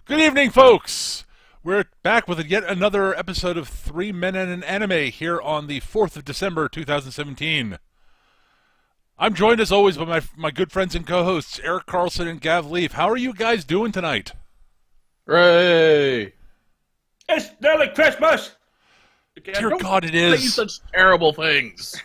Good evening, folks! We're back with yet another episode of Three Men and an Anime here on the 4th of December, 2017. I'm joined, as always, by my good friends and co-hosts, Eric Carlson and Gav Leaf. How are you guys doing tonight? Hooray! It's nearly Christmas! Dear God, it Say is. such terrible things.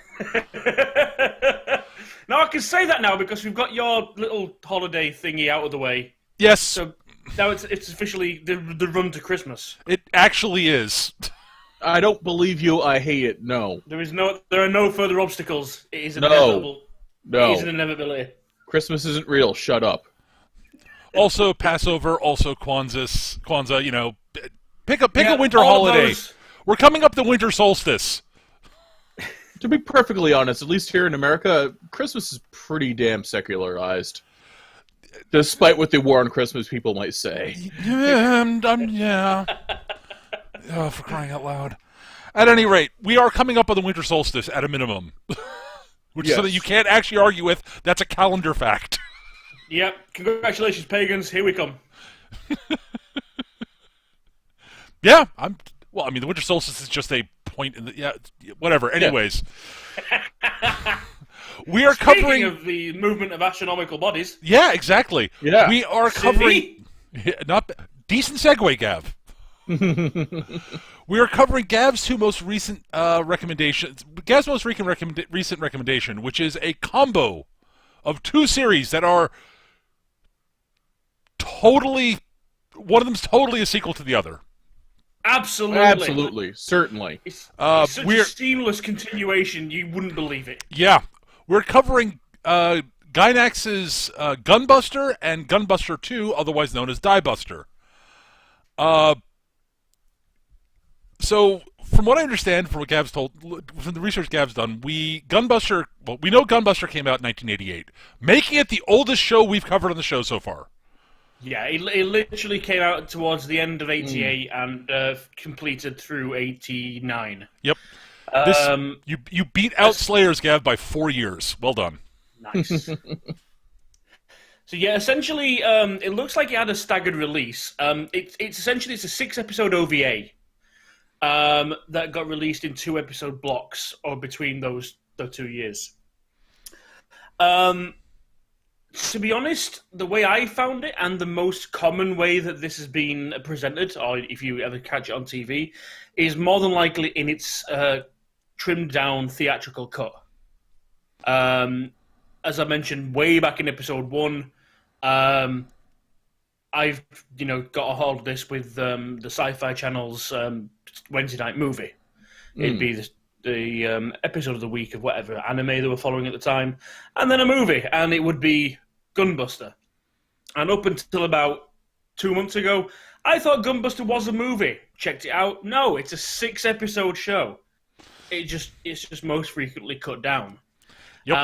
Now I can say that now because we've got your little holiday thingy out of the way. Yes, So now it's officially the run to Christmas. it actually is. I don't believe you. I hate it. No. There are no further obstacles. It is No. inevitable. No. It is an inevitability. Christmas isn't real. Shut up. Also Passover, also Kwanzaa, you know, pick a Yeah, winter all of holiday. those. We're coming up the winter solstice. To be perfectly honest, at least here in America, Christmas is pretty damn secularized. Despite what the war on Christmas people might say. Yeah. Oh, for crying out loud. At any rate, we are coming up on the winter solstice at a minimum. Which is Yes. something you can't actually argue with. That's a calendar fact. Yep. Congratulations, pagans. Here we come. Yeah, well, I mean, the winter solstice is just a point in the... Yeah, whatever. Anyways. We are Speaking covering... of the movement of astronomical bodies. Yeah, exactly. Yeah. We are covering... Decent segue, Gav. We are covering Gav's two most recent recommendations. Gav's most recent recommendation, which is a combo of two series that are totally... One of them's totally a sequel to the other. Absolutely. Absolutely. Certainly. It's such we're- a seamless continuation, you wouldn't believe it. Yeah. We're covering Gainax's Gunbuster and Gunbuster 2, otherwise known as Diebuster. So, from what I understand, from what Gav's told, from the research Gav's done, we know Gunbuster came out in 1988, making it the oldest show we've covered on the show so far. Yeah, it literally came out towards the end of 88 and completed through 89. Yep. You beat out Slayers, Gav, by 4 years. Well done. Nice. So yeah, essentially, it looks like it had a staggered release. It's essentially a 6-episode OVA that got released in 2-episode blocks or between the 2 years. To be honest, the way I found it, and the most common way that this has been presented, or if you ever catch it on TV, is more than likely in its trimmed down theatrical cut. As I mentioned way back in episode 1, I've got a hold of this with the Sci-Fi Channel's Wednesday night movie. It'd be the episode of the week of whatever anime they were following at the time, and then a movie, and it would be Gunbuster. And up until about 2 months ago, I thought Gunbuster was a movie. Checked it out. No, it's a 6-episode show. It's just most frequently cut down. Yep.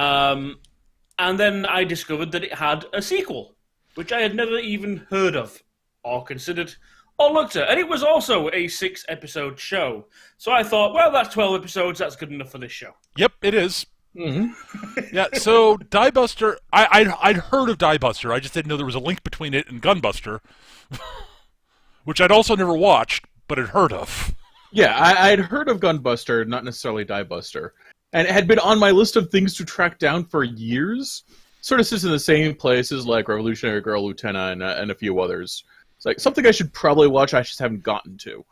And then I discovered that it had a sequel, which I had never even heard of, or considered, or looked at. And it was also a 6-episode show. So I thought, well, that's 12 episodes, that's good enough for this show. Yep, it is. Mm-hmm. Yeah, so Diebuster, I'd heard of Diebuster, I just didn't know there was a link between it and Gunbuster, which I'd also never watched, but had heard of. Yeah, I'd heard of Gunbuster, not necessarily Diebuster. And it had been on my list of things to track down for years. Sort of sits in the same places like Revolutionary Girl Lieutenant and a few others. It's like something I should probably watch, I just haven't gotten to.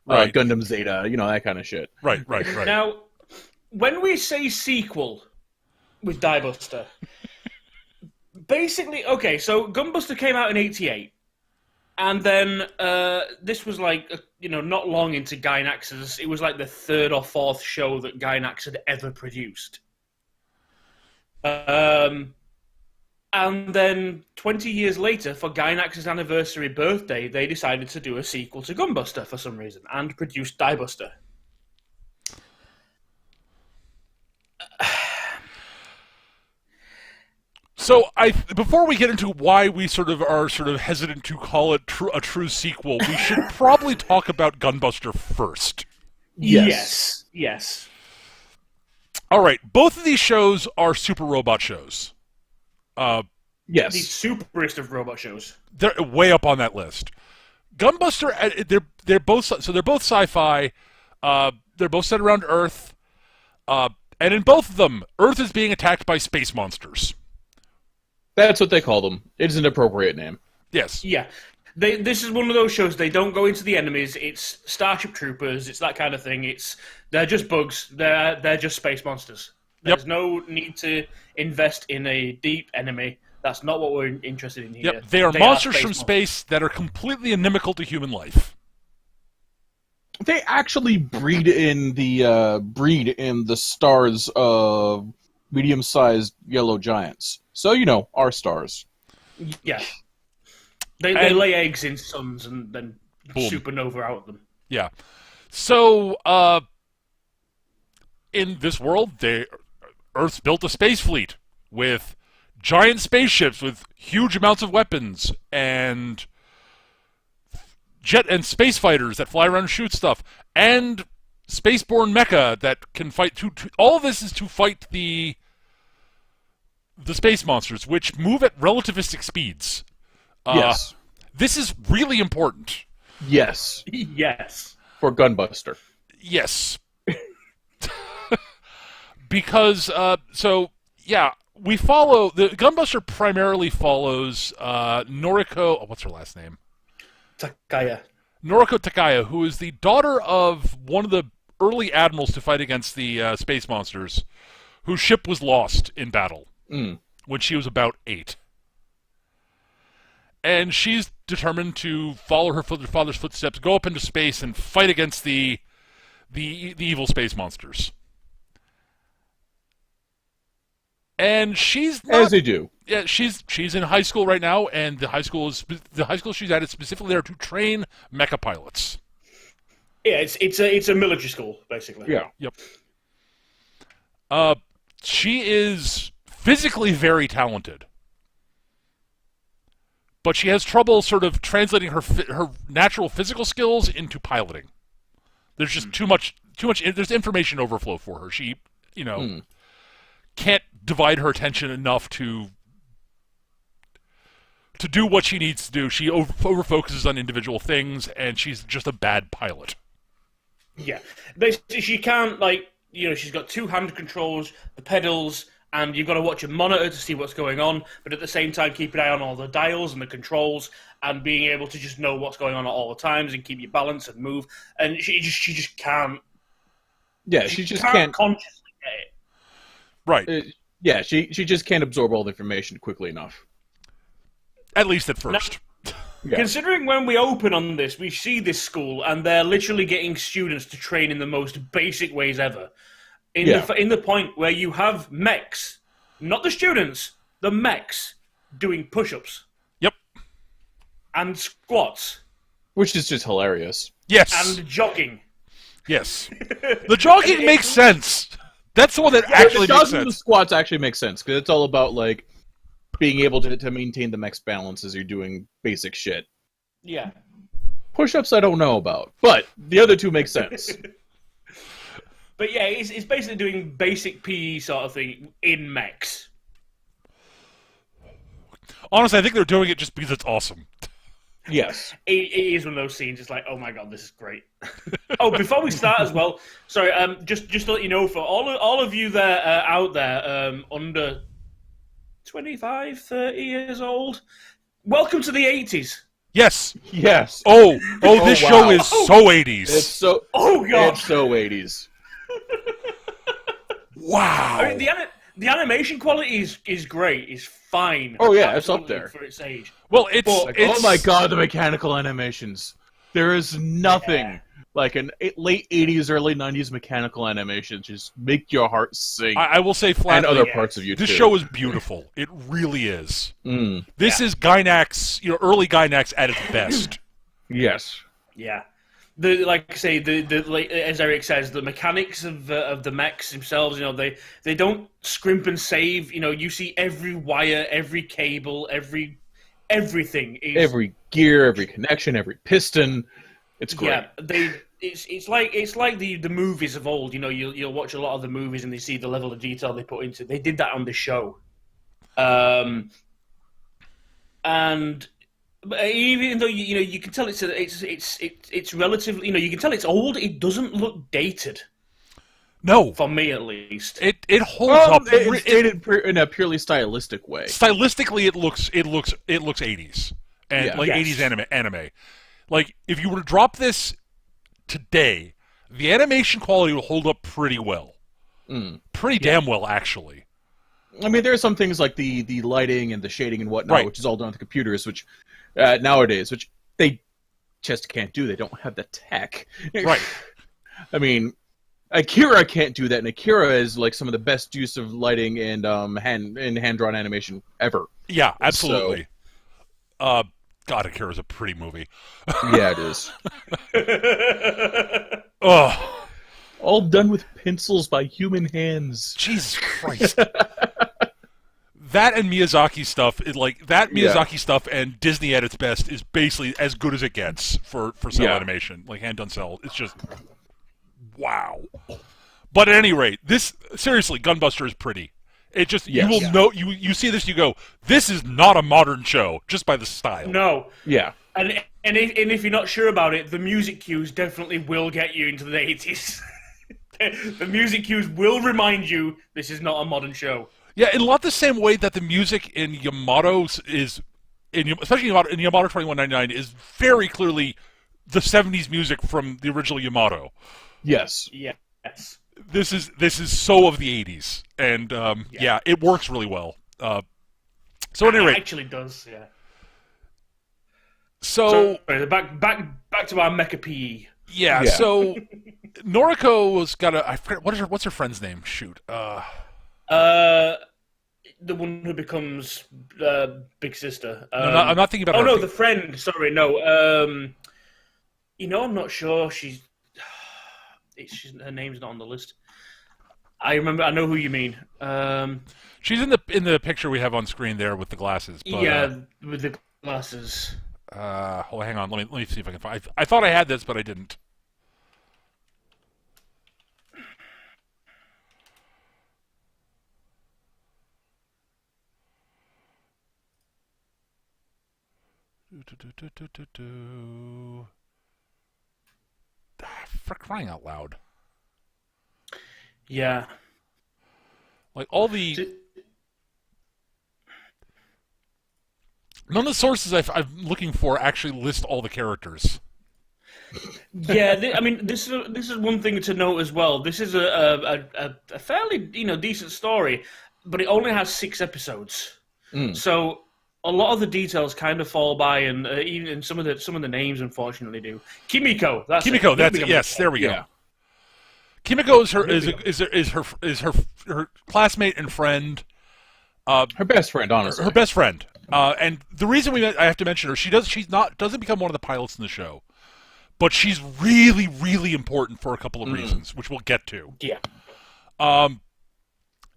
Right. Gundam Zeta, that kind of shit. Right. Now, when we say sequel with Diebuster, basically, okay, so Gunbuster came out in 88. And then this was not long into Gainax's. It was like the 3rd or 4th show that Gainax had ever produced. And then 20 years later, for Gainax's anniversary birthday, they decided to do a sequel to Gunbuster for some reason and produced Diebuster. So before we get into why we are hesitant to call it a true sequel, we should probably talk about Gunbuster first. Yes. All right, both of these shows are super robot shows. Yes. the superest of robot shows. They're way up on that list. Gunbuster, they're both sci-fi. They're both set around Earth, and in both of them, Earth is being attacked by space monsters. That's what they call them. It's an appropriate name. Yes. Yeah. This is one of those shows, they don't go into the enemies, it's Starship Troopers, it's that kind of thing. They're just bugs, they're just space monsters. There's no need to invest in a deep enemy. That's not what we're interested in here. Yep, they are monsters from space that are completely inimical to human life. They actually breed in the stars of medium-sized yellow giants. So, our stars. Yeah. They lay eggs in suns and then supernova out of them. Yeah. So, in this world, Earth's built a space fleet with giant spaceships with huge amounts of weapons and jet and space fighters that fly around and shoot stuff, and spaceborne mecha that can fight. All of this is to fight the space monsters, which move at relativistic speeds. Yes. This is really important. Yes. Yes. For Gunbuster. Yes. Because, we follow... The Gunbuster primarily follows Noriko... what's her last name? Takaya. Noriko Takaya, who is the daughter of one of the early admirals to fight against the space monsters, whose ship was lost in battle when she was about 8. And she's determined to follow her father's footsteps, go up into space, and fight against the evil space monsters. And she's not, as they do. Yeah, she's in high school right now, and the high school she's at is specifically there to train mecha pilots. Yeah, it's a military school basically. Yeah. Yep. She is physically very talented, but she has trouble sort of translating her natural physical skills into piloting. There's just too much. There's information overflow for her. She, can't divide her attention enough to do what she needs to do. She over focuses on individual things, and she's just a bad pilot. Yeah, basically she can't she's got 2 hand controls, the pedals, and you've got to watch a monitor to see what's going on, but at the same time keep an eye on all the dials and the controls, and being able to just know what's going on at all times and keep your balance and move. And she just can't. Yeah, she just can't consciously get it. Right. Yeah, she just can't absorb all the information quickly enough. At least at first. Yeah. Considering when we open on this, we see this school, and they're literally getting students to train in the most basic ways ever. In the point where you have mechs, not the students, the mechs, doing push-ups. Yep. And squats. Which is just hilarious. Yes. And jogging. Yes. The jogging makes sense. That's the one that actually makes sense. The squats actually make sense, because it's all about, being able to maintain the mech's balance as you're doing basic shit. Yeah. Push-ups I don't know about, but the other two make sense. But yeah, it's basically doing basic PE sort of thing in mechs. Honestly, I think they're doing it just because it's awesome. Yes. It is one of those scenes, it's like, oh my god, this is great. Oh, before we start as well, sorry, just to let you know, for all of you that are out there under 25, 30 years old, welcome to the 80s. Yes. Yes. Oh, this wow. show is so 80s. It's so. Oh god. It's so 80s. Wow. I mean, the animation quality is great. Is fine. Oh yeah, it's up Absolutely there for its age. Well, it's oh my god, the mechanical animations. There is nothing like an late 80s, early 90s mechanical animation. Just make your heart sing. I will say flatly, and other parts of you this too. show is beautiful. It really is. Mm. This is Gynax, early Gynax at its best. Yes. Yeah. Like I say, as Eric says, the mechanics of the mechs themselves, they don't scrimp and save. You see every wire, every cable, everything. Every gear, every connection, every piston. It's great. Yeah, it's like the movies of old. You'll watch a lot of the movies and they see the level of detail they put into. They did that on the show. and even though you can tell it's relatively, you can tell it's old. It doesn't look dated. No, for me at least. It holds up. It's dated in a purely stylistic way. Stylistically, it looks 80s and Yeah. like Yes. 80s anime. Like if you were to drop this today, the animation quality will hold up pretty well. Pretty damn well, actually. I mean, there are some things like the lighting and the shading and whatnot, Right. which is all done on the computers, which nowadays, which they just can't do. They don't have the tech. Right. I mean, Akira can't do that, and Akira is like some of the best use of lighting and hand-drawn animation ever. Yeah, absolutely. God, Akira's a pretty movie. Yeah, it is. Oh, All done with pencils by human hands. Jesus Christ. That and Miyazaki stuff is like that Miyazaki stuff and Disney at its best is basically as good as it gets for cell animation, like hand done cell. It's just wow. But at any rate, this seriously, Gunbuster is pretty. It just you will know you see this, you go, this is not a modern show just by the style. No. Yeah. And if you're not sure about it, the music cues definitely will get you into the 80s. The music cues will remind you this is not a modern show. Yeah, in a lot the same way that the music in Yamato's is, especially in Yamato 2199, is very clearly the 70s music from the original Yamato. Yes. Yes. This is so of the 80s, and yeah, it works really well. So at any It rate, actually does, yeah. so back to our Mecha PE. yeah, Yeah. so Noriko's got I forget what's her friend's name? Shoot, The one who becomes Big Sister. I'm not thinking about. Oh her. no, the friend. Sorry, no. I'm not sure. Her name's not on the list. I know who you mean. She's in the picture we have on screen there with the glasses. But, yeah, with the glasses. Oh, hang on. Let me see if I can find. I thought I had this, but I didn't. For crying out loud! Yeah. Like all the none of the sources I'm looking for actually list all the characters. Yeah, this is one thing to note as well. This is a fairly decent story, but it only has 6 episodes. So a lot of the details kind of fall by, and even some of the names unfortunately do. Kimiko, that's Kimiko, it. that's it. Yes, there we go. Yeah. Kimiko is her classmate and friend. Her best friend, honestly. Her best friend. And the reason I have to mention her, doesn't become one of the pilots in the show, but she's really, really important for a couple of reasons, which we'll get to. Yeah.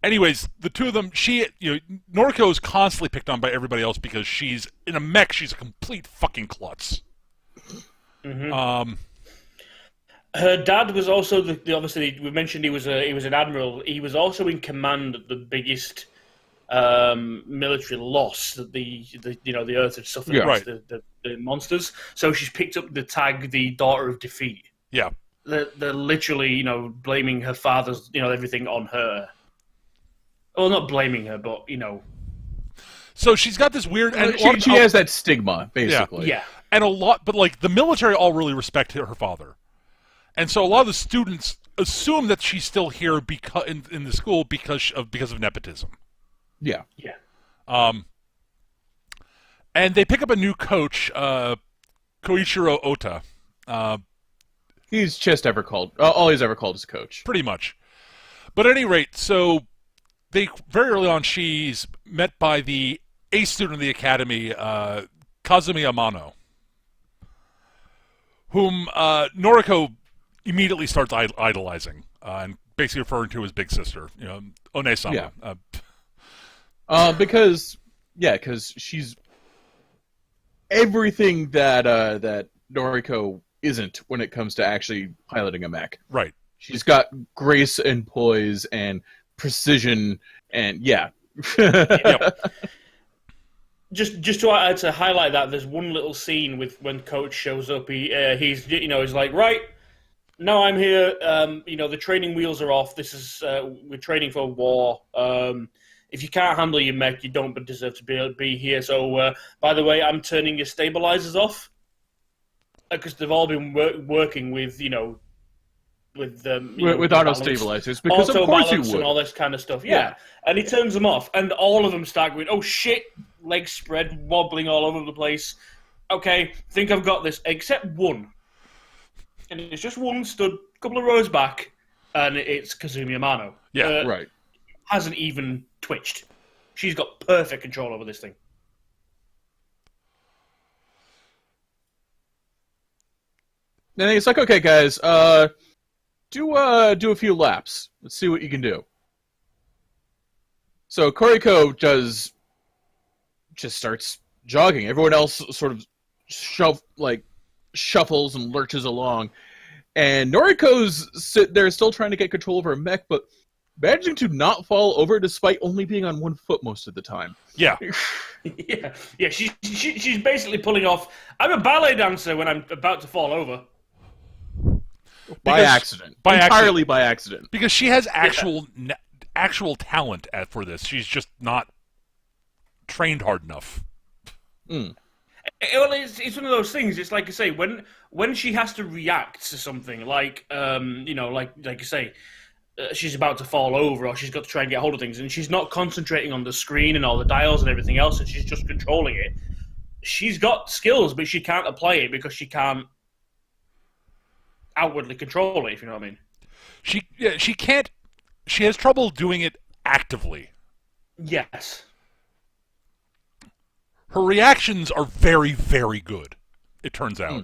Anyways, the two of them, Noriko is constantly picked on by everybody else because she's in a mech. She's a complete fucking klutz. Mm-hmm. Her dad was also obviously we mentioned he was an admiral. He was also in command of the biggest military loss that the Earth had suffered against the monsters. So she's picked up the tag, the Daughter of Defeat. Yeah, they're literally blaming her father's everything on her. Well, not blaming her, but So she's got this weird, and she has that stigma, basically. Yeah. And but like the military all really respect her father, and so a lot of the students assume that she's still here because in the school because of nepotism. Yeah. Yeah. And they pick up a new coach, Koichiro Ota. He's just ever called. All he's ever called is coach. Pretty much. But at any rate, so very early on, she's met by the ace student of the academy, Kazumi Amano, whom Noriko immediately starts idolizing and basically referring to as big sister, One-sama. Yeah. Because she's everything that Noriko isn't when it comes to actually piloting a mech. Right. She's got grace and poise and precision and Yep. Just to highlight that, there's one little scene with when Coach shows up. He's like, right, now I'm here. The training wheels are off. This is we're training for war. If you can't handle your mech, you don't deserve to be here. So, by the way, I'm turning your stabilizers off because they've all been working with with auto stabilizers, because of course you would, and all this kind of stuff. Yeah, and he turns them off, and all of them start going, "Oh shit!" Legs spread, wobbling all over the place. Okay, think I've got this, except one, and it's just one stood a couple of rows back, and it's Kazumi Amano. Yeah, right. Hasn't even twitched. She's got perfect control over this thing. And it's like, okay, guys, do a few laps. Let's see what you can do. So Koriko just starts jogging. Everyone else sort of shuffles and lurches along, and Noriko's there still trying to get control of her mech, but managing to not fall over despite only being on one foot most of the time. Yeah. yeah. She's basically pulling off. I'm a ballet dancer when I'm about to fall over. By accident. Entirely by accident. Because she has actual talent for this. She's just not trained hard enough. Well, it's one of those things. It's like I say, when she has to react to something, like like you say, she's about to fall over, or she's got to try and get hold of things, and she's not concentrating on the screen and all the dials and everything else, and she's just controlling it. She's got skills, but she can't apply it because she can't outwardly control it, if you know what I mean. She can't. She has trouble doing it actively. Yes. Her reactions are very, very good, it turns out.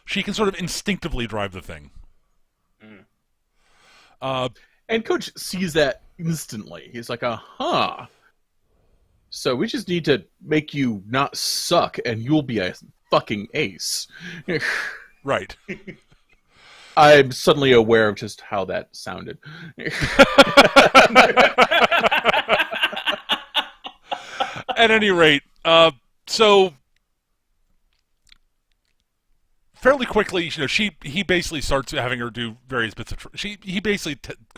She can sort of instinctively drive the thing. And Coach sees that instantly. He's like, aha. So we just need to make you not suck, and you'll be a fucking ace. Right. I'm suddenly aware of just how that sounded. At any rate, so fairly quickly, he basically starts having her do various bits of. He basically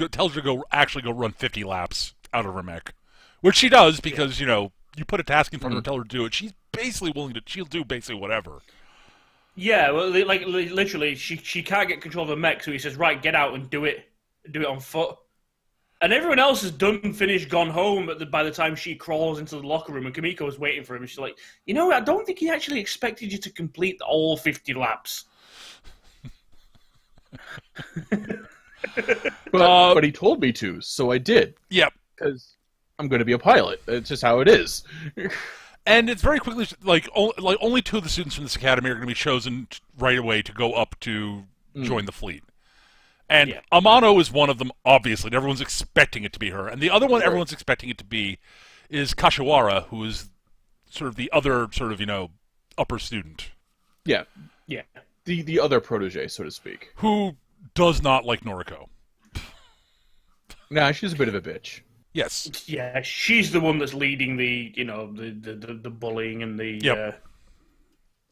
tells her to go run 50 laps out of her mech, which she does because you put a task in front of her, and tell her to do it. She's basically willing to. She'll do basically whatever. Yeah, well, like literally, she can't get control of her mech, so he says, "Right, get out and do it on foot." And everyone else has finished, gone home by the time she crawls into the locker room, and Kimiko's waiting for him. And she's like, I don't think he actually expected you to complete all 50 laps. but he told me to, so I did. Yep. Because I'm going to be a pilot. It's just how it is. And it's very quickly, only 2 of the students from this academy are going to be chosen right away to go up to join the fleet. And Amano is one of them, obviously. And everyone's expecting it to be her. And the other one everyone's expecting it to be is Kashiwara, who is sort of the other upper student. Yeah. Yeah. The other protege, so to speak. Who does not like Noriko. Nah, she's a bit of a bitch. Yes. Yeah, she's the one that's leading the bullying and the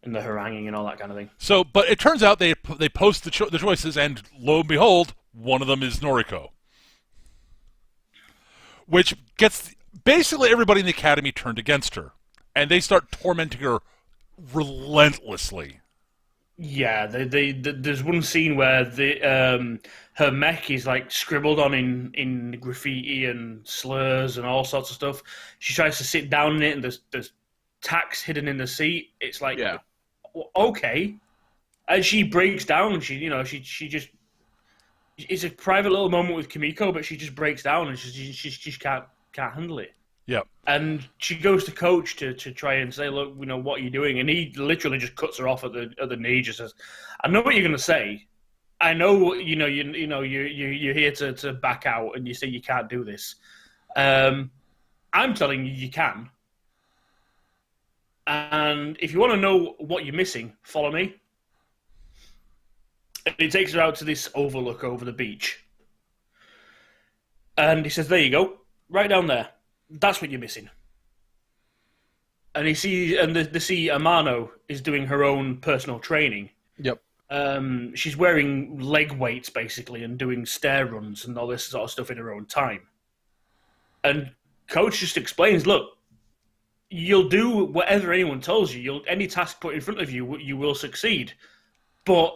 and the haranguing and all that kind of thing. So, but it turns out they post the choices, and lo and behold, one of them is Noriko, which gets basically everybody in the academy turned against her, and they start tormenting her relentlessly. Yeah, there's one scene where her mech is like scribbled on in graffiti and slurs and all sorts of stuff. She tries to sit down in it, and there's tacks hidden in the seat. It's like, okay, and she breaks down. She just, it's a private little moment with Kimiko, but she just breaks down and she just can't handle it. Yep. And she goes to Coach to try and say, look, what are you doing? And he literally just cuts her off at the knee. Just says, I know what you're going to say. I know, you're here to back out, and you say you can't do this. I'm telling you can. And if you want to know what you're missing, follow me. And he takes her out to this overlook over the beach. And he says, there you go, right down there. That's what you're missing. and they see Amano is doing her own personal training. Yep. She's wearing leg weights basically and doing stair runs and all this sort of stuff in her own time. And Coach just explains, look, you'll do whatever anyone tells you. Any task put in front of you, you will succeed. But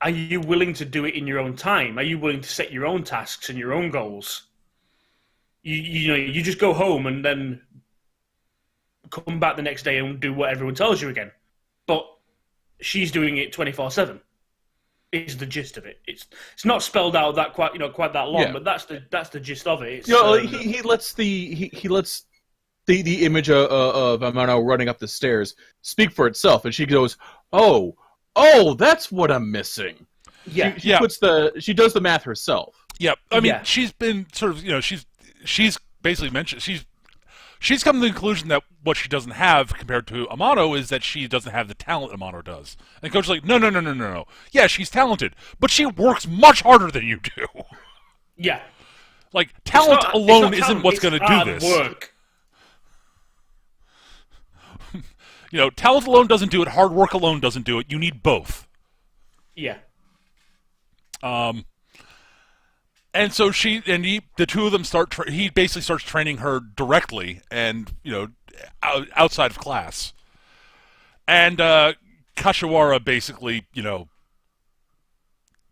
are you willing to do it in your own time? Are you willing to set your own tasks and your own goals? You just go home and then come back the next day and do what everyone tells you again. But she's doing it 24/7. Is the gist of it. It's not spelled out that quite that long, but that's the gist of it. He lets the image of Amano running up the stairs speak for itself, and she goes, "Oh, that's what I'm missing." Yeah, she does the math herself. Yeah, I mean, she's been sort of, she's basically mentioned she's come to the conclusion that what she doesn't have compared to Amano is that she doesn't have the talent Amano does. And Coach is like, no. Yeah, she's talented, but she works much harder than you do. Yeah. Like, talent alone isn't what's going to do this. Work. Talent alone doesn't do it. Hard work alone doesn't do it. You need both. Yeah. And so the two of them he basically starts training her directly and, outside of class. And Kashiwara basically,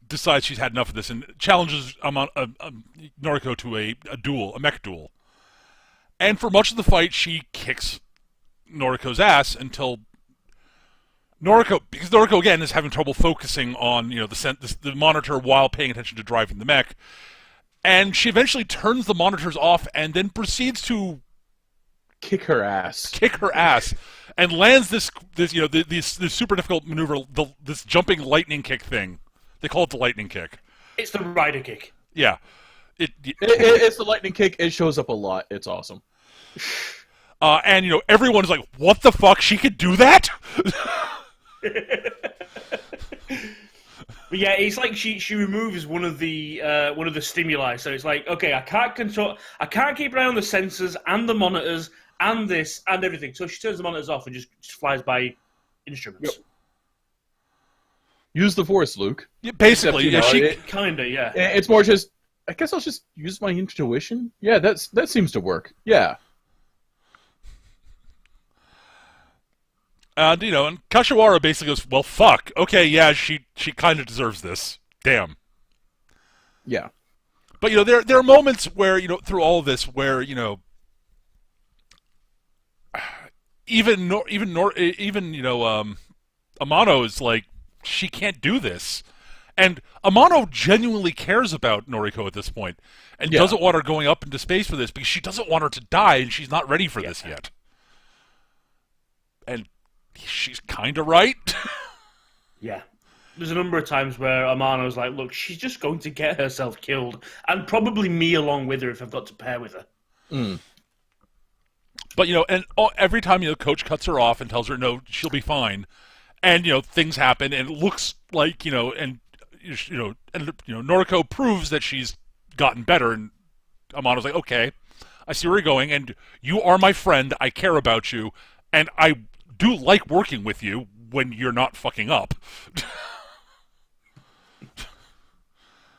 decides she's had enough of this and challenges Noriko to a mech duel. And for much of the fight, she kicks Noriko's ass until because Noriko again is having trouble focusing on the monitor while paying attention to driving the mech, and she eventually turns the monitors off and then proceeds to kick her ass, and lands this super difficult maneuver, this jumping lightning kick thing. They call it the lightning kick. It's the rider kick. Yeah, it's the lightning kick. It shows up a lot. It's awesome. And everyone's like, "What the fuck? She could do that?" But yeah, it's like she removes one of the stimuli. So it's like, okay, I can't keep an eye on the sensors and the monitors and this and everything. So she turns the monitors off and just flies by instruments. Yep. Use the force, Luke. Yeah, basically, kinda. It's more just, I guess I'll just use my intuition. Yeah, that seems to work. Yeah. And Kashiwara basically goes, "Well, fuck. Okay, yeah, she kind of deserves this. Damn." Yeah. But there are moments where through all of this where even Amano is like, she can't do this, and Amano genuinely cares about Noriko at this point and doesn't want her going up into space for this because she doesn't want her to die and she's not ready for this yet. And she's kind of right. Yeah. There's a number of times where Amano's like, look, she's just going to get herself killed, and probably me along with her if I've got to pair with her. Mm. But, every time, Coach cuts her off and tells her, no, she'll be fine, and, things happen, and it looks like, Noriko proves that she's gotten better, and Amano's like, okay, I see where you're going, and you are my friend, I care about you, and I do like working with you when you're not fucking up.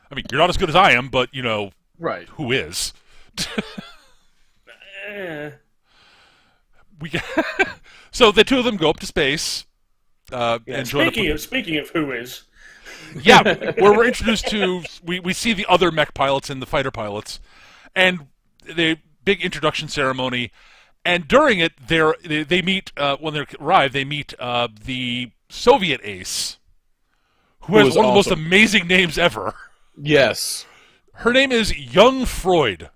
I mean, you're not as good as I am, but, right. Who is? So the two of them go up to space. And speaking of who is. Yeah, where we're introduced to, we see the other mech pilots and the fighter pilots, and the big introduction ceremony. And during it, they meet, when they arrive, they meet the Soviet ace, who has one of the most amazing names ever. Yes. Her name is Young Freud.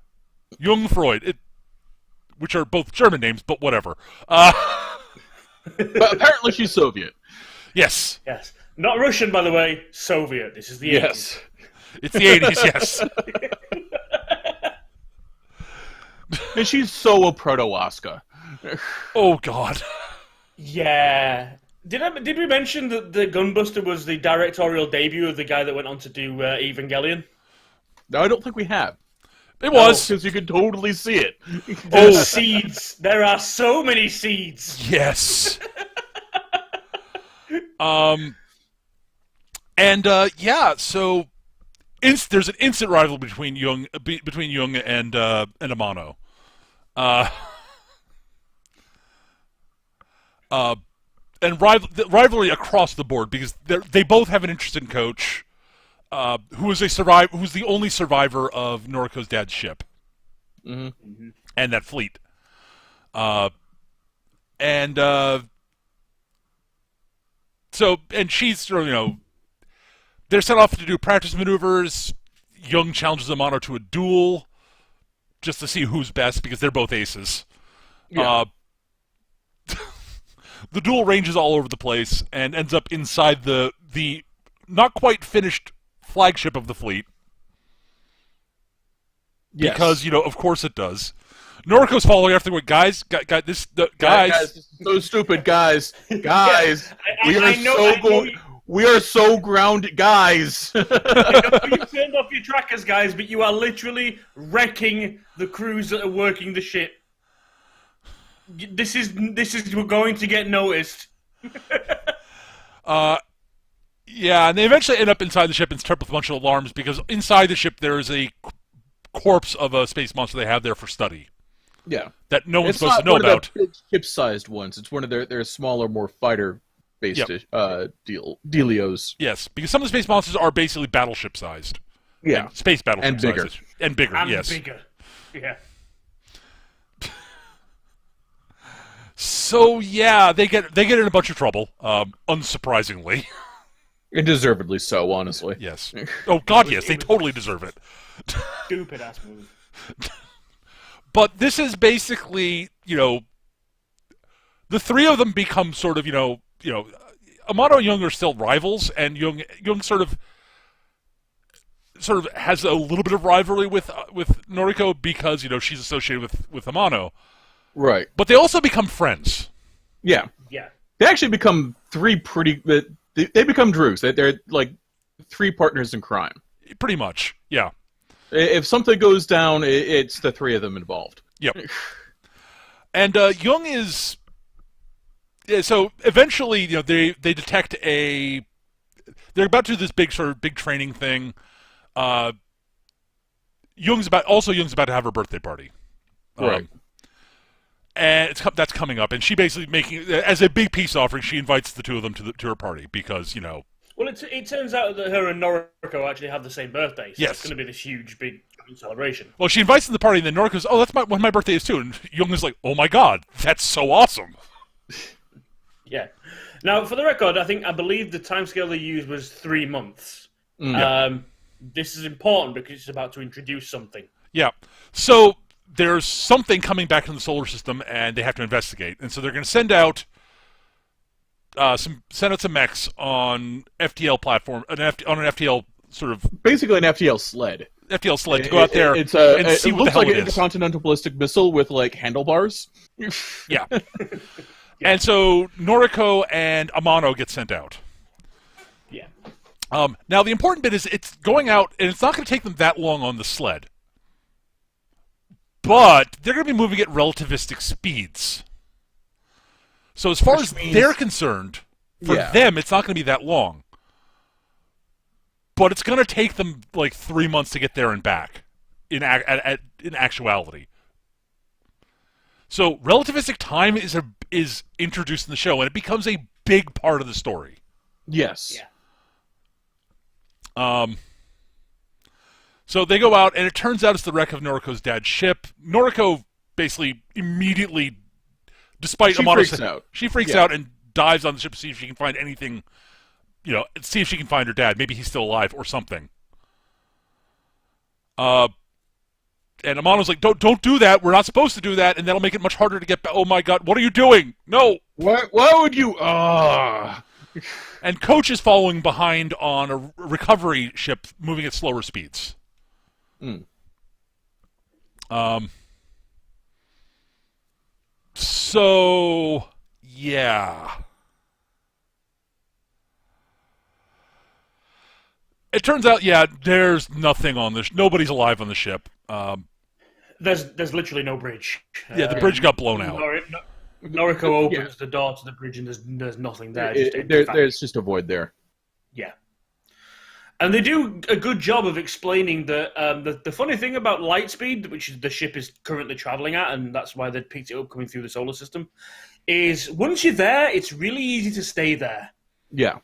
Which are both German names, but whatever. But apparently she's Soviet. Yes. Yes. Not Russian, by the way. Soviet. This is the 80s. Yes. It's the 80s, yes. And she's so a proto-Oscar. Oh, God. Yeah. Did we mention that the Gunbuster was the directorial debut of the guy that went on to do Evangelion? No, I don't think we have. It was. Because you could totally see it. Oh, seeds. There are so many seeds. Yes. So there's an instant rivalry between Jung and Amano. And rivalry across the board because they both have an interesting coach who is who's the only survivor of Noriko's dad's ship and that fleet. She's they're sent off to do practice maneuvers. Jung challenges Amano to a duel just to see who's best because they're both aces. Yeah. The duel ranges all over the place and ends up inside the not quite finished flagship of the fleet. Yes. Because, of course it does. Noriko's following after the guys, guys. Guys, so stupid, guys. Guys, we are so grounded, guys. I know you turned off your trackers, guys, but you are literally wrecking the crews that are working the ship. This is going to get noticed. Yeah, and they eventually end up inside the ship and trip with a bunch of alarms because inside the ship there is a corpse of a space monster they have there for study. Yeah, that no one's it's supposed to not know one about. Of the big ship-sized ones. It's one of their smaller, more fighter-based dealios. Yes, because some of the space monsters are basically battleship-sized. Yeah, and space battleship and bigger, sized. And bigger. And yes, bigger. Yeah. So yeah, they get in a bunch of trouble, unsurprisingly. And deservedly so, honestly. Yes. Oh God, yes, they totally deserve it. Stupid ass move. But this is basically, the three of them become sort of, Amano and Jung are still rivals, and Jung sort of has a little bit of rivalry with Noriko because she's associated with Amano. Right. But they also become friends. Yeah. Yeah. They actually become three pretty. They become Drews. They're like three partners in crime. Pretty much. Yeah. If something goes down, it's the three of them involved. Yep. And Jung is. Yeah, so eventually, they detect they're about to do this big training thing. Jung's about to have her birthday party. Right. Mm-hmm. And that's coming up, and she basically as a big peace offering, she invites the two of them to her party because Well, it turns out that her and Noriko actually have the same birthday, so yes. It's going to be this huge, big celebration. Well, she invites them to the party, and then Noriko's, oh, that's when my birthday is too, and Jung is like, oh my God, that's so awesome. Yeah. Now, for the record, I believe the timescale they used was 3 months. This is important because it's about to introduce something. Yeah. So there's something coming back from the solar system, and they have to investigate. And so they're going to send out some mechs on FTL platform, on an FTL sort of basically an FTL sled. FTL sled to go out there and see it what the looks hell like it an is. intercontinental ballistic missile with like handlebars. Yeah. And so Noriko and Amano get sent out. Yeah. Now the important bit is it's going out, and it's not going to take them that long on the sled. But they're going to be moving at relativistic speeds. So as far as they're concerned, for them, it's not going to be that long. But it's going to take them like 3 months to get there and back, in actuality. So relativistic time is introduced in the show, and it becomes a big part of the story. Yes. Yeah. So they go out, and it turns out it's the wreck of Noriko's dad's ship. Noriko basically immediately, despite Amano's... She freaks out and dives on the ship to see if she can find anything, see if she can find her dad. Maybe he's still alive or something. And Amano's like, don't do that. We're not supposed to do that, and that'll make it much harder to get back. Oh my God, what are you doing? No! Why would you... And Coach is following behind on a recovery ship moving at slower speeds. So, yeah. It turns out, there's nothing on this. Nobody's alive on the ship. There's literally no bridge. Yeah, the bridge got blown out. Noriko opens the door to the bridge, and there's nothing there. There's just a void there. Yeah. And they do a good job of explaining that the funny thing about Lightspeed, which the ship is currently traveling at, and that's why they picked it up coming through the solar system, is once you're there, it's really easy to stay there. Yeah.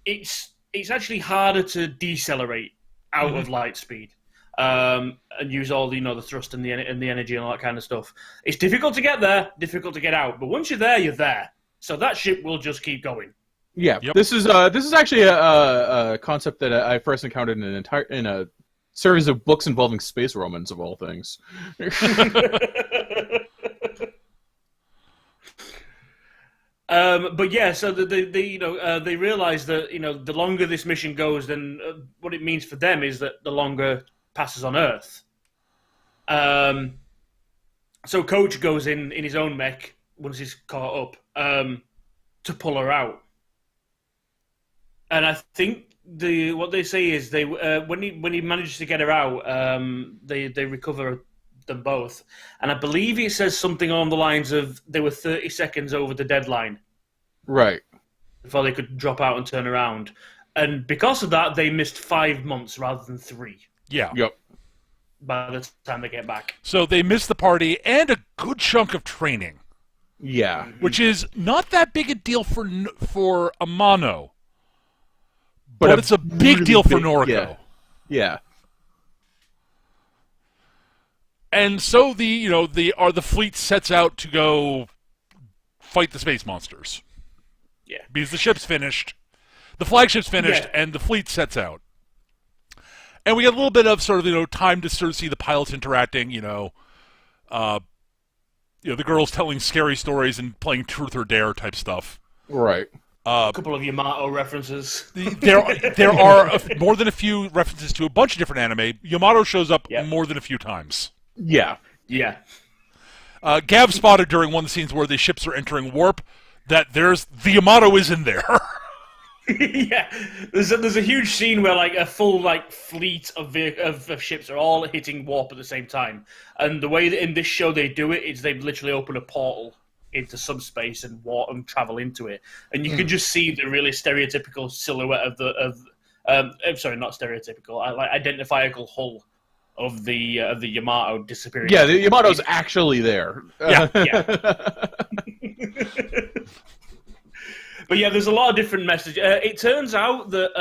It's actually harder to decelerate out of Lightspeed and use all the thrust and the energy and all that kind of stuff. It's difficult to get there, difficult to get out, but once you're there, you're there. So that ship will just keep going. Yeah, yep. This is actually a concept that I first encountered in a series of books involving space Romans, of all things. But yeah, so they realize that the longer this mission goes, then what it means for them is that the longer passes on Earth. So Coach goes in his own mech once he's caught up to pull her out. And I think what they say is when he manages to get her out, they recover them both. And I believe he says something along the lines of they were 30 seconds over the deadline. Right. Before they could drop out and turn around. And because of that, they missed 5 months rather than 3. Yeah. Yep. By the time they get back. So they missed the party and a good chunk of training. Yeah. Which is not that big a deal for Amano. But it's a big really deal for Noriko. Yeah. And so the fleet sets out to go fight the space monsters. Yeah. Because the ship's finished, the flagship's finished, and the fleet sets out. And we get a little bit of sort of time to sort of see the pilots interacting. The girls telling scary stories and playing truth or dare type stuff. Right. A couple of Yamato references. There are more than a few references to a bunch of different anime. Yamato shows up more than a few times. Yeah. Yeah. Gav spotted during one of the scenes where the ships are entering warp that the Yamato is in there. Yeah. There's a huge scene where a full fleet of ships are all hitting warp at the same time. And the way that in this show they do it is they literally open a portal into subspace and travel into it, and you can just see the really stereotypical silhouette sorry, not stereotypical, identifiable hull of the Yamato disappearing. Yeah, the Yamato's actually there. Yeah. But yeah, there's a lot of different messages. It turns out that,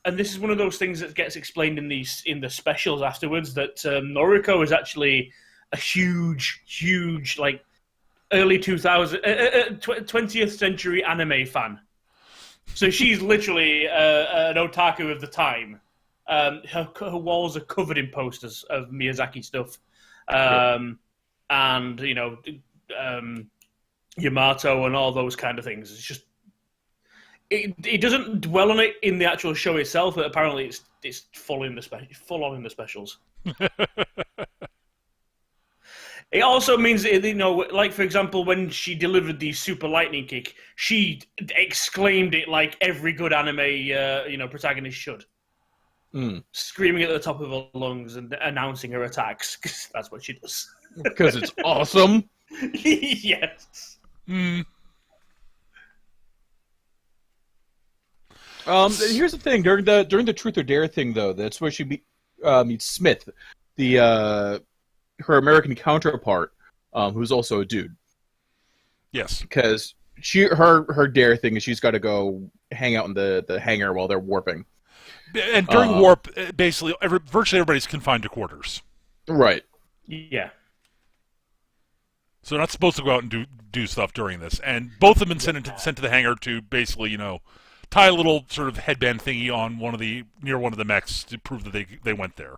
and this is one of those things that gets explained in the specials afterwards, that Noriko is actually a huge early 20th century anime fan. So she's literally an otaku of the time. Her walls are covered in posters of Miyazaki stuff. And, Yamato and all those kind of things. It's just... It doesn't dwell on it in the actual show itself, but apparently it's full on in the specials. It also means, for example, when she delivered the super lightning kick, she exclaimed it like every good anime, protagonist should. Screaming at the top of her lungs and announcing her attacks, because that's what she does. Because it's awesome. Yes. Here's the thing. During the Truth or Dare thing, though, that's where she meets Smith, her American counterpart, who's also a dude. Yes. Because her dare thing is she's got to go hang out in the hangar while they're warping. And during warp, basically, virtually everybody's confined to quarters. Right. Yeah. So they're not supposed to go out and do stuff during this. And both have been sent to the hangar to basically, tie a little sort of headband thingy on near one of the mechs to prove that they went there.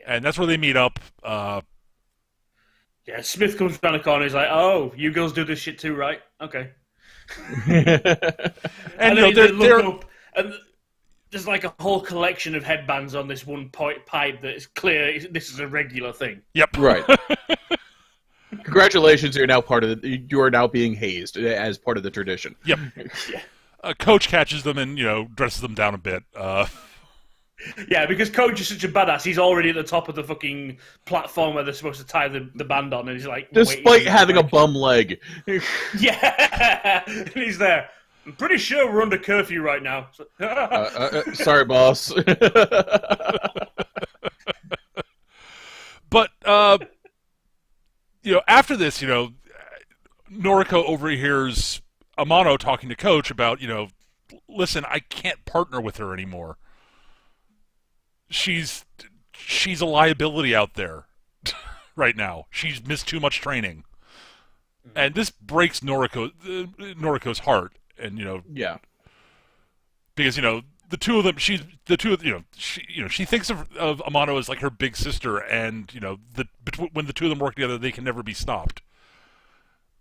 And that's where they meet up. Yeah, Smith comes around the corner. He's like, "Oh, you girls do this shit too, right? Okay." and they look up, and there's like a whole collection of headbands on this one pipe that is clear. This is a regular thing. Yep. Right. Congratulations! You are now being hazed as part of the tradition. Yep. Yeah. Coach catches them and dresses them down a bit. Yeah, because Coach is such a badass, he's already at the top of the fucking platform where they're supposed to tie the band on, and he's like... Despite having a bum leg. Yeah! And he's there. I'm pretty sure we're under curfew right now. Sorry, boss. But, after this, Noriko overhears Amano talking to Coach about, listen, I can't partner with her anymore. She's a liability out there right now. She's missed too much training. And this breaks Noriko's heart. And, yeah. Because, the two of them, she thinks of Amano as like her big sister, and, when the two of them work together, they can never be stopped.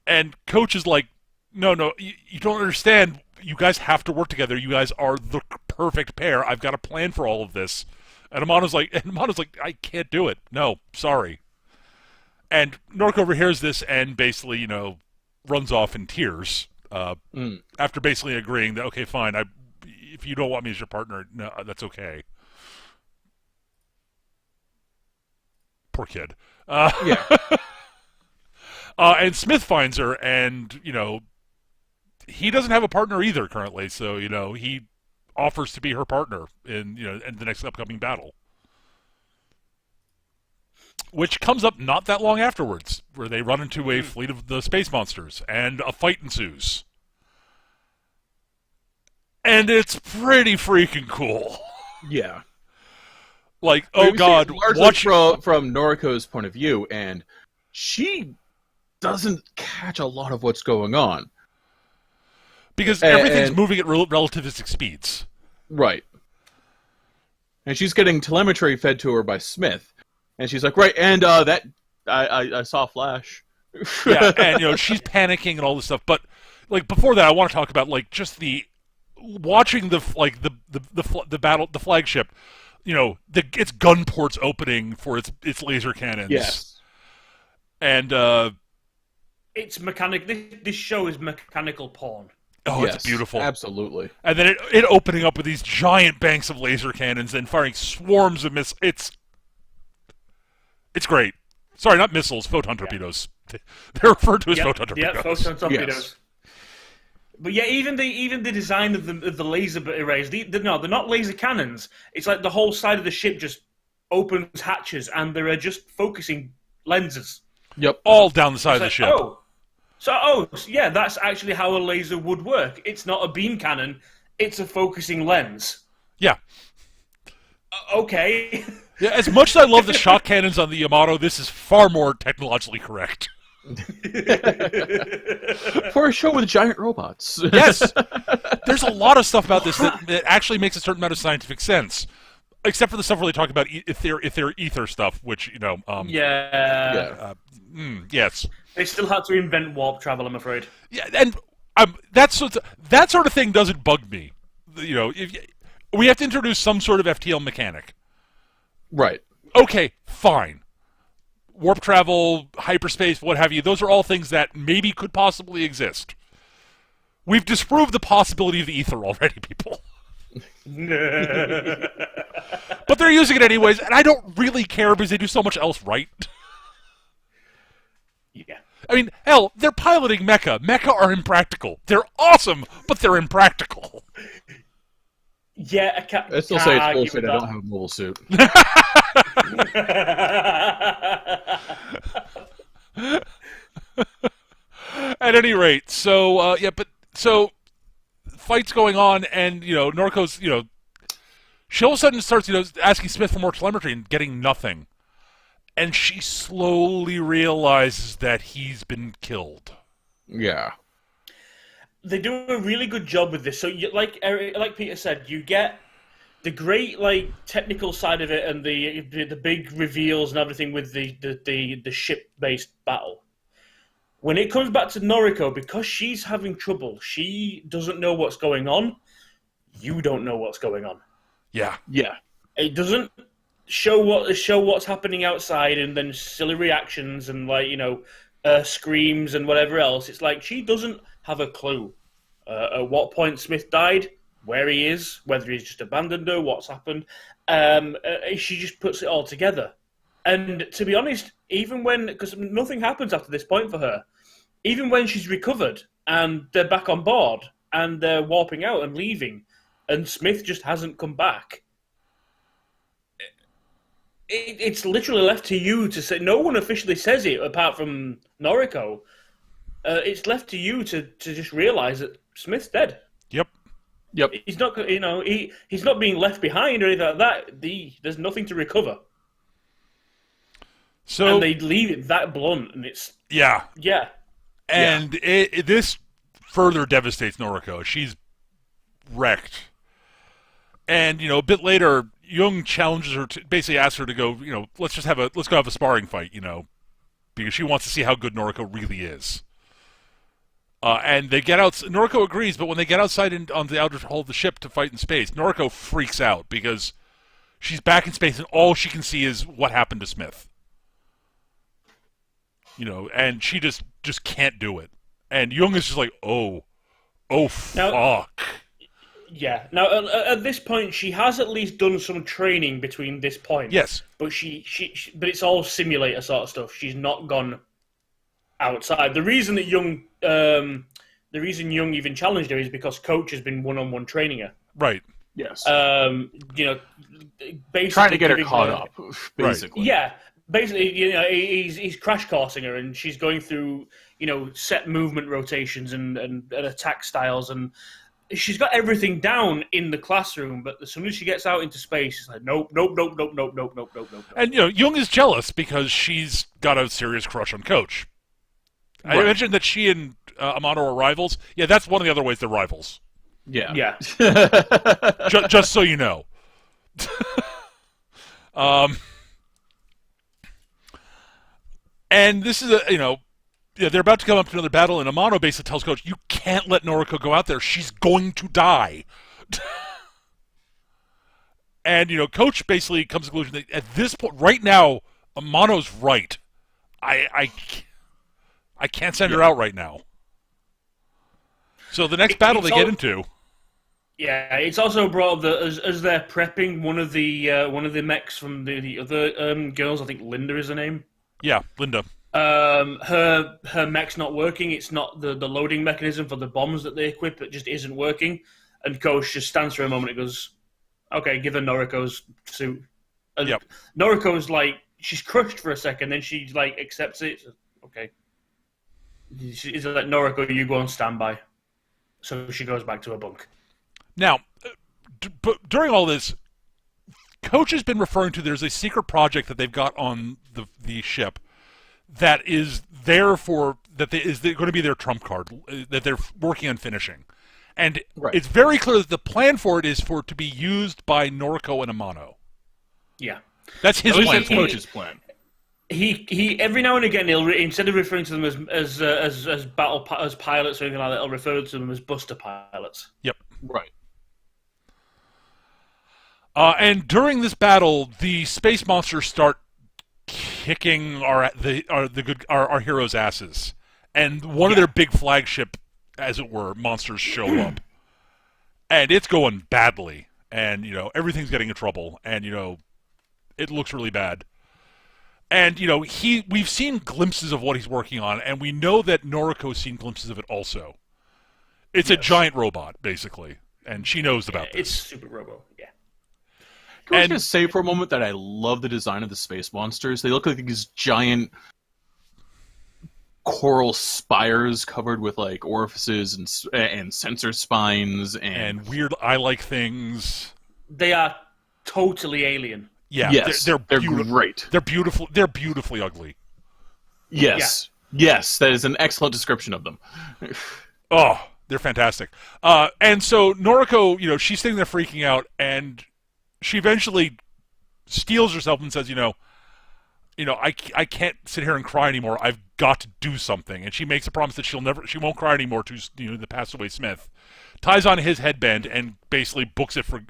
And Coach is like, no, you don't understand. You guys have to work together. You guys are the perfect pair. I've got a plan for all of this. And Amano's like, I can't do it. No, sorry. And Noriko overhears this and basically, runs off in tears. After basically agreeing that, okay, fine, if you don't want me as your partner, no, that's okay. Poor kid. Yeah. And Smith finds her, and, he doesn't have a partner either currently, so, he offers to be her partner in the next upcoming battle. Which comes up not that long afterwards, where they run into a fleet of the space monsters, and a fight ensues. And it's pretty freaking cool. Yeah. Like, oh god, watch from Noriko's point of view, and she doesn't catch a lot of what's going on. Because everything's moving at relativistic speeds. Right. And she's getting telemetry fed to her by Smith. And she's like, right, and I saw a flash. Yeah, and she's panicking and all this stuff. But like before that, I want to talk about like just watching the battle, the flagship. Its gun ports opening for its laser cannons. Yes. And it's mechanic. This show is mechanical porn. Oh, yes, it's beautiful. Absolutely. And then it opening up with these giant banks of laser cannons and firing swarms of missiles. It's great. Sorry, not missiles, photon torpedoes. They're referred to as photon torpedoes. Yeah, photon torpedoes. Yes. But yeah, even the design of the laser arrays, they're not laser cannons. It's like the whole side of the ship just opens hatches, and there are just focusing lenses. Yep, all down the side of the ship. Yeah, that's actually how a laser would work. It's not a beam cannon; it's a focusing lens. Yeah. Okay. Yeah, as much as I love the shock cannons on the Yamato, this is far more technologically correct. For a show with giant robots. Yes. There's a lot of stuff about this that actually makes a certain amount of scientific sense. Except for the stuff where they talk about ether stuff, which, yes. They still had to invent warp travel, I'm afraid. Yeah, and that sort of thing doesn't bug me. We have to introduce some sort of FTL mechanic. Right. Okay, fine. Warp travel, hyperspace, what have you, those are all things that maybe could possibly exist. We've disproved the possibility of the ether already, people. But they're using it anyways, and I don't really care because they do so much else right. Yeah. I mean, hell, they're piloting Mecha. Mecha are impractical. They're awesome, but they're impractical. Yeah, I still say it's bullshit. I don't have a mobile suit. At any rate, so fight's going on, and Noriko's she all of a sudden starts asking Smith for more telemetry and getting nothing, and she slowly realizes that he's been killed. Yeah. They do a really good job with this. So, like Peter said, you get the great technical side of it and the big reveals and everything with the ship-based battle. When it comes back to Noriko, because she's having trouble, she doesn't know what's going on. You don't know what's going on. Yeah. It doesn't show what's happening outside, and then silly reactions and screams and whatever else. It's like she doesn't have a clue. At what point Smith died, where he is, whether he's just abandoned her, what's happened. She just puts it all together. And to be honest, even when, because nothing happens after this point for her, even when she's recovered and they're back on board and they're warping out and leaving, and Smith just hasn't come back, it's literally left to you to say. No one officially says it apart from Noriko. It's left to you to just realize that Smith's dead. Yep. He's not, he's not being left behind or anything like that. There's nothing to recover. So and they leave it that blunt, and it's yeah. And yeah. This further devastates Noriko. She's wrecked. And a bit later, Jung challenges her to basically asks her to go. Let's go have a sparring fight. Because she wants to see how good Noriko really is. And they get out. Noriko agrees, but when they get outside on the outer hull of the ship to fight in space, Noriko freaks out because she's back in space and all she can see is what happened to Smith. And she just can't do it. And Jung is just like, oh, fuck. Yeah. Now, at this point, she has at least done some training between this point. Yes. But but it's all simulator sort of stuff. She's not gone outside. The reason that Jung even challenged her is because Coach has been one-on-one training her. Right. Yes. Basically trying to get her caught up, basically. Right. Yeah. Basically, he's crash coursing her, and she's going through, set movement rotations and attack styles, and she's got everything down in the classroom. But as soon as she gets out into space, she's like, nope. And Jung is jealous because she's got a serious crush on Coach. Right. I mentioned that she and Amano are rivals. Yeah, that's one of the other ways they're rivals. Yeah. Just so you know. And this is they're about to come up to another battle, and Amano basically tells Coach, you can't let Noriko go out there. She's going to die. And, Coach basically comes to the conclusion that at this point, right now, Amano's right. I can't send her out right now. So the next battle they get into. Yeah, it's also brought up that as they're prepping, one of the mechs from the other girls, I think Linda is her name. Yeah, Linda. Her mech's not working. It's not the loading mechanism for the bombs that they equip. It just isn't working. And Coach just stands for a moment and goes, okay, give her Noriko's suit. And Noriko's like, she's crushed for a second, then she like accepts it. So, okay. She's like, Noriko, you go on standby. So she goes back to her bunk. Now, during all this, Coach has been referring to there's a secret project that they've got on the ship that is there for is going to be their trump card that they're working on finishing, and It's very clear that the plan for it is for it to be used by Noriko and Amano. Yeah, that's his plan. Coach's plan. He every now and again instead of referring to them as pilots or anything like that, he'll refer to them as Buster pilots. Yep. Right. And during this battle, the space monsters start kicking our heroes' asses, and one of their big flagship, as it were, monsters show up, and it's going badly, and everything's getting in trouble, and it looks really bad, and we've seen glimpses of what he's working on, and we know that Noriko's seen glimpses of it also. It's a giant robot, basically, and she knows about this. It's super robo, yeah. Can I just say for a moment that I love the design of the space monsters? They look like these giant coral spires covered with like orifices and sensor spines and weird eye-like things. They are totally alien. Yeah, yes, they're great. They're beautiful. They're beautifully ugly. Yes, yes, that is an excellent description of them. Oh, they're fantastic. And so Noriko, she's sitting there freaking out, and she eventually steels herself and says, I can't sit here and cry anymore. I've got to do something. And she makes a promise that she won't cry anymore to the passed away Smith. Ties on his headband and basically books it for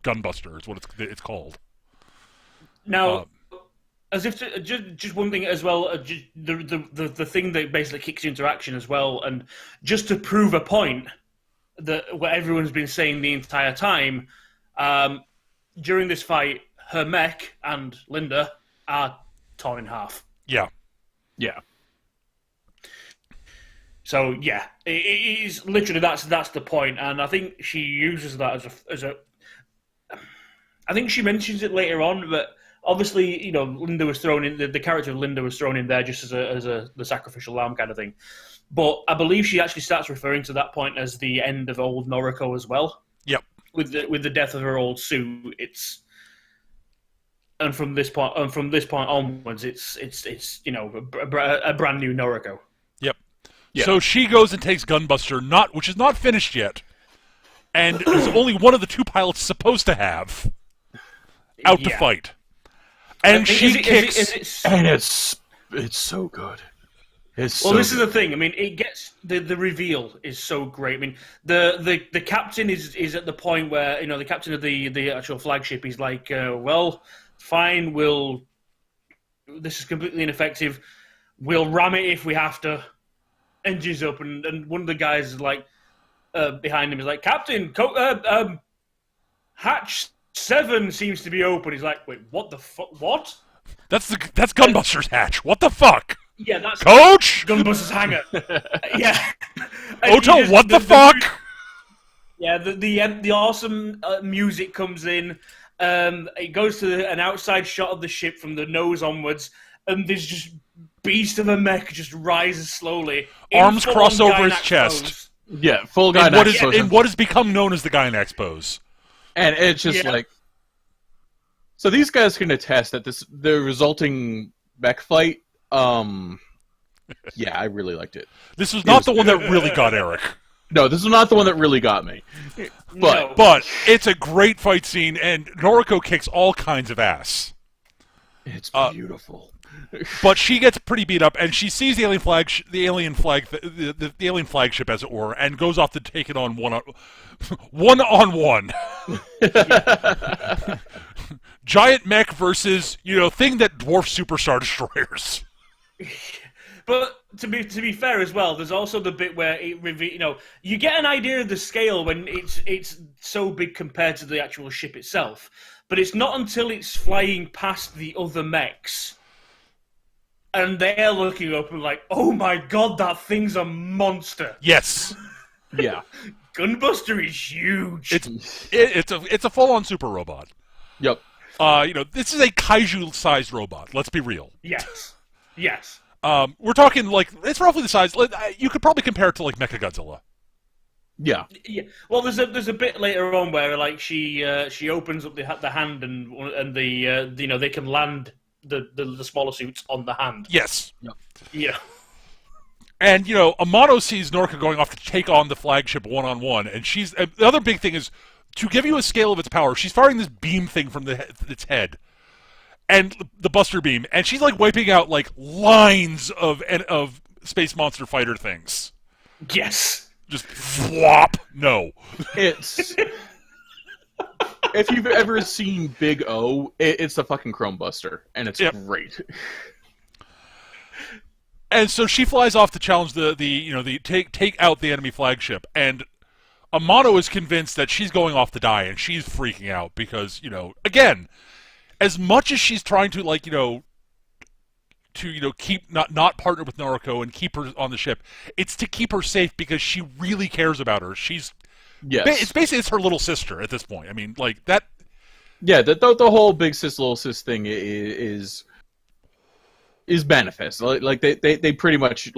Gunbuster. Is what it's called. Now, as if to, just one thing as well, the thing that basically kicks you into action as well, and just to prove a point, what everyone's been saying the entire time. During this fight, her mech and Linda are torn in half. Yeah. Yeah. So yeah, it is literally that's the point, and I think she uses that as a. I think she mentions it later on, but obviously, Linda was thrown in. The character of Linda was thrown in there just as the sacrificial lamb kind of thing. But I believe she actually starts referring to that point as the end of old Noriko as well. Yep. With the death of her old Sue, and from this point onwards, it's a brand new Noriko. Yep. Yeah. So she goes and takes Gunbuster, which is not finished yet, and is only one of the two pilots supposed to have out to fight. And she kicks, and it's so good. This is the thing. I mean, it gets the reveal is so great. I mean, the captain is at the point where the captain of the actual flagship is like, well, fine, this is completely ineffective. We'll ram it if we have to. Engines up, and one of the guys is like behind him is like, Captain, hatch 7 seems to be open. He's like, wait, what the fuck? What? That's Gunbuster's hatch. What the fuck? Yeah, that's Coach. Gunbuster's hangar. Yeah. Oto, what the fuck? The awesome music comes in. It goes to an outside shot of the ship from the nose onwards, and there's just beast of a mech just rises slowly. Arms cross over his chest. Pose. Yeah, full guy pose. In what has become known as the Gynax pose. And it's just like... So these guys can attest that the resulting mech fight, yeah, I really liked it. This was not the one that really got Eric. No, this is not the one that really got me. But it's a great fight scene, and Noriko kicks all kinds of ass. It's beautiful. But she gets pretty beat up, and she sees the alien flagship, as it were, and goes off to take it on one-on-one. Giant mech versus thing that dwarfs superstar destroyers. But to be fair as well, there's also the bit where you get an idea of the scale when it's so big compared to the actual ship itself. But it's not until it's flying past the other mechs. And they're looking up and like, oh my god, that thing's a monster. Yes. Yeah. Gunbuster is huge. It's a full-on super robot. Yep. This is a kaiju-sized robot. Let's be real. Yes. Yes. We're talking it's roughly the size. You could probably compare it to Mechagodzilla. Yeah. Yeah. Well, there's a bit later on where she opens up the hand and they can land the smaller suits on the hand. Yes. Yep. Yeah. And Amano sees Noriko going off to take on the flagship one-on-one, and the other big thing is to give you a scale of its power. She's firing this beam thing from its head, and the Buster beam, and she's wiping out lines of space monster fighter things. Yes. Just flop. No. It's if you've ever seen Big O, it's the fucking Chrome Buster, and it's great. And so she flies off to challenge the take out the enemy flagship, and Amano is convinced that she's going off to die, and she's freaking out because again, as much as she's trying to keep not partner with Noriko and keep her on the ship, it's to keep her safe because she really cares about her. It's basically her little sister at this point. I mean, that. Yeah, the whole big sis little sis thing is manifest. They pretty much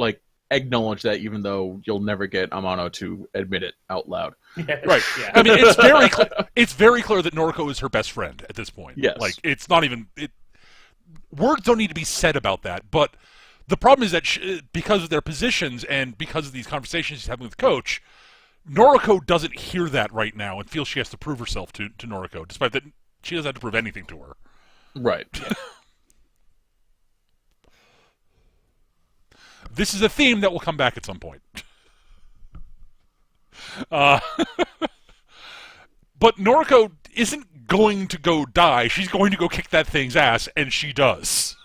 acknowledge that, even though you'll never get Amano to admit it out loud. Yes. Right. Yeah. I mean, it's very clear that Noriko is her best friend at this point. Yes. It's not even words don't need to be said about that, but the problem is that because of their positions and because of these conversations she's having with Coach, Noriko doesn't hear that right now and feels she has to prove herself to Noriko, despite that she doesn't have to prove anything to her. Right. This is a theme that will come back at some point. But Noriko isn't going to go die. She's going to go kick that thing's ass, and she does.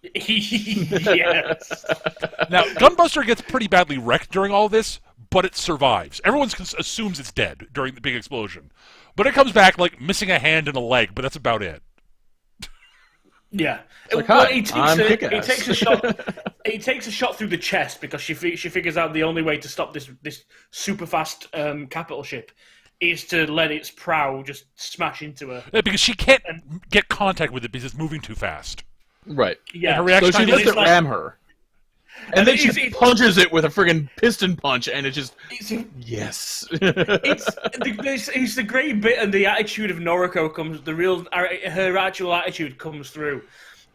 Yes. Now, Gunbuster gets pretty badly wrecked during all this, but it survives. Everyone assumes it's dead during the big explosion. But it comes back, like, missing a hand and a leg, but that's about it. Yeah. Like, Well, hi, he takes a shot. He takes a shot through the chest because she figures out the only way to stop this super fast capital ship is to let its prow just smash into her. Yeah, because she can't get contact with it because it's moving too fast. Right. Yeah. And her reaction So she time is lets it ram her. And then she punches it with a friggin' piston punch, and it just... Yes. It's the great bit, and the attitude of Noriko comes... Her actual attitude comes through.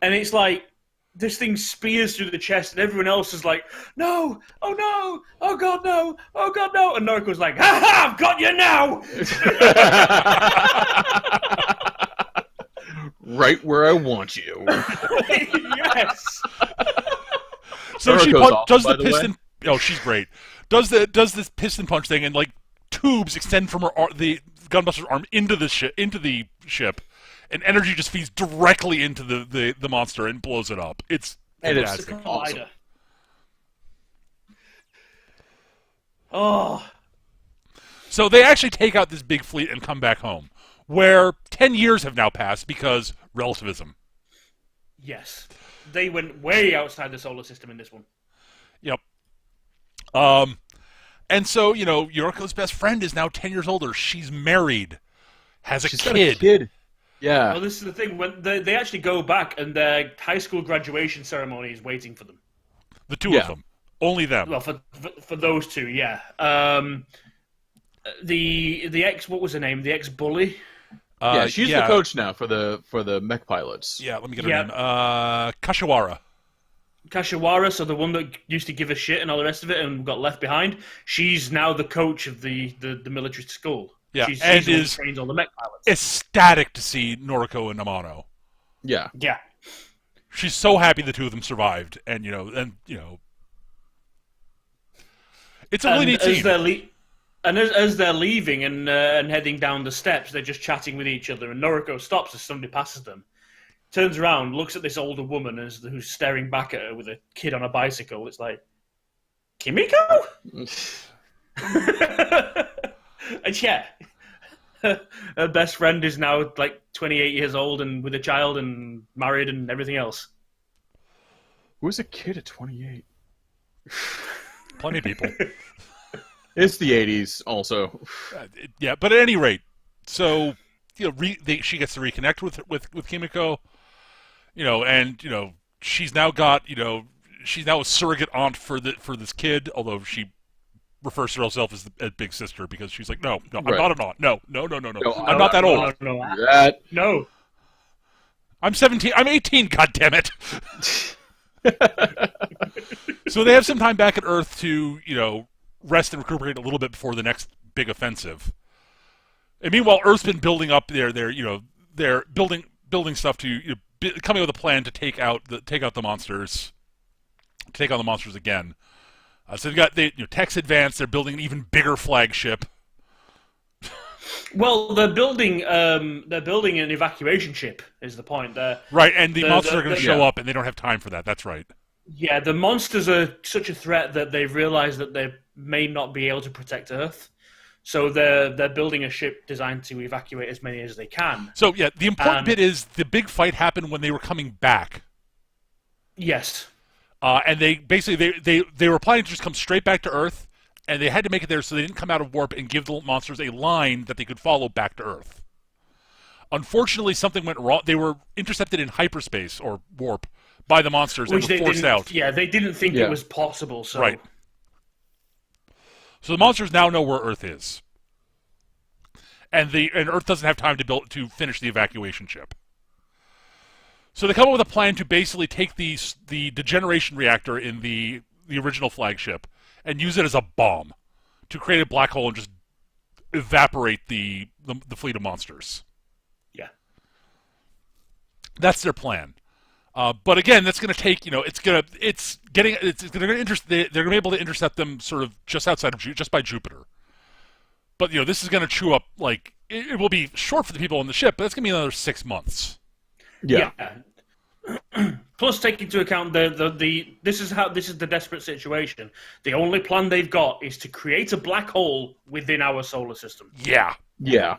And it's like, this thing spears through the chest, and everyone else is like, no! Oh no! Oh god, no! Oh god, no! And Noriko's like, ha ha! I've got you now! Right where I want you. Yes! So she Noriko's does off, the by the piston... Oh, she's great. Does this piston punch thing, and, like, tubes extend from the Gunbuster's arm into the ship, and energy just feeds directly into the monster and blows it up. It's fantastic. It's a collider. Oh. So they actually take out this big fleet and come back home, where 10 years have now passed because relativism. Yes. They went way outside the solar system in this one. Yep. And so, Yoriko's best friend is now 10 years older. She's married, has a She's kid. got a kid. Yeah. Well, this is the thing. When they actually go back, and their high school graduation ceremony is waiting for them. The two of them. Only them. Well, for those two, yeah. The ex, what was her name? The ex-bully? Yeah, she's the coach now for the mech pilots. Yeah, let me get her name. Kashiwara. Kashiwara, so the one that used to give a shit and all the rest of it and got left behind, she's now the coach of the military school. Yeah, she's and the one is who trains all the mech pilots. Ecstatic to see Noriko and Amano. Yeah. Yeah. She's so happy the two of them survived, and it's a really neat scene. As they're leaving and heading down the steps, they're just chatting with each other, and Noriko stops as somebody passes them, turns around, looks at this older woman who's staring back at her with a kid on a bicycle. It's like, Kimiko? And yeah, her best friend is now like 28 years old and with a child and married and everything else. Who's a kid at 28? Plenty of people. It's the 80s, also. Yeah, but at any rate, so she gets to reconnect with Kimiko, and she's now got she's now a surrogate aunt for this kid, although she refers to herself as big sister because she's like, no, I'm not an aunt. No, I'm not that old. No. I'm 17. I'm 18. God damn it. So they have some time back at Earth to rest and recuperate a little bit before the next big offensive. And meanwhile, Earth's been building up they're building stuff to coming up with a plan to take out the monsters, to take on the monsters again. So they've got tech's advanced. They're building an even bigger flagship. Well, they're building an evacuation ship. Is the point there? Right, and the monsters are going to show up, and they don't have time for that. That's right. Yeah, the monsters are such a threat that they've realized that they may not be able to protect Earth. So they're building a ship designed to evacuate as many as they can. So yeah, the important bit is the big fight happened when they were coming back. Yes. And they basically they were planning to just come straight back to Earth, and they had to make it there so they didn't come out of warp and give the monsters a line that they could follow back to Earth. Unfortunately, something went wrong. They were intercepted in hyperspace or warp by the monsters and were forced out. Yeah, they didn't think it was possible. So. Right. So the monsters now know where Earth is, and Earth doesn't have time to finish the evacuation ship. So they come up with a plan to basically take the degeneration reactor in the original flagship and use it as a bomb to create a black hole and just evaporate the fleet of monsters. Yeah, that's their plan. But again, that's going to take they're going to be able to intercept them sort of just outside of just by Jupiter. But this is going to chew up it will be short for the people on the ship, but it's going to be another 6 months. Yeah. Plus, take into account this is the desperate situation. The only plan they've got is to create a black hole within our solar system. Yeah. Yeah.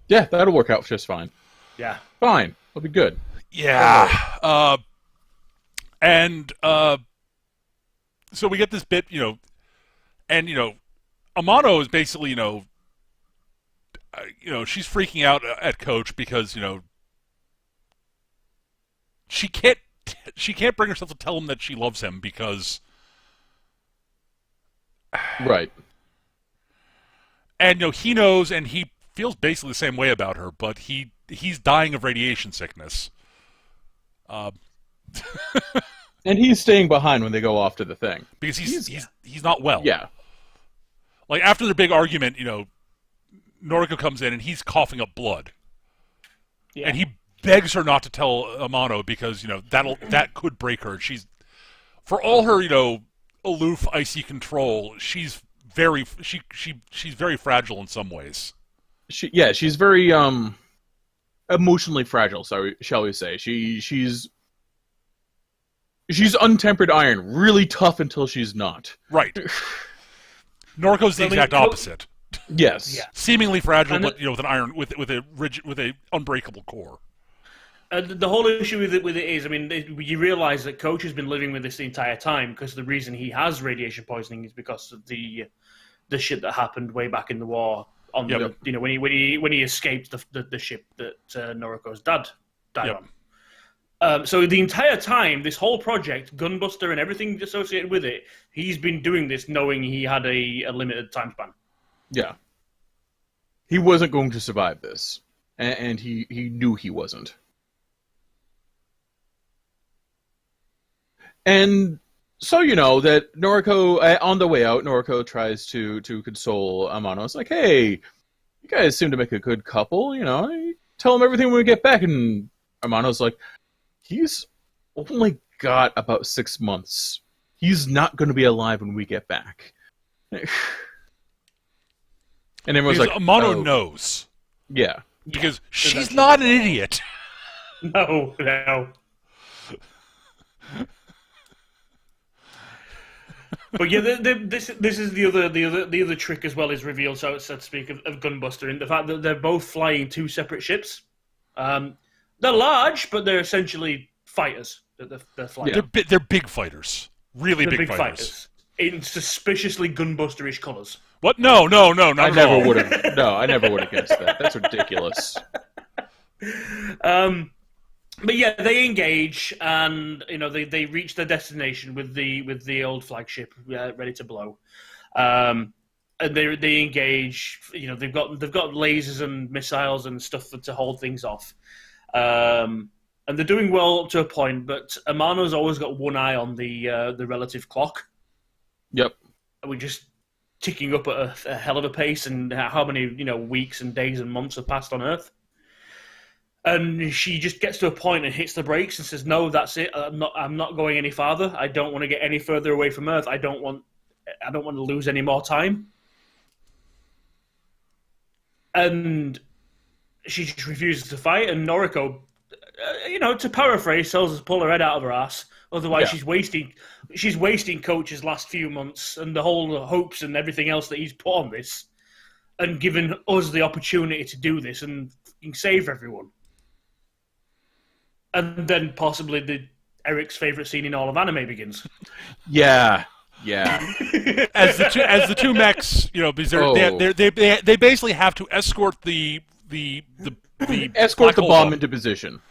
Yeah, that'll work out just fine. Yeah. Fine. It'll be good. Yeah. So we get this bit, and, Amano is basically, she's freaking out at Coach because, she can't bring herself to tell him that she loves him because... Right. And, he knows, and he feels basically the same way about her, but he's dying of radiation sickness. And he's staying behind when they go off to the thing. Because he's not well. Yeah. Like, after their big argument, Noriko comes in and he's coughing up blood. Yeah. And he begs her not to tell Amano because, that could break her. She's, for all her, aloof, icy control, she's very fragile in some ways. She's very emotionally fragile, shall we say. She's untempered iron, really tough until she's not. Right. Noriko's the exact opposite. Yes. Yeah. Seemingly fragile, but with an iron with a unbreakable core. The whole issue with it is, you realise that Coach has been living with this the entire time because the reason he has radiation poisoning is because of the shit that happened way back in the war. On when he escaped the ship that Noriko's dad died on. So the entire time, this whole project, Gunbuster and everything associated with it, he's been doing this knowing he had a limited time span. Yeah. He wasn't going to survive this. And he knew he wasn't. And so, that Noriko, on the way out, Noriko tries to console Amano. It's like, hey, you guys seem to make a good couple, tell him everything when we get back. And Amano's like, he's only got about 6 months. He's not going to be alive when we get back. And everyone's because like, Amano knows. Yeah. Because she's not an idiot. No. But yeah, this is the other trick as well is revealed, so to speak, of Gunbuster, in the fact that they're both flying two separate ships. They're large, but they're essentially fighters. They're flying. Yeah. They're big fighters, really big fighters, in suspiciously Gunbuster-ish colors. What? No, not at all. I never would have guessed that. That's ridiculous. But yeah, they engage, and they reach their destination with the old flagship ready to blow. And they engage. They've got lasers and missiles and stuff to hold things off. And they're doing well up to a point, but Amano's always got one eye on the relative clock. Yep. We're just ticking up at a hell of a pace, and how many weeks and days and months have passed on Earth. And she just gets to a point and hits the brakes and says, "No, that's it. I'm not going any farther. I don't want to get any further away from Earth. I don't want to lose any more time." And she just refuses to fight. And Noriko, to paraphrase, tells us to pull her head out of her ass. Otherwise, she's wasting Coach's last few months and the whole hopes and everything else that he's put on this, and giving us the opportunity to do this and save everyone. And then possibly Eric's favorite scene in all of anime begins. Yeah. as the two mechs, because they basically have to escort the escort the bomb into position.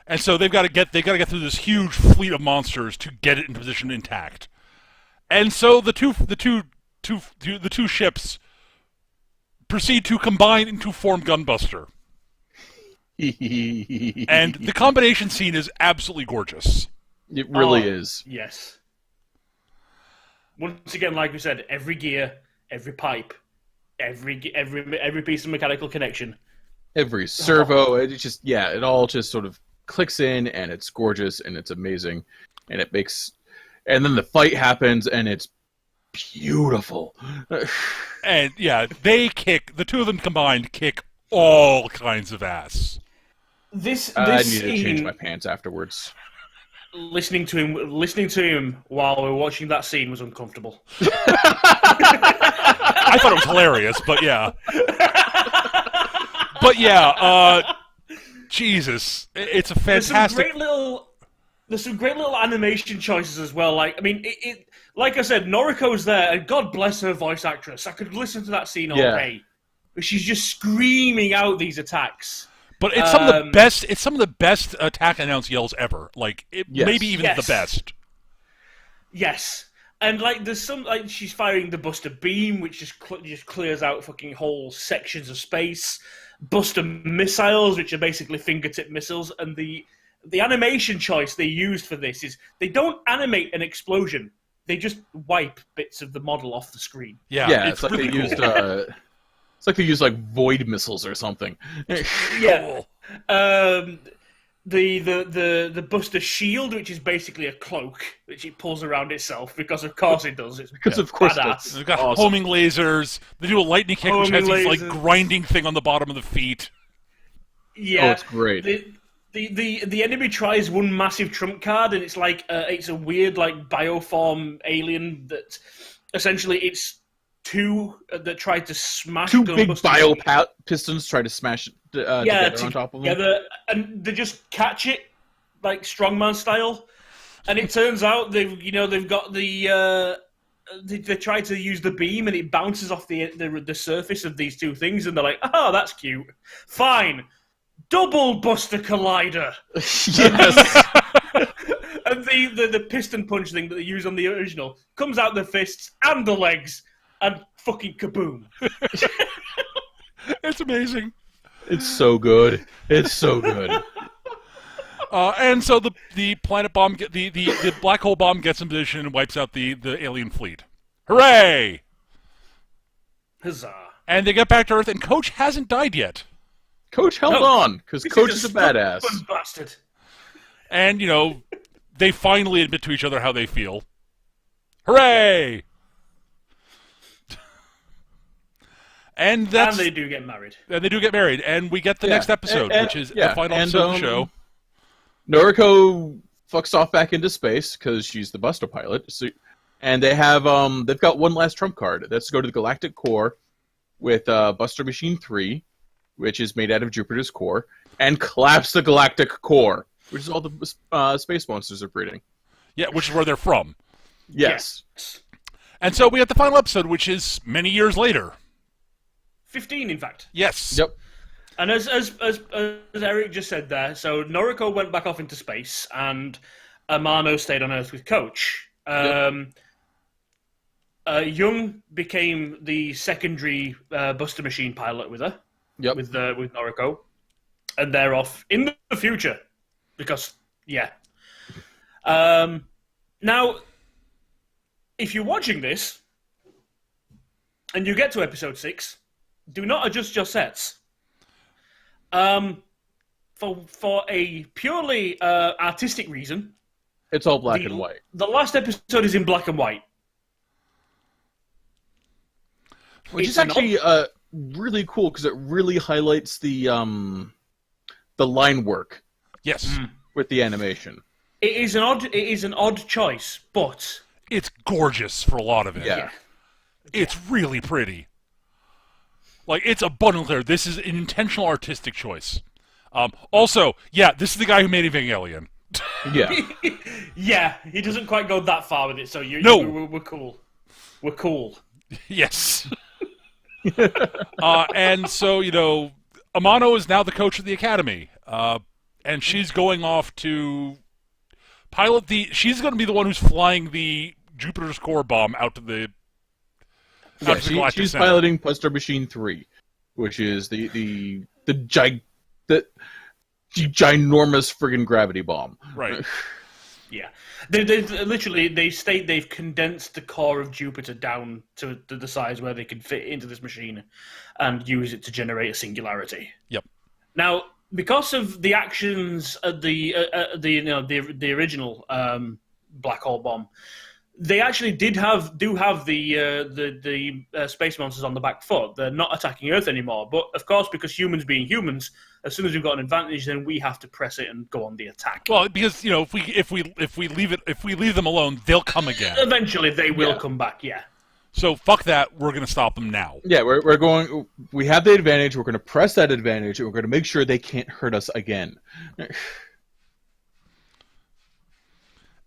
And so they got to get through this huge fleet of monsters to get it in position intact. And so the two ships proceed to combine into form Gunbuster. And the combination scene is absolutely gorgeous. It really is. Yes. Once again, like we said, every gear, every pipe, every piece of mechanical connection, every servo, it all just sort of clicks in, and it's gorgeous and it's amazing, and and then the fight happens and it's beautiful. And yeah, the two of them combined kick all kinds of ass. This I need to scene, change my pants afterwards. listening to him while we were watching that scene was uncomfortable. I thought it was hilarious, but yeah. But yeah, Jesus, it's a fantastic. There's some great little animation choices as well. Like, I mean, like I said, Noriko's there, and God bless her voice actress. I could listen to that scene all day, but she's just screaming out these attacks. But it's some of the best. It's some of the best attack announce yells ever. Like, maybe even the best. Yes. And like, there's some like she's firing the Buster beam, which just clears out fucking whole sections of space. Buster missiles, which are basically fingertip missiles, and the animation choice they used for this is they don't animate an explosion; they just wipe bits of the model off the screen. Yeah, it's like really they used. It's like they used like void missiles or something. Yeah. The Buster shield, which is basically a cloak which it pulls around itself, because of course it does. It's because of course badass. They've got homing lasers. They do a lightning kick, which has this like grinding thing on the bottom of the feet. Yeah, it's great. The enemy tries one massive trump card, and it's like it's a weird like bioform alien that essentially it's two that tried to smash two big Gunbuster bio pistons try to smash together on top of them. And they just catch it like strongman style. And it turns out they've got the they try to use the beam, and it bounces off the surface of these two things, and they're like, "Oh, that's cute. Fine, double Buster Collider." Yes. And the piston punch thing that they use on the original comes out the fists and the legs, and fucking kaboom! It's amazing. It's so good. It's so good. And so the planet bomb, the black hole bomb gets in position and wipes out the alien fleet. Hooray! Huzzah! And they get back to Earth, and Coach hasn't died yet. Coach held on, because Coach is a badass. Bastard. And, they finally admit to each other how they feel. Hooray! And they do get married. And they do get married. And we get the next episode, which is the final episode of the show. Noriko fucks off back into space because she's the Buster pilot. And they have they've got one last trump card. That's to go to the galactic core with Buster Machine 3, which is made out of Jupiter's core, and collapse the galactic core, which is all the space monsters are breeding. Yeah, which is where they're from. Yes. And so we have the final episode, which is many years later. 15, in fact. Yes. Yep. And as Eric just said there, so Noriko went back off into space, and Amano stayed on Earth with Coach. Young became the secondary Buster Machine pilot with her. Yep. With Noriko, and they're off in the future because now, if you're watching this and you get to episode 6, do not adjust your sets. For a purely artistic reason, it's all black and white. The last episode is in black and white, which is actually really cool because it really highlights the line work. Yes, with the animation. It is an odd choice, but it's gorgeous for a lot of it. Yeah. It's really pretty. Like, it's abundantly clear. This is an intentional artistic choice. Also, this is the guy who made Evangelion. Yeah. Yeah, he doesn't quite go that far with it, so we're cool. We're cool. Yes. And so, Amano is now the coach of the academy. And she's going off to pilot she's going to be the one who's flying the Jupiter's core bomb out to the Galactic she's Center. Piloting Buster Machine 3, which is the ginormous friggin' gravity bomb. Right. Yeah. They state they've condensed the core of Jupiter down to the size where they can fit into this machine and use it to generate a singularity. Yep. Now, because of the actions of the original black hole bomb, They actually do have the space monsters on the back foot. They're not attacking Earth anymore. But of course, because humans being humans, as soon as we've got an advantage, then we have to press it and go on the attack. Well, because if we leave them alone, they'll come again. Eventually, they will come back. Yeah. So fuck that. We're going to stop them now. Yeah, we're going. We have the advantage. We're going to press that advantage, and we're going to make sure they can't hurt us again.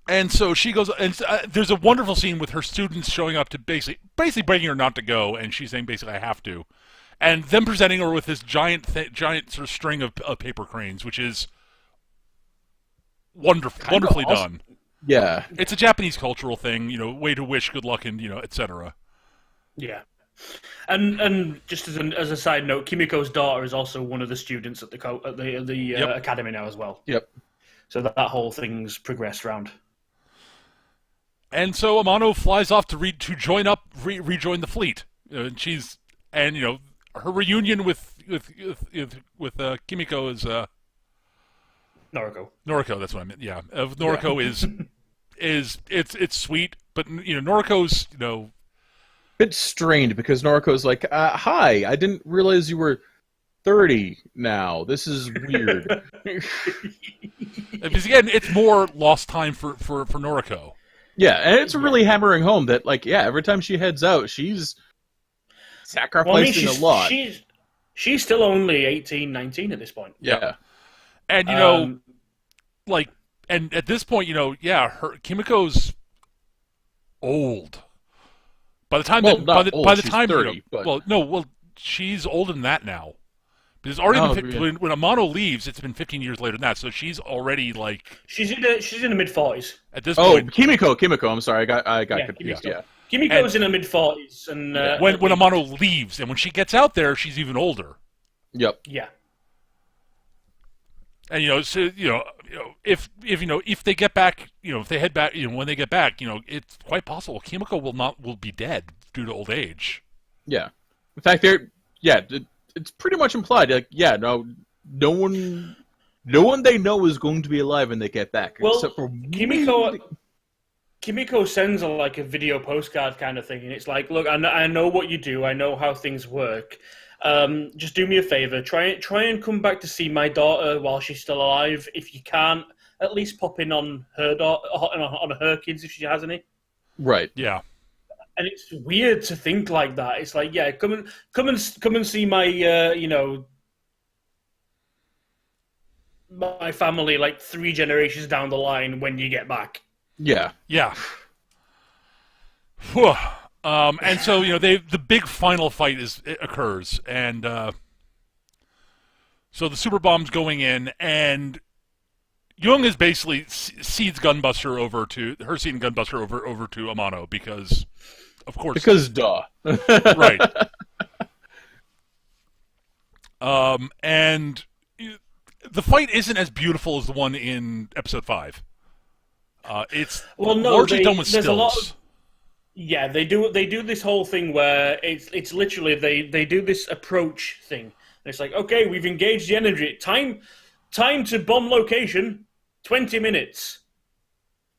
And so she goes, and there's a wonderful scene with her students showing up to basically begging her not to go, and she's saying basically I have to, and them presenting her with this giant sort of string of paper cranes, which is wonderfully done. Yeah, it's a Japanese cultural thing, way to wish good luck and etc. Yeah. And just as a side note, Kimiko's daughter is also one of the students at the academy now as well. Yep. So that whole thing's progressed round. And so Amano flies off to rejoin the fleet. Her reunion with Kimiko is Noriko. Noriko, that's what I meant. Yeah, Noriko is it's sweet, but Noriko's bit strained because Noriko's like, "Hi, I didn't realize you were 30 now. This is weird." Because again, it's more lost time for Noriko. Yeah, and it's really hammering home that, every time she heads out, she's sacrificing a lot. She's still only 18, 19 at this point. Yeah. And, and at this point, Kimiko's old. By the time she's 30, she's older than that now. Because already when Amano leaves, it's been 15 years later than that, so she's already she's in the mid-40s at this point. Kimiko. I'm sorry, I got confused. Kimiko. Kimiko's in the mid-40s, and when Amano leaves, and when she gets out there, she's even older. Yep. Yeah. And if they get back, if they head back, when they get back, it's quite possible Kimiko will be dead due to old age. Yeah. In fact, it's pretty much implied. No one they know is going to be alive when they get back. Well, except for Kimiko sends a video postcard kind of thing, and it's like, look, I know what you do. I know how things work. Just do me a favor. Try and come back to see my daughter while she's still alive. If you can't, at least pop in on her on her kids if she has any. Right. Yeah. And it's weird to think like that. It's like, yeah, come and see my my family 3 generations down the line when you get back. Yeah. Yeah. Whew. And so the big final fight occurs, and so the super bomb's going in, and Jung is basically seeds Gunbuster over to Amano because, of course, duh. Right. And the fight isn't as beautiful as the one in episode 5. It's largely done with stills. Yeah, they do this whole thing where it's literally they do this approach thing. And it's like, okay, we've engaged the energy. Time to bomb location, 20 minutes.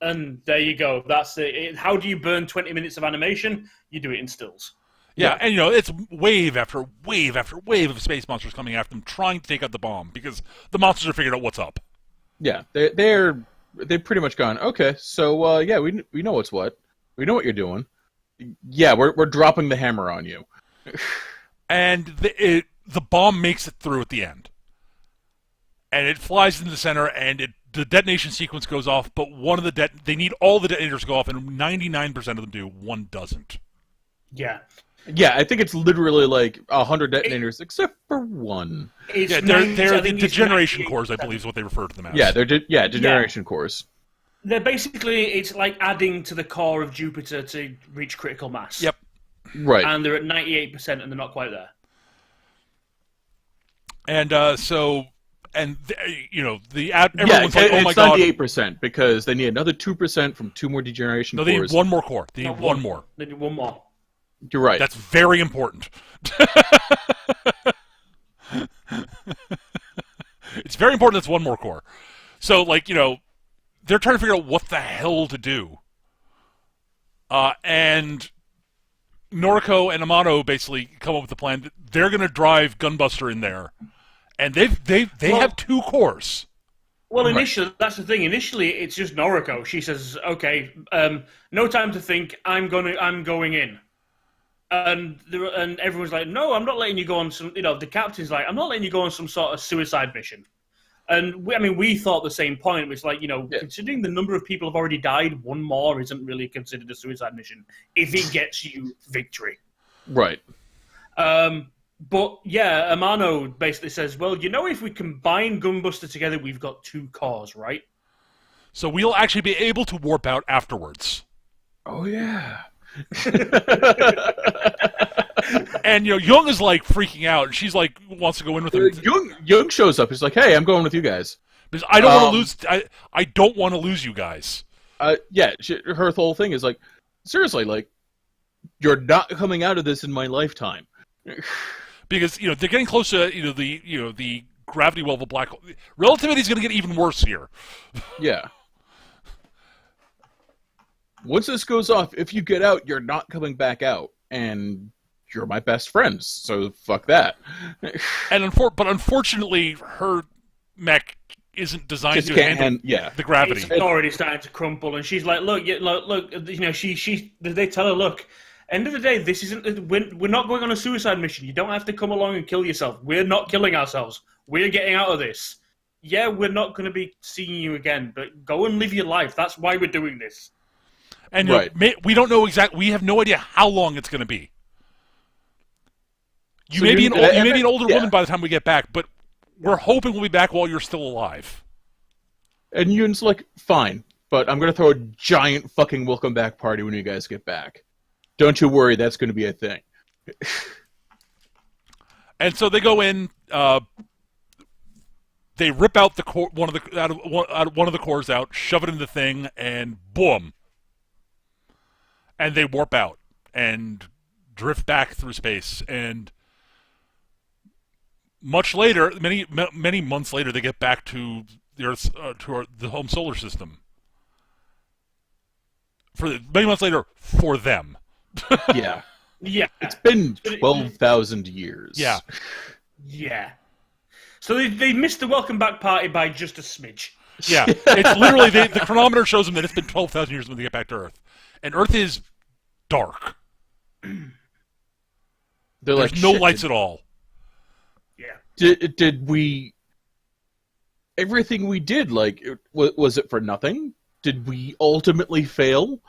And there you go. That's it. How do you burn 20 minutes of animation? You do it in stills. Yeah, and it's wave after wave after wave of space monsters coming after them, trying to take out the bomb because the monsters are figuring out what's up. Yeah, they've pretty much gone, okay, so we know what's what. We know what you're doing. Yeah, we're dropping the hammer on you. And the bomb makes it through at the end. And it flies into the center, and the detonation sequence goes off, but they need all the detonators to go off, and 99% of them do, one doesn't. Yeah. Yeah, I think it's literally 100 detonators, except for one. They're the degeneration cores, I believe is what they refer to them as. Yeah, they're degeneration cores. They're basically, it's like adding to the core of Jupiter to reach critical mass. Yep. Right. And they're at 98% and they're not quite there. And everyone's it's like, oh my god. It's 98% because they need another 2% from 2 more degeneration cores. No, they need one more core. They need one more. They need one more. You're right. That's very important. It's very important that's one more core. So, they're trying to figure out what the hell to do. And Noriko and Amano basically come up with a plan. They're going to drive Gunbuster in there, and they have 2 cores. Well, initially, that's the thing. Initially, it's just Noriko. She says, "Okay, no time to think. I'm going in." And everyone's like, "No, I'm not letting you go on some." The captain's like, "I'm not letting you go on some sort of suicide mission." And we thought the same point. It was like, considering the number of people have already died, one more isn't really considered a suicide mission if it gets you victory. Right. But yeah, Amano basically says, well, if we combine Gunbuster together, we've got 2 cores, right? So we'll actually be able to warp out afterwards. Oh, yeah. And, Young is, like, freaking out, and she's, like, wants to go in with him. Young shows up. He's like, hey, I'm going with you guys. Because I don't want to lose... I don't want to lose you guys. Yeah, her whole thing is, like, seriously, like, you're not coming out of this in my lifetime. Because they're getting close to the gravity well of a black hole. Relativity is going to get even worse here. Yeah. Once this goes off, if you get out, you're not coming back out, and you're my best friends. So fuck that. But unfortunately, her mech isn't designed to handle the gravity. It's already starting to crumple, and she's like, "Look, look." They tell her, "Look. End of the day, this isn't. We're not going on a suicide mission. You don't have to come along and kill yourself. We're not killing ourselves. We're getting out of this. Yeah, we're not going to be seeing you again, but go and live your life. That's why we're doing this." And we don't know exactly. We have no idea how long it's going to be. You may be an older woman by the time we get back, but we're hoping we'll be back while you're still alive. And Yun's like, fine, but I'm going to throw a giant fucking welcome back party when you guys get back. Don't you worry, that's going to be a thing. And so they go in. They rip out one of the cores out, shove it in the thing, and boom. And they warp out and drift back through space. And much later, many months later, they get back to the Earth's the home solar system. Many months later, for them. Yeah. Yeah. It's been 12,000 years. Yeah. Yeah. So they missed the welcome back party by just a smidge. Yeah. It's literally, the chronometer shows them that it's been 12,000 years when they get back to Earth. And Earth is dark. There's no lights at all. Yeah. Did we... Everything we did, like, was it for nothing? Did we ultimately fail?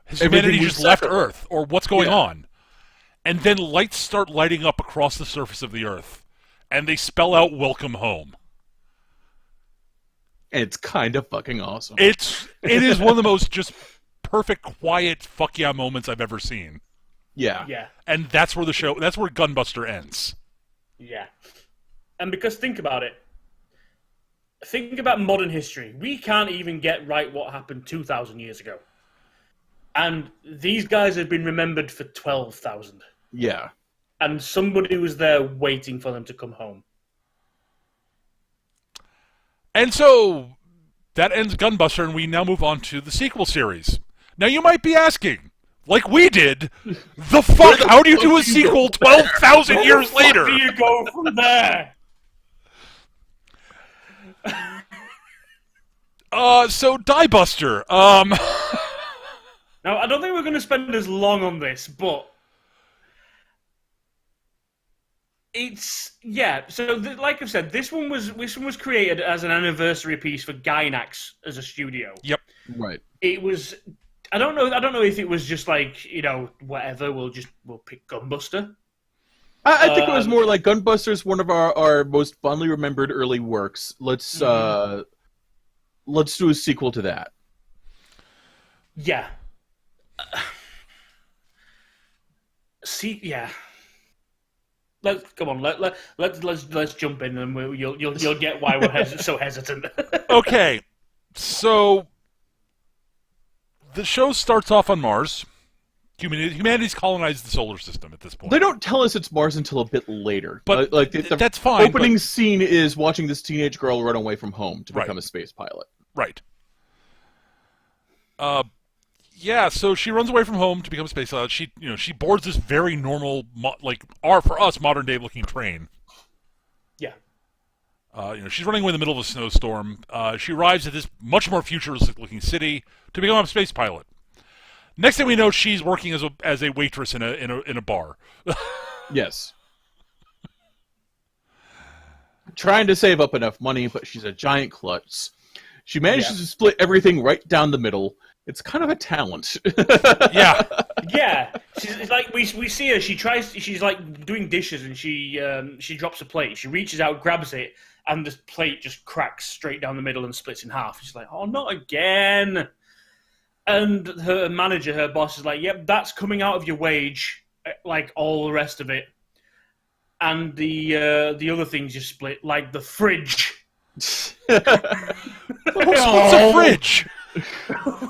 Has humanity just left Earth? Or what's going on? And then lights start lighting up across the surface of the Earth. And they spell out welcome home. And it's kind of fucking awesome. It is one of the most just perfect, quiet, fuck yeah moments I've ever seen. Yeah. Yeah. And that's where Gunbuster ends. Yeah. And because think about it. Think about modern history. We can't even get right what happened 2,000 years ago. And these guys have been remembered for 12,000. Yeah. And somebody was there waiting for them to come home. And so, that ends Gunbuster, and we now move on to the sequel series. Now, you might be asking, like we did, the fuck? How do you do a sequel 12,000 years later? Where do you go from there? So Diebuster. Now, I don't think we're going to spend as long on this, but it's So, like I've said, this one was created as an anniversary piece for Gainax as a studio. Yep. Right. It was. I don't know if it was just like whatever. We'll pick Gunbuster. I think it was more like Gunbuster's one of our most fondly remembered early works. Let's do a sequel to that. Yeah. Let's jump in and you'll get why we're so hesitant. Okay, so the show starts off on Mars. Humanity's colonized the solar system at this point. They don't tell us it's Mars until a bit later. But that's fine. The opening scene is watching this teenage girl run away from home to become a space pilot. Right. yeah, so she runs away from home to become a space pilot. She boards this very normal, for us, modern day looking train. Yeah. She's running away in the middle of a snowstorm. She arrives at this much more futuristic looking city to become a space pilot. Next thing we know, she's working as a waitress in a bar. Yes. Trying to save up enough money, but she's a giant klutz. She manages to split everything right down the middle. It's kind of a talent. Yeah. Yeah, it's like we see her. She's like doing dishes, and she drops a plate. She reaches out, grabs it, and the plate just cracks straight down the middle and splits in half. She's like, "Oh, not again!" And her manager, her boss, is like, "Yep, that's coming out of your wage, like all the rest of it." And the other things you split, like the fridge. Who splits a fridge?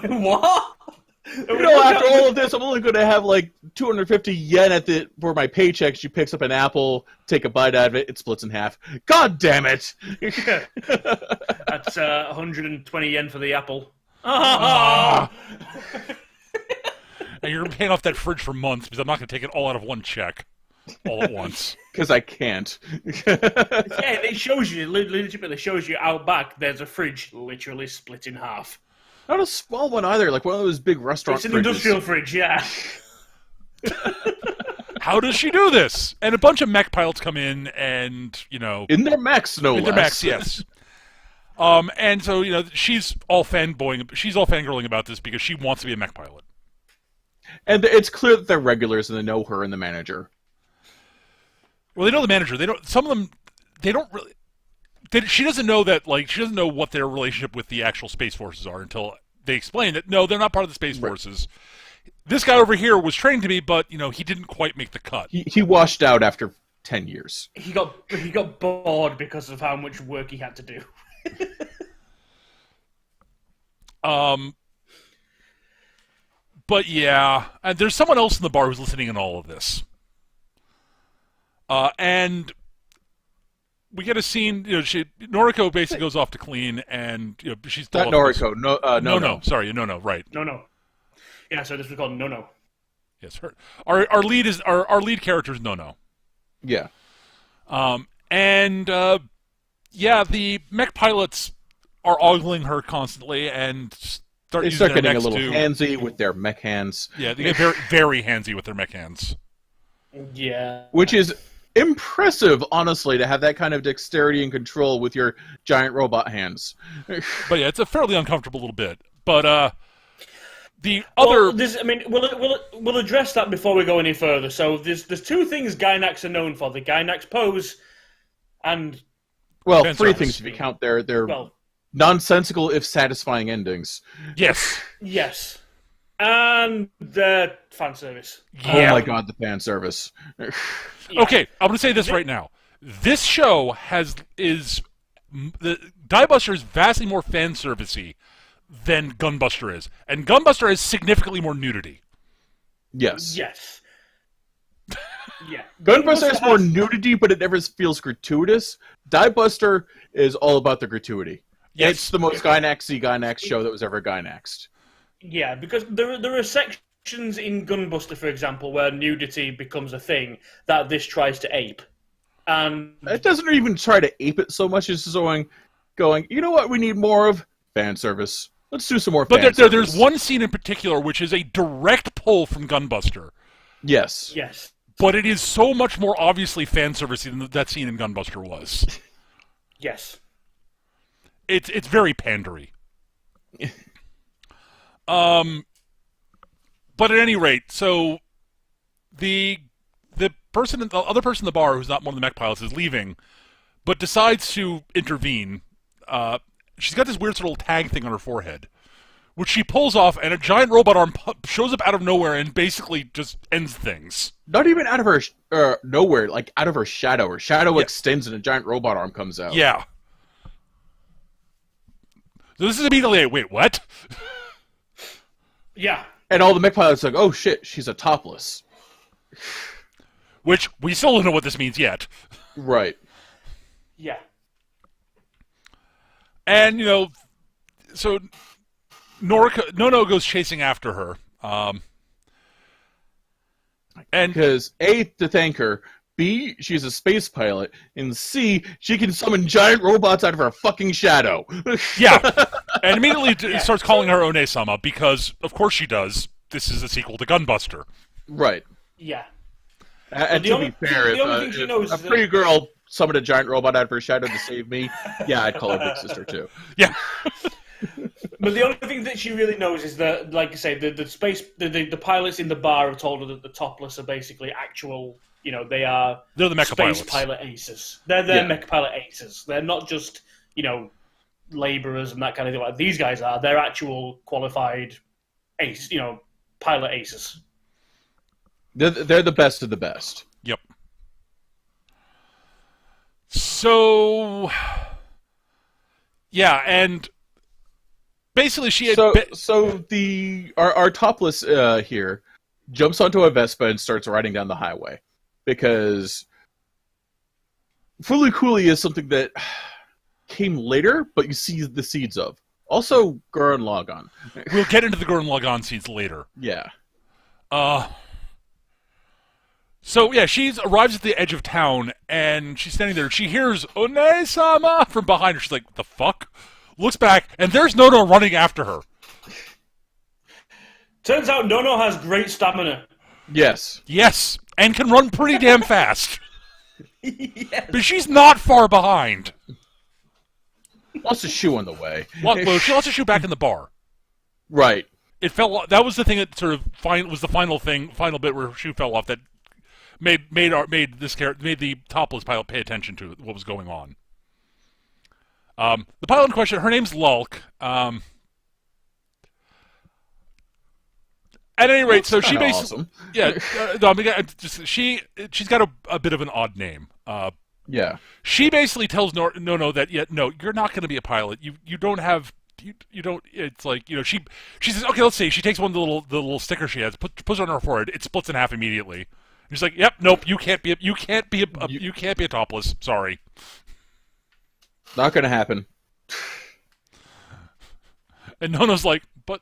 What? After all of this, I'm only going to have like 250 yen for my paycheck. She picks up an apple, take a bite out of it, it splits in half. God damn it! That's 120 yen for the apple. And you're paying off that fridge for months because I'm not going to take it all out of one check, all at once. Because I can't. Yeah, it shows you, legitimately shows you out back, there's a fridge literally split in half. Not a small one either, like one of those big restaurant It's an fridges. industrial fridge, yeah. How does she do this? And a bunch of mech pilots come in and, In their mechs, no less. in their mechs, yes. And so, she's all fangirling about this because she wants to be a mech pilot. And it's clear that they're regulars and they know her and the manager. Well, they know the manager. Some of them, they don't really. She doesn't know that. She doesn't know what their relationship with the actual Space Forces are until they explain that no, they're not part of the Space Forces. This guy over here was trained to be, but he didn't quite make the cut. He washed out after 10 years. He got bored because of how much work he had to do. But yeah, and there's someone else in the bar who's listening in all of this. And we get a scene. Noriko basically goes off to clean, and she's Not Noriko. No. Sorry, Nono. Right. No. Yeah, so this was called Nono. Yes, her. Our lead character is Nono. Yeah. The mech pilots are ogling her constantly and start They using start their getting a mechs little handsy with their mech hands. Yeah, they get very, very handsy with their mech hands. Yeah. Which is impressive, honestly, to have that kind of dexterity and control with your giant robot hands. But yeah, it's a fairly uncomfortable little bit. But the other, we'll address that before we go any further. So there's two things Gynax are known for: the Gynax pose, and three service. things if you count their nonsensical if satisfying endings. Yes, and the fan service. Yeah. Oh my god, the fan service. Yeah. Okay, I'm going to say this right now. This show the Diebuster is vastly more fan servicey than Gunbuster is, and Gunbuster has significantly more nudity. Yes. Yeah. Gunbuster has more nudity, but it never feels gratuitous. Diebuster is all about the gratuity. Yes. It's the most Gynax-y Gynax show that was ever Gynaxed. Yeah, because there are sections in Gunbuster, for example, where nudity becomes a thing that this tries to ape. And it doesn't even try to ape it so much as just going, you know what we need more of? Fan service. Let's do some more fan service. There's one scene in particular which is a direct pull from Gunbuster. Yes. But it is so much more obviously fan servicey than that scene in Gunbuster was. Yes. It's very pandery. But at any rate, so the other person in the bar who's not one of the mech pilots is leaving, but decides to intervene. She's got this weird sort of little tag thing on her forehead, which she pulls off, and a giant robot arm shows up out of nowhere and basically just ends things. Not even out of her nowhere, like out of her shadow. Her shadow extends and a giant robot arm comes out. Yeah. So this is immediately wait, what? Yeah. And all the mech pilots are like, oh shit, she's a topless. Which we still don't know what this means yet. Right. Yeah. And, so Nono goes chasing after her, And Because A, to thank her, B, she's a space pilot, and C, she can summon giant robots out of her fucking shadow. yeah, and immediately starts calling her One-sama because, of course, she does. This is a sequel to Gunbuster. Right. Yeah. And the to only- be fair, the only thing she if knows a is that- pretty girl summoned a giant robot out of her shadow to save me, yeah, I'd call her big sister too. Yeah. But the only thing that she really knows is that, like I say, the pilots in the bar have told her that the Topless are basically actual. They're the mecha space pilots. pilot aces. They're mecha pilot aces. They're not just laborers and that kind of thing. Like these guys are. They're actual qualified ace. Pilot aces. They're the best of the best. Yep. So, yeah, and basically she had... So our Topless here jumps onto a Vespa and starts riding down the highway because Fooly Cooly is something that came later, but you see the seeds of. Also, Gurren Lagann. We'll get into the Gurren Lagann scenes later. Yeah. So, yeah, she arrives at the edge of town, and she's standing there. She hears One-sama from behind her. She's like, the fuck? Looks back, and there's Nono running after her. Turns out Nono has great stamina. Yes. Yes, and can run pretty damn fast. Yes. But she's not far behind. Lost a shoe on the way. Well, she lost her shoe back in the bar. Right. It fell. That was the thing that sort of was the final bit where her shoe fell off that made the Topless pilot pay attention to what was going on. The pilot in question, her name's Lulk. At any rate, so she basically, awesome. yeah, no, I mean, she's got a bit of an odd name. Yeah. She basically tells Nono that no, you're not going to be a pilot. You don't have. You don't. It's like she says, okay, let's see. She takes one of the little sticker she has, puts it on her forehead. It splits in half immediately. She's like, yep, nope, you can't be a Topless. Sorry. Not gonna happen. And Nono's like, but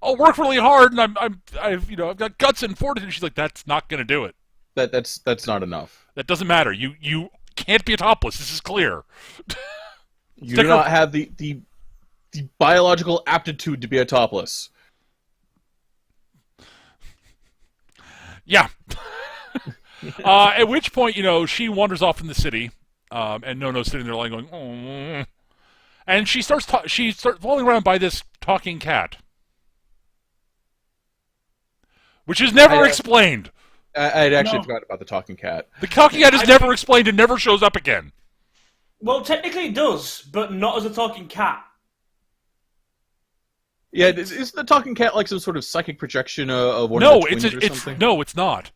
I'll work really hard, and I've got guts and fortitude. She's like, that's not gonna do it. That's not enough. That doesn't matter. You can't be a Topless. This is clear. You do not have the biological aptitude to be a Topless. Yeah. At which point, she wanders off in the city, and Nono's sitting there lying going, oh. And she starts falling around by this talking cat. Which is never explained. I'd actually forgotten about the talking cat. The talking cat is never explained and never shows up again. Well, technically it does, but not as a talking cat. Yeah, is the talking cat like some sort of psychic projection of one No, of the twins or something? No, it's not.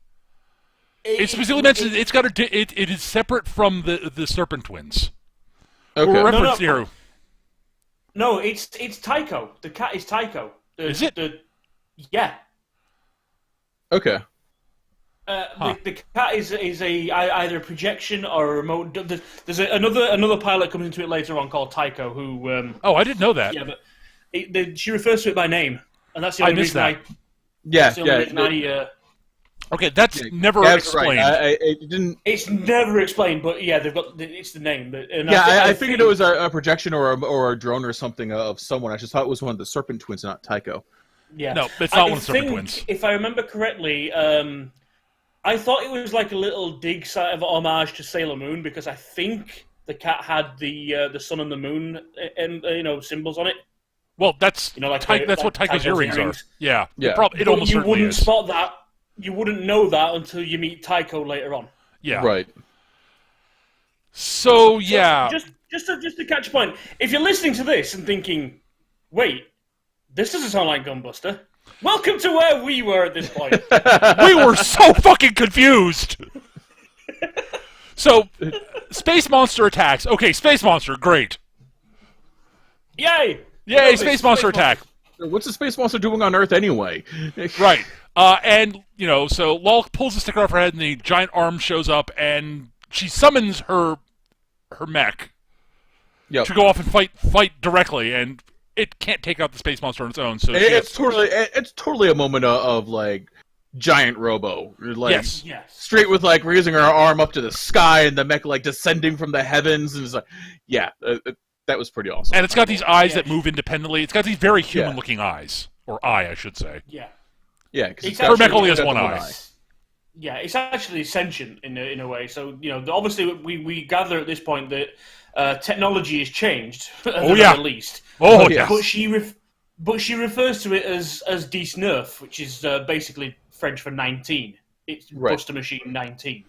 It specifically mentions it is separate from the Serpent Twins. Okay. Who are referenced here. No, it's Tycho. The cat is Tycho. Is it? Yeah. Okay. The cat is either a projection or a remote. There's another pilot comes into it later on called Tycho who. Oh, I didn't know that. Yeah, but she refers to it by name, and that's the only reason Okay, that's never explained. Right. It didn't. It's never explained, but yeah, it's the name. But, I figured it was a projection or a drone or something of someone. I just thought it was one of the Serpent Twins, not Tycho. Yeah, no, it's not one of the Serpent Twins. If I remember correctly, I thought it was like a little dig sort of homage to Sailor Moon because I think the cat had the sun and the moon and symbols on it. Well, that's that's what Tycho's earrings are. Yeah. It almost you certainly wouldn't is. spot that. You wouldn't know that until you meet Tycho later on. Yeah. Right. So yeah. Just to catch a point, if you're listening to this and thinking, wait, this doesn't sound like Gunbuster. Welcome to where we were at this point. We were so fucking confused. So, Space Monster attacks. Okay, Space Monster, great. Yay! Yay, Space Monster attack. What's the Space Monster doing on Earth anyway? Right. And, so Lulk pulls the sticker off her head and the giant arm shows up and she summons her mech to go off and fight directly. And it can't take out the space monster on its own. So It's totally a moment of like giant robo, like yes. straight with like raising her arm up to the sky and the mech like descending from the heavens, and it's like, that was pretty awesome. And it's got these eyes that move independently. It's got these very human-looking eyes, or eye, I should say. Yeah. Yeah, because her mech only has one eye. Yeah, it's actually sentient in a way. So obviously we gather at this point that technology has changed at the very least. Oh yeah. But she refers to it as Dies Neuf, which is basically French for 19. It's Buster Machine 19.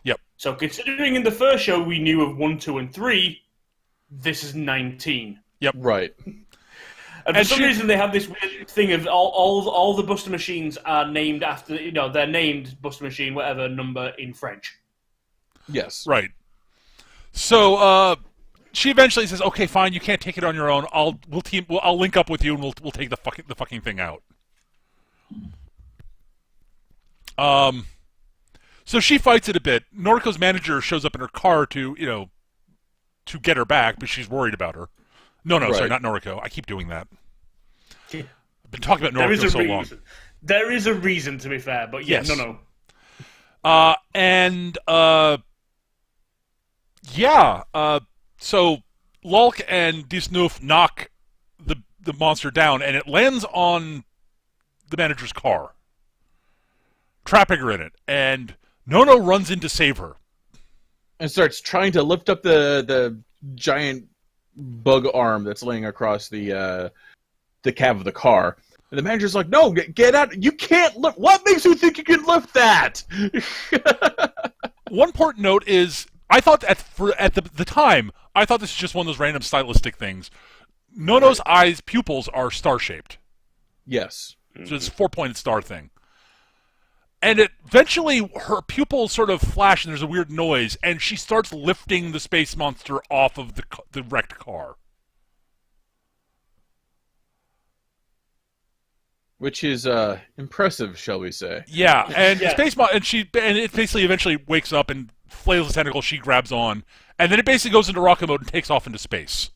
Yep. So considering in the first show we knew of 1, 2, and 3, this is 19. Yep. Right. And for some reason they have this weird thing of all the Buster Machines are named after, they're named Buster Machine, whatever number in French. Yes. Right. So she eventually says, "Okay, fine, you can't take it on your own. I'll link up with you and we'll take the fucking thing out." So she fights it a bit. Noriko's manager shows up in her car to get her back, but she's worried about her. No, sorry, not Noriko. I keep doing that. I've been talking about Noriko so long. There is a reason, to be fair, but yeah, yes. No. So Lulk and Dies Neuf knock the monster down, and it lands on the manager's car, trapping her in it. And Nono runs in to save her. And starts trying to lift up the giant bug arm that's laying across the cab of the car. And the manager's like, "No, get out! You can't lift. What makes you think you can lift that?" One important note is, I thought at the time, I thought this was just one of those random stylistic things. Nono's eyes pupils are star shaped. Yes. So it's a 4-pointed star thing. And eventually her pupils sort of flash and there's a weird noise, and she starts lifting the space monster off of the wrecked car. Which is impressive, shall we say? Yeah, and the space and it basically eventually wakes up and flails the tentacle she grabs on, and then it basically goes into rocket mode and takes off into space.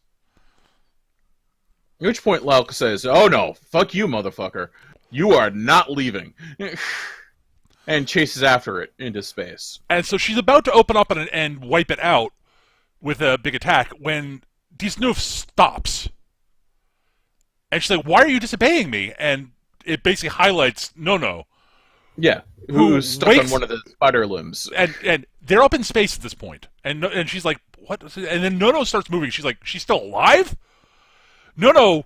At which point Lauk says, "Oh no, fuck you, motherfucker. You are not leaving." And chases after it into space. And so she's about to open up and wipe it out with a big attack when Dies Neuf stops. And she's like, "Why are you disobeying me?" And it basically highlights Nono. Yeah, who's stuck on one of the spider limbs. And they're up in space at this point. And she's like, "What?" And then Nono starts moving. She's like, "She's still alive?" Nono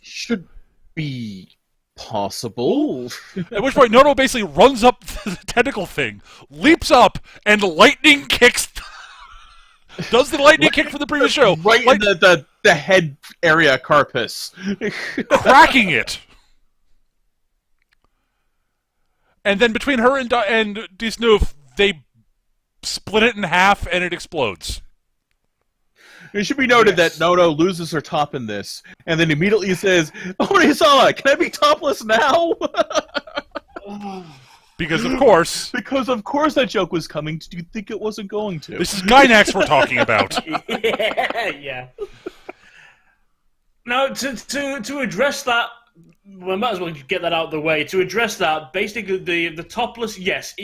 should be possible. At which point Nono basically runs up the tentacle thing, leaps up, and lightning kicks. Does the lightning kick from the previous show? Right in the head area carapace. Cracking it. And then between her and Dies Neuf, they split it in half and it explodes. It should be noted that Nono loses her top in this, and then immediately says, "Onisawa, can I be topless now?" Because of course that joke was coming. Did you think it wasn't going to? This is Gynax we're talking about. Yeah. Now, to address that, we might as well get that out of the way. To address that, basically the Topless, yes,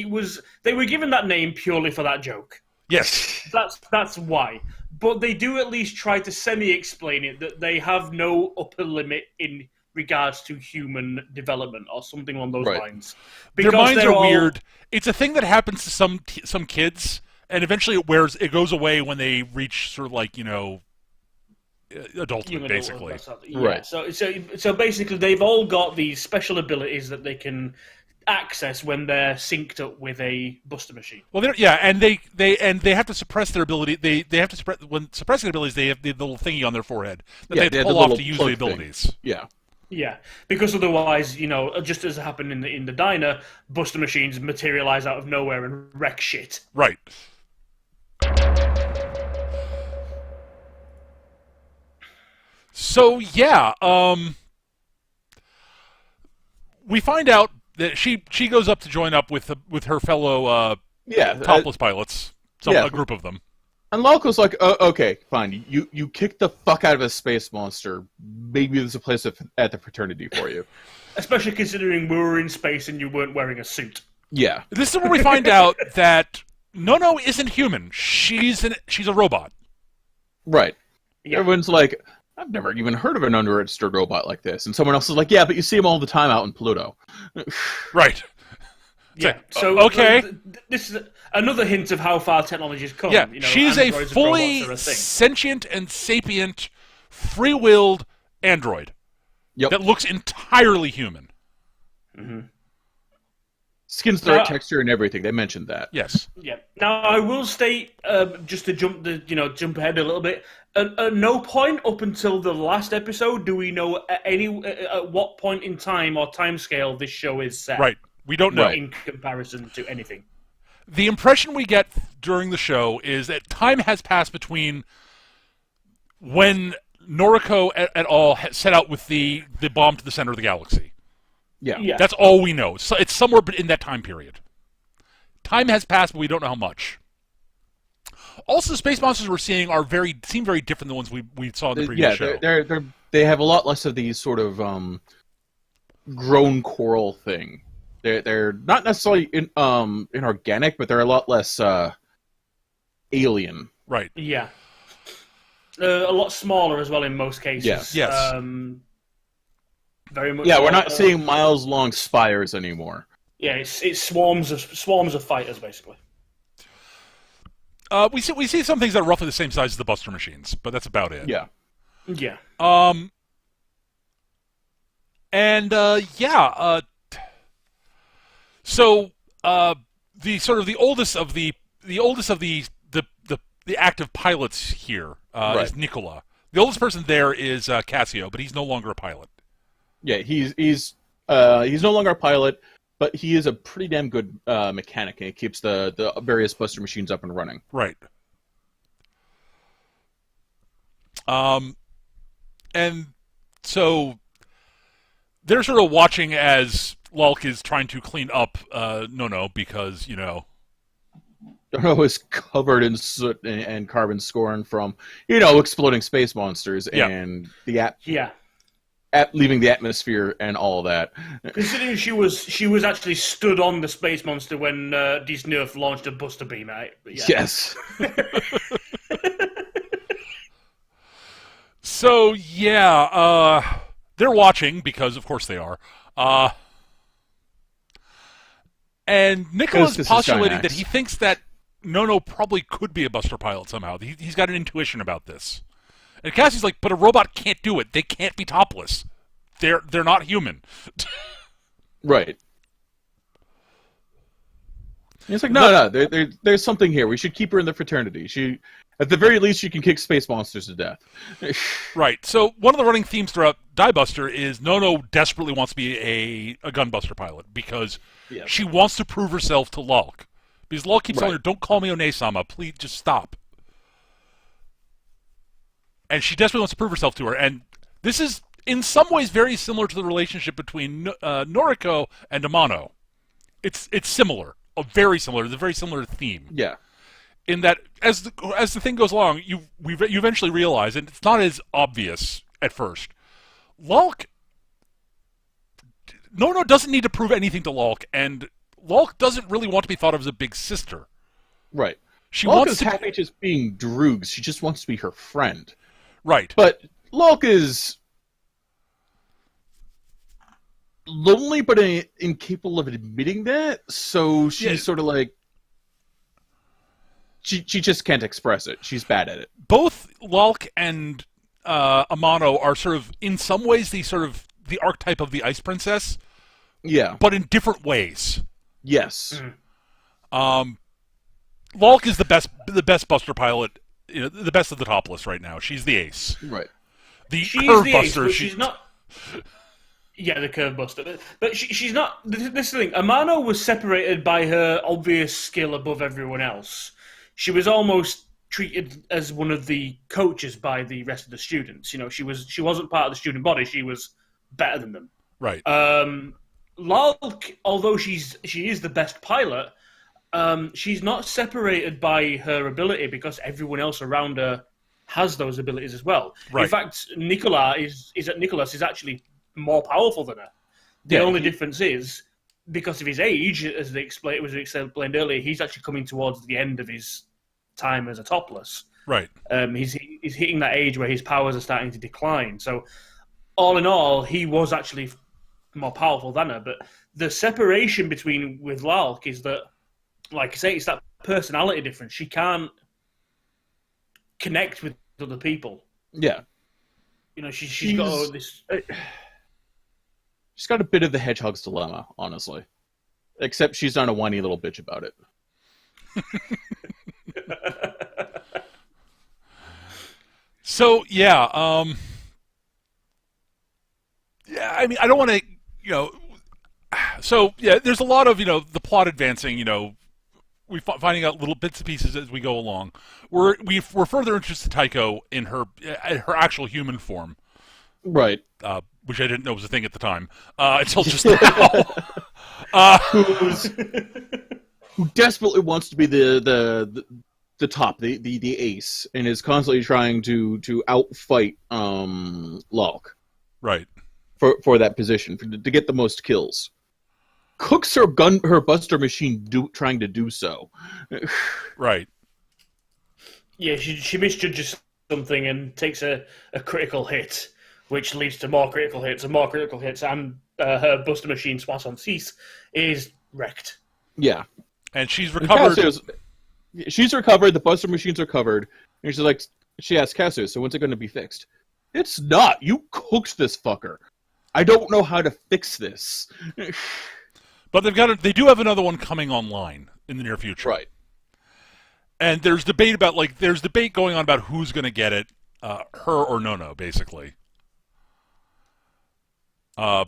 they were given that name purely for that joke. Yes. That's why. But they do at least try to semi-explain it, that they have no upper limit in regards to human development or something along those lines. Because their minds are weird. It's a thing that happens to some kids, and eventually it goes away when they reach sort of like, adulthood, basically. Yeah. Right. So basically they've all got these special abilities that they can access when they're synced up with a Buster machine. Well, and they have to suppress their ability. They have to suppress when suppressing abilities. They have the little thingy on their forehead that they have to pull off to use the abilities. Thing. Yeah. Yeah, because otherwise, just as happened in the diner, Buster machines materialize out of nowhere and wreck shit. Right. So yeah, we find out that she goes up to join up with her fellow Topless pilots, a group of them. And Locke's like, okay, fine. You kicked the fuck out of a space monster. Maybe there's a place at the fraternity for you. Especially considering we were in space and you weren't wearing a suit. Yeah. This is where we find out that Nono isn't human. She's a robot. Right. Yeah. Everyone's like, I've never even heard of an unregistered robot like this. And someone else is like, yeah, but you see them all the time out in Pluto. Right. Yeah. Like, So okay. This is another hint of how far technology has come. Yeah, You know, she's a androids and fully robots are a thing. sentient and sapient, free-willed android Yep. that looks entirely human. Mm-hmm. Skin's the right texture and everything. They mentioned that. Yes. Yeah. Now I will state, just to jump ahead a little bit. At no point up until the last episode do we know at what point in time or timescale this show is set. Right. We don't know. In comparison to anything. The impression we get during the show is that time has passed between when Noriko et al. Set out with the bomb to the center of the galaxy. Yeah. That's all we know. So it's somewhere in that time period. Time has passed, but we don't know how much. Also, the space monsters we're seeing seem very different than the ones we saw in the previous show. They have a lot less of these sort of grown coral thing. They're not necessarily inorganic, but they're a lot less alien. Right. Yeah. A lot smaller as well in most cases. Yeah. Yes. Very much. Yeah, we're not seeing miles-long spires anymore. Yeah, it's swarms of fighters basically. We see some things that are roughly the same size as the Buster machines, but that's about it. Yeah. Yeah. So the oldest of the active pilots here is Nicola. The oldest person there is Cassio, but he's no longer a pilot. Yeah, he's no longer a pilot, but he is a pretty damn good mechanic, and he keeps the various Buster machines up and running. Right. And so they're sort of watching as Lulk is trying to clean up Nono because, Nono is covered in soot and carbon scorn from, exploding space monsters and the leaving the atmosphere and all that. Considering she was actually stood on the space monster when Nerf launched a Buster Beam at it. Yeah. Yes. So, they're watching because, of course, they are. And Nicola's postulating that he thinks that Nono probably could be a Buster pilot somehow. He's got an intuition about this. And Cassie's like, but a robot can't do it. They can't be topless. They're not human. Right. And it's like, no, there's something here. We should keep her in the fraternity. At the very least, she can kick space monsters to death. Right. So one of the running themes throughout Diebuster is Nono desperately wants to be a Gunbuster pilot because she wants to prove herself to Lulk. Because Lulk keeps telling her, don't call me One-sama, please just stop. And she desperately wants to prove herself to her. And this is, in some ways, very similar to the relationship between Noriko and Amano. It's similar. Very similar. It's a very similar theme. Yeah. In that, as the thing goes along, you eventually realize, and it's not as obvious at first, Lulk, Nono doesn't need to prove anything to Lulk, and Lulk doesn't really want to be thought of as a big sister. Right. Lulk is happy just being Droogs. She just wants to be her friend. Right. But Lulk is lonely, but incapable of admitting that, so she's sort of like, She just can't express it. She's bad at it. Both Lulk and Amano are sort of, in some ways, the archetype of the Ice Princess. Yeah. But in different ways. Yes. Lulk is the best Buster pilot, the best of the Topless right now. She's the ace. Right. She's Curve the Buster. Ace, she's not. Yeah, the Curve Buster. But she's not. This is the thing. Amano was separated by her obvious skill above everyone else. She was almost treated as one of the coaches by the rest of the students. She wasn't part of the student body. She was better than them. Right. Lulk, although she is the best pilot, She's not separated by her ability because everyone else around her has those abilities as well. Right. In fact, Nicholas is actually more powerful than her. The only difference is because of his age, as it was explained earlier, he's actually coming towards the end of his time as a Topless. Right. He's hitting that age where his powers are starting to decline. So, all in all, he was actually more powerful than her. But the separation with Lalk is that, like I say, it's that personality difference. She can't connect with other people. Yeah. You know, she's got all this. She's got a bit of the hedgehog's dilemma, honestly. Except she's not a whiny little bitch about it. So yeah, I mean, I don't want to, So yeah, there's a lot of the plot advancing. We're finding out little bits and pieces as we go along. We're further interested in Tycho in her actual human form, right? Which I didn't know was a thing at the time until just now. Who desperately wants to be the top, the ace, and is constantly trying to outfight Lalk. Right. For that position, to get the most kills. Cooks her Buster machine trying to do so. Right. Yeah, she misjudges something and takes a critical hit, which leads to more critical hits and more critical hits, and her Buster machine, Soissons-Six, is wrecked. Yeah. And she's recovered. She's recovered, the Buster machines are covered, and she asks Cassius, so when's it going to be fixed? It's not! You cooked this fucker! I don't know how to fix this. But they do have another one coming online in the near future. Right. And there's debate going on about who's going to get it, her or Nono, basically. And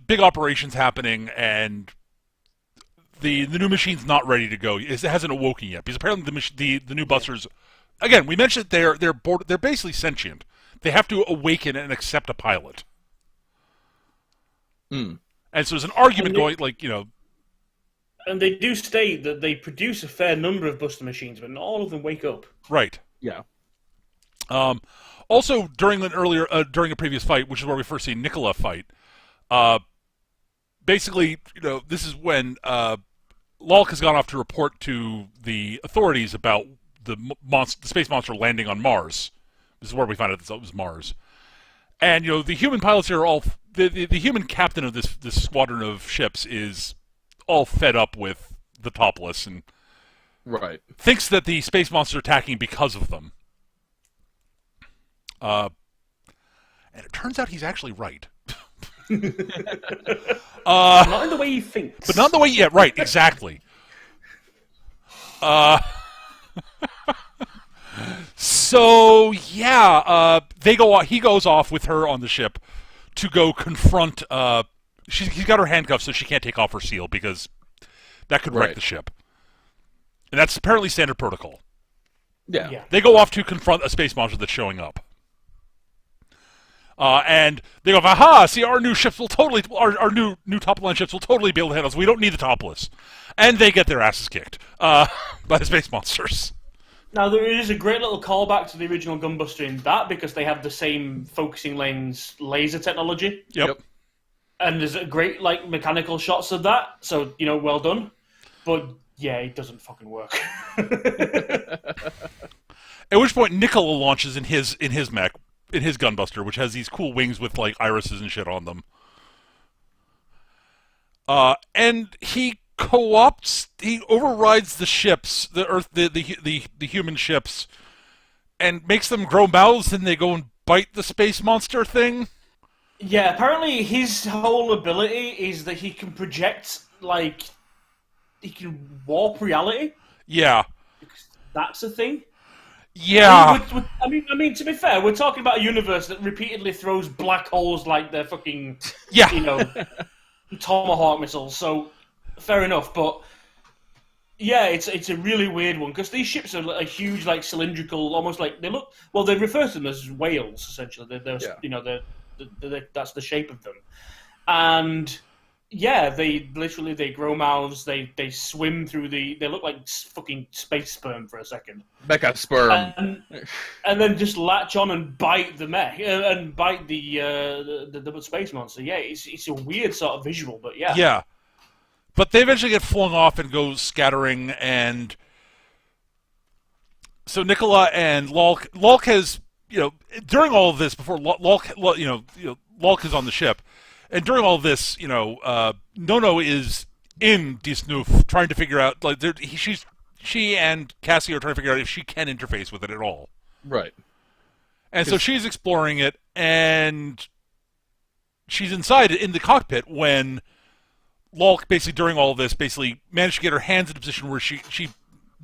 big operations happening, and the new machine's not ready to go. It hasn't awoken yet because apparently the new busters, again, we mentioned they're basically sentient. They have to awaken and accept a pilot. Mm. And so there's an argument going, And they do state that they produce a fair number of Buster machines, but not all of them wake up. Right. Yeah. Also, during a previous fight, which is where we first see Nicola fight, basically, this is when Lalk has gone off to report to the authorities about the space monster landing on Mars. This is where we find out that it was Mars. And, the human pilots here are all... The human captain of this squadron of ships is all fed up with the Topless and right. thinks that the space monster are attacking because of them. And it turns out he's actually right. Not in the way he thinks. But not in the way... Yeah, right, exactly. So, yeah, he goes off with her on the ship to go confront... he's got her handcuffed so she can't take off her seal because that could wreck the ship. And that's apparently standard protocol. Yeah. They go off to confront a space monster that's showing up. And they go, aha, see, our new ships will totally... Our new top-line ships will totally be able to handle us. We don't need the Topless. And they get their asses kicked by the space monsters. Now, there is a great little callback to the original Gunbuster in that, because they have the same focusing lens laser technology. Yep. And there's a great, mechanical shots of that, so, well done. But, yeah, it doesn't fucking work. At which point, Nicola launches in his mech, in his Gunbuster, which has these cool wings with, irises and shit on them. And he overrides the ships, the human ships, and makes them grow mouths, and they go and bite the space monster thing. Yeah, apparently his whole ability is that he can project, he can warp reality. Yeah. That's a thing. Yeah. I mean, to be fair, we're talking about a universe that repeatedly throws black holes like they're fucking, tomahawk missiles, so... Fair enough, but yeah, it's a really weird one because these ships are a huge, cylindrical, almost like they look. Well, they refer to them as whales, essentially. They're that's the shape of them, and Yeah, they grow mouths. They swim through they look like fucking space sperm for a second, Mecha sperm. and then just latch on and bite the mech and bite the space monster. Yeah, it's a weird sort of visual, but yeah. Yeah. But they eventually get flung off and go scattering, and so Nicola and Lulk has, during all of this, before Lulk is on the ship, and during all of this, Nono is in Disnoof trying to figure out, like, she and Cassie are trying to figure out if she can interface with it at all. Right. And so she's exploring it, and she's inside in the cockpit when Lulk, basically during all of this, basically managed to get her hands in a position where she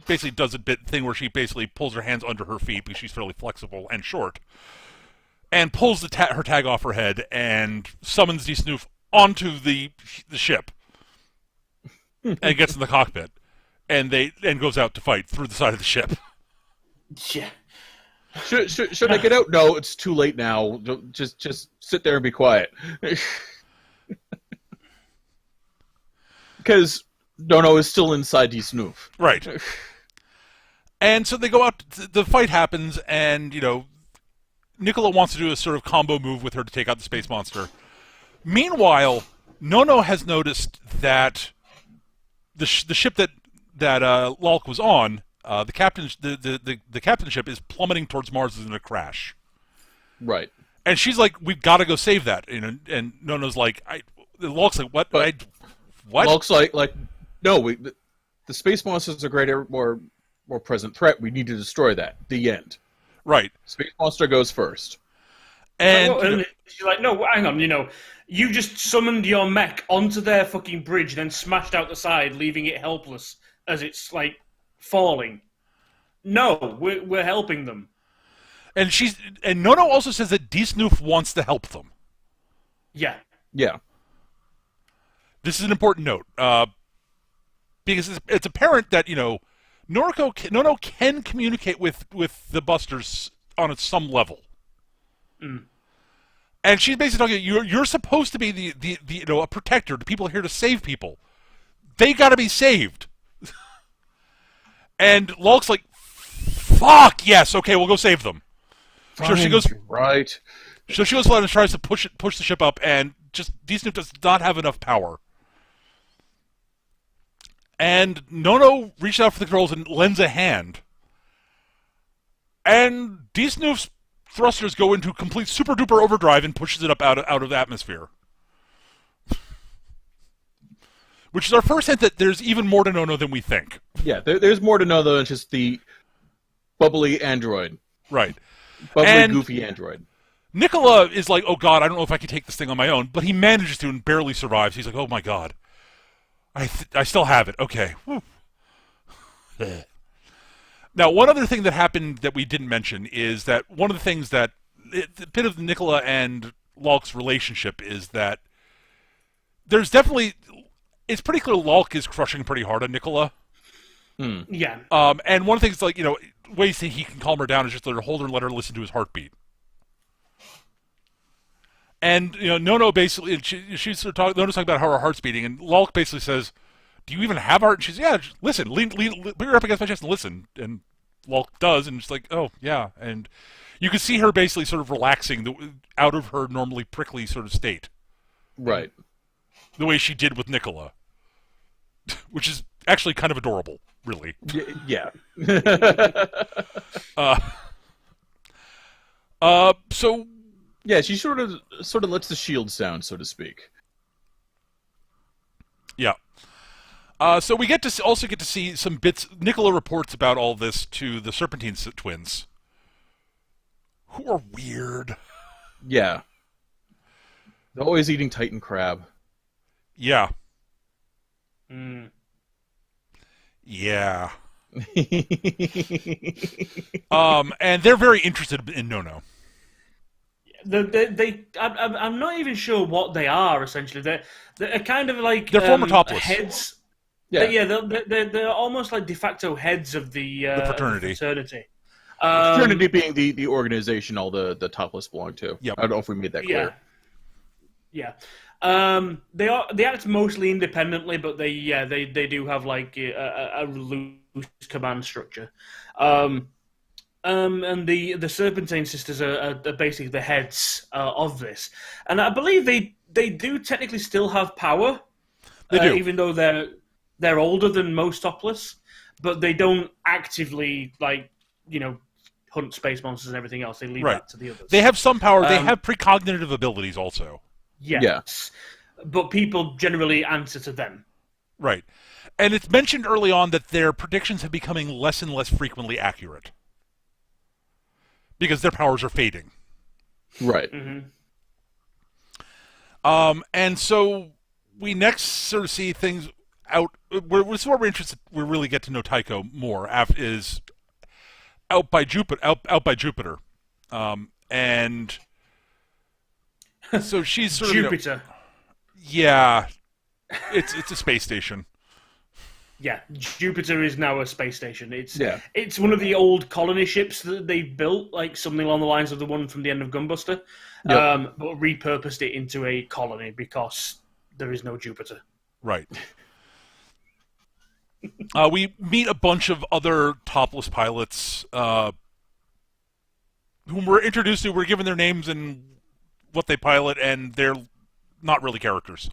basically does a thing where she basically pulls her hands under her feet because she's fairly flexible and short, and pulls her tag off her head and summons Disnoof onto the ship and gets in the cockpit and goes out to fight through the side of the ship. Yeah. Should I get out? No, it's too late now. Just sit there and be quiet. Because Nono is still inside Disnoof. Right. And so they go out, the fight happens, and, Nicola wants to do a sort of combo move with her to take out the space monster. Meanwhile, Nono has noticed that the ship that Lulk was on, the captain ship is plummeting towards Mars in a crash. Right. And she's like, "We've got to go save that." And Nono's like, Lulk's like, "What? What?" Lulk's like, no, the space monsters are a greater, more present threat. We need to destroy that. The end. Right. Space monster goes first. And she's like, "No, hang on, you just summoned your mech onto their fucking bridge, then smashed out the side, leaving it helpless as it's like falling. No, we're helping them." And Nono also says that Disnoof wants to help them. Yeah. Yeah. This is an important note, because it's apparent that Nono can communicate with the Busters on some level. Mm. And she's basically talking, you're supposed to be the a protector. The people are here to save people. They got to be saved. And Lulk's like, "Fuck yes, okay, we'll go save them." Fine, So she goes right. So she goes flat and tries to push the ship up, and just Disnoof does not have enough power. And Nono reaches out for the controls and lends a hand. And Disnoof's thrusters go into complete super duper overdrive and pushes it up out of the atmosphere. Which is our first hint that there's even more to Nono than we think. Yeah, there's more to know than just the bubbly android. Right. Bubbly, goofy android. Nicola is like, "Oh god, I don't know if I can take this thing on my own," but he manages to and barely survives. He's like, "Oh my god. I still have it. Okay." Now, one other thing that happened that we didn't mention is that one of the things that the bit of Nicola and Lulk's relationship is that there's definitely, it's pretty clear Lulk is crushing pretty hard on Nicola. Yeah. And one of the things, like, ways that he can calm her down is just to hold her and let her listen to his heartbeat. And Nono basically, she's sort of Nono's talking about how her heart's beating, and Lulk basically says, "Do you even have heart?" And she's, "Yeah, listen, put her up against my chest and listen." And Lulk does, and she's like, "Oh yeah." And you can see her basically sort of relaxing out of her normally prickly sort of state, Right. the way she did with Nicola, which is actually kind of adorable, really. Yeah. So. Yeah, she sort of lets the shield sound, so to speak. Yeah. So we also get to see some bits. Nicola reports about all this to the Serpentine twins, who are weird. Yeah. They're always eating Titan crab. Yeah. Mm. Yeah. And they're very interested in Nono. I'm not even sure what they are. Essentially, they're kind of like they're former Topless heads. Yeah, they're almost like de facto heads of the fraternity. Fraternity being the organization all the Topless belong to. Yep. I don't know if we made that clear. Yeah. They act mostly independently, but they do have like a loose command structure. And the Serpentine sisters are basically the heads of this, and I believe they do technically still have power. They do, even though they're older than most Topless, but they don't actively hunt space monsters and everything else. They leave that to the others. They have some power. They have precognitive abilities also. Yes, but people generally answer to them. Right, and it's mentioned early on that their predictions have becoming less and less frequently accurate because their powers are fading. Right. Mm-hmm. And so we next sort of see things out. This is where we're interested. We really get to know Tycho more. Is out by Jupiter, and so she's sort of Jupiter. It's a space station. Yeah, Jupiter is now a space station. It's one of the old colony ships that they built, like something along the lines of the one from the end of Gunbuster, but repurposed it into a colony because there is no Jupiter. Right. We meet a bunch of other Topless pilots whom we're introduced to. We're given their names and what they pilot, and they're not really characters.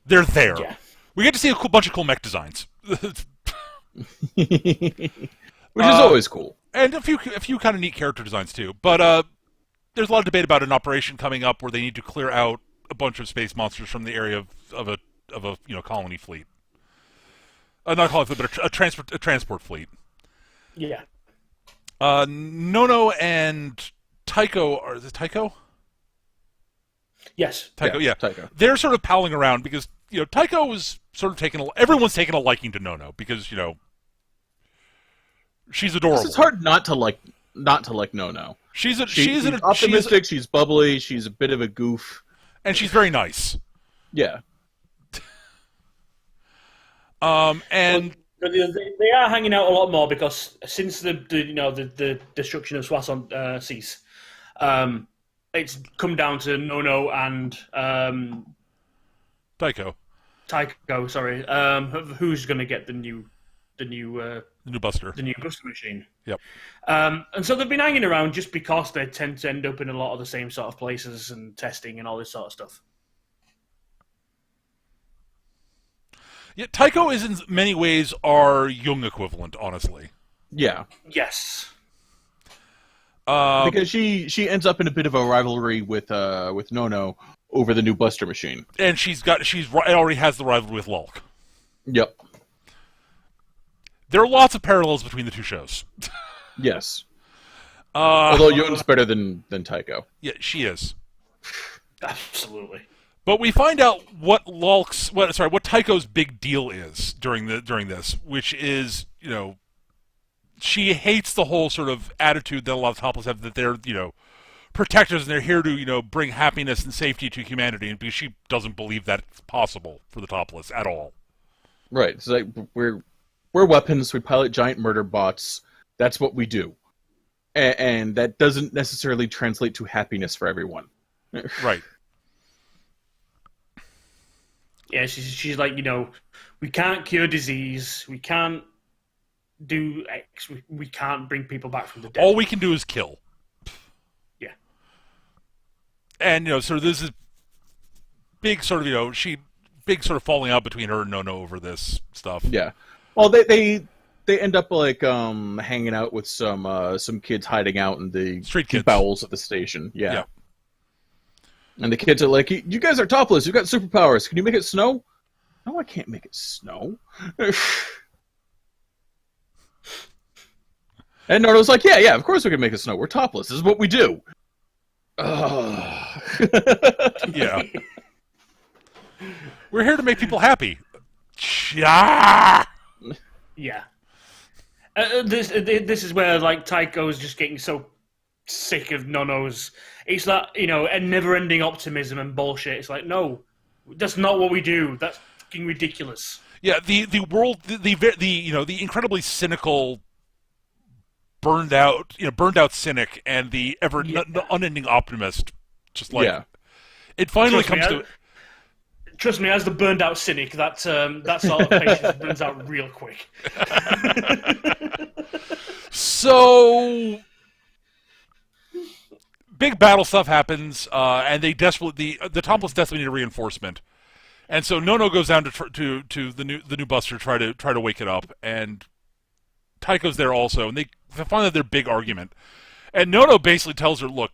They're there. Yeah. We get to see a bunch of cool mech designs. Which is always cool. And a few kind of neat character designs, too. But there's a lot of debate about an operation coming up where they need to clear out a bunch of space monsters from the area of a colony fleet. Not colony fleet, but a transport fleet. Yeah. Nono and Tycho, is it Tycho? Yes. Tycho, yeah. Tycho. They're sort of palling around because, Tycho was sort of everyone's taken a liking to Nono because, she's adorable. It's hard not to like Nono. She's optimistic, she's bubbly, she's a bit of a goof. And she's very nice. Yeah. And they are hanging out a lot more because since the destruction of Soissons cease, it's come down to Nono and Tycho, sorry, who's going to get the new Buster, the new Buster machine. Yep. And so they've been hanging around just because they tend to end up in a lot of the same sort of places and testing and all this sort of stuff. Yeah, Tycho is in many ways our Jung equivalent, honestly. Yeah. Yes. Because she ends up in a bit of a rivalry with Nono over the new Buster machine, and already has the rivalry with Lulk. Yep. There are lots of parallels between the two shows. Yes. Although Jung's better than Tycho. Yeah, she is. Absolutely. But we find out what Tycho's big deal is during this, which is, she hates the whole sort of attitude that a lot of Topless have that they're, protectors and they're here to, bring happiness and safety to humanity, and because she doesn't believe that's possible for the Topless at all. Right. It's like we're weapons, we pilot giant murder bots. That's what we do. And that doesn't necessarily translate to happiness for everyone. Right. Yeah, she's like, we can't cure disease, we can't do X, we can't bring people back from the dead. All we can do is kill. Yeah. And, so there's this big sort of, big sort of falling out between her and Nono over this stuff. Yeah. Well, they end up like hanging out with some kids hiding out in the street kids bowels of the station. Yeah. And the kids are like, "You guys are Topless. You've got superpowers. Can you make it snow?" No, I can't make it snow. And Nono's like, "Yeah, of course we can make it snow. We're Topless. This is what we do." Yeah. We're here to make people happy. Yeah. This is where like Tycho's just getting so sick of Nono's. It's that a never-ending optimism and bullshit. It's like, no, that's not what we do. That's fucking ridiculous. Yeah, the world, the incredibly cynical, burned out cynic, and the unending optimist, just like It finally Trust me, comes to. Trust me, as the burned out cynic, that sort of patience burns out real quick. So, big battle stuff happens, and they desperately the Topless desperately need a reinforcement, and so Nono goes down to the new Buster to try to wake it up, and Tycho's there also, and they finally have their big argument, and Nono basically tells her, "Look,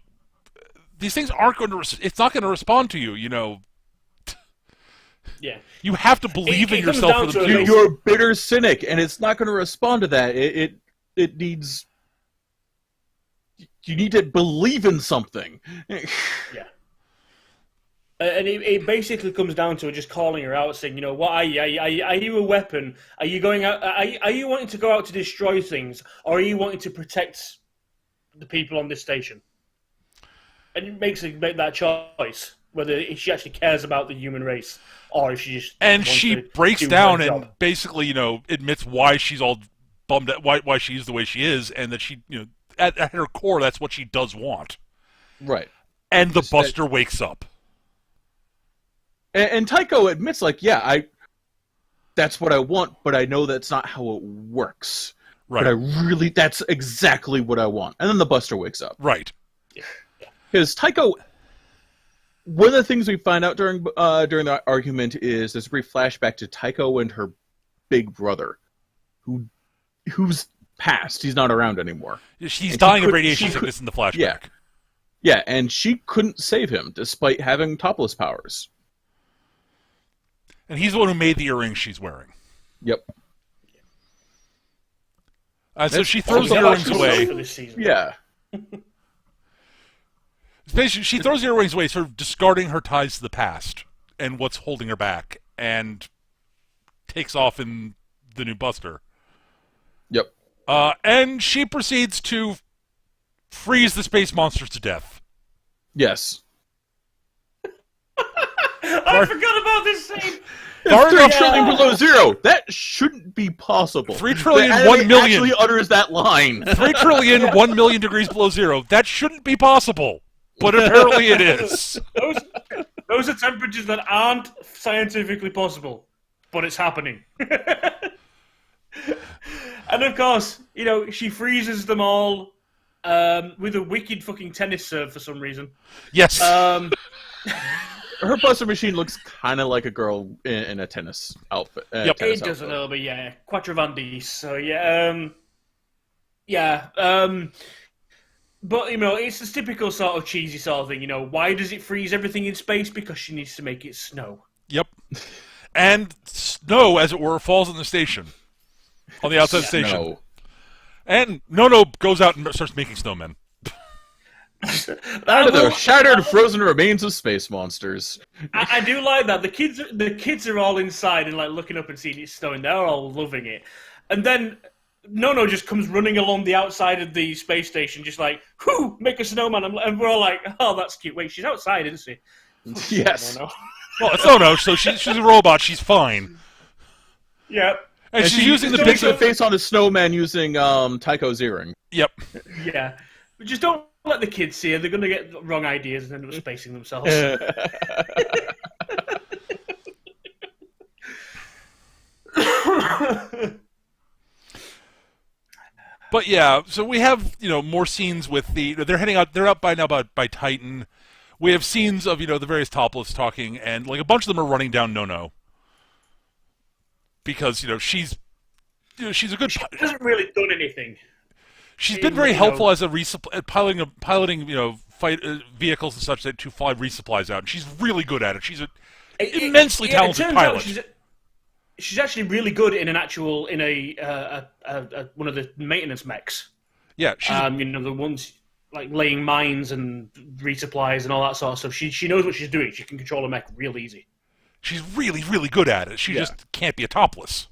these things aren't going to. It's not going to respond to you. You know." Yeah, You have to believe in yourself for the You're a bitter cynic, and it's not going to respond to that. It needs. You need to believe in something. yeah. And it basically comes down to just calling her out, saying, "You know, what are you? Are you a weapon? Are you going out? Are you wanting to go out to destroy things, or are you wanting to protect the people on this station?" And it makes her make that choice, whether she actually cares about the human race, or if she just she breaks down and basically, you know, admits why she's all bummed out, why she's the way she is, and that she, you know, at her core, that's what she does want. Right. And the Buster wakes up. And Tycho admits, like, yeah, that's what I want, but I know that's not how it works. Right. But that's exactly what I want. And then the Buster wakes up. Right. Because Tycho, one of the things we find out during the argument is this brief flashback to Tycho and her big brother, who's passed. He's not around anymore. She's dying of radiation sickness in the flashback. Yeah, and she couldn't save him, despite having Topless powers. And he's the one who made the earrings she's wearing. Yep. So she throws the earrings away. Yeah. Basically, she throws the earrings away, sort of discarding her ties to the past and what's holding her back, and takes off in the new Buster. Yep. And she proceeds to freeze the space monsters to death. Yes. I forgot about this scene. 3 trillion below zero. That shouldn't be possible. 3 trillion, the 1 million. Actually utters that line. 3 trillion, 1 million degrees below zero. That shouldn't be possible. But apparently it is. Those are temperatures that aren't scientifically possible, but it's happening. And of course, you know, she freezes them all with a wicked fucking tennis serve for some reason. Yes. Her Buster machine looks kind of like a girl in a tennis outfit. Yep. It does a little bit, yeah. Quattro so but, you know, it's this typical sort of cheesy sort of thing, you know. Why does it freeze everything in space? Because she needs to make it snow. Yep. And snow, as it were, falls on the station. On the outside station. No. And Nono goes out and starts making snowmen. Out of the shattered, frozen remains of space monsters. I do like that. The kids are all inside and, like, looking up and seeing it snowing. They're all loving it. And then Nono just comes running along the outside of the space station, just like, whoo, make a snowman. And we're all like, oh, that's cute. Wait, she's outside, isn't she? Yes. Nono. Well, it's Nono, so she's a robot. She's fine. Yep. And she's using the bits bits of face on the snowman using Tycho's earring. Yep. Yeah. But just don't let the kids see her. They're going to get wrong ideas and end up spacing themselves. But yeah, so we have, you know, more scenes with they're heading out. They're up by now by Titan. We have scenes of, you know, the various Topless talking, and like a bunch of them are running down Nono because, you know, she's a good. She hasn't really done anything. She's been very helpful as a piloting, you know, fight vehicles and such to fly resupplies out. And she's really good at it. She's an immensely talented pilot. She's actually really good in a one of the maintenance mechs. Yeah, she's you know, the ones like laying mines and resupplies and all that sort of stuff. She knows what she's doing. She can control a mech real easy. She's really, really good at it. She just can't be a Topless.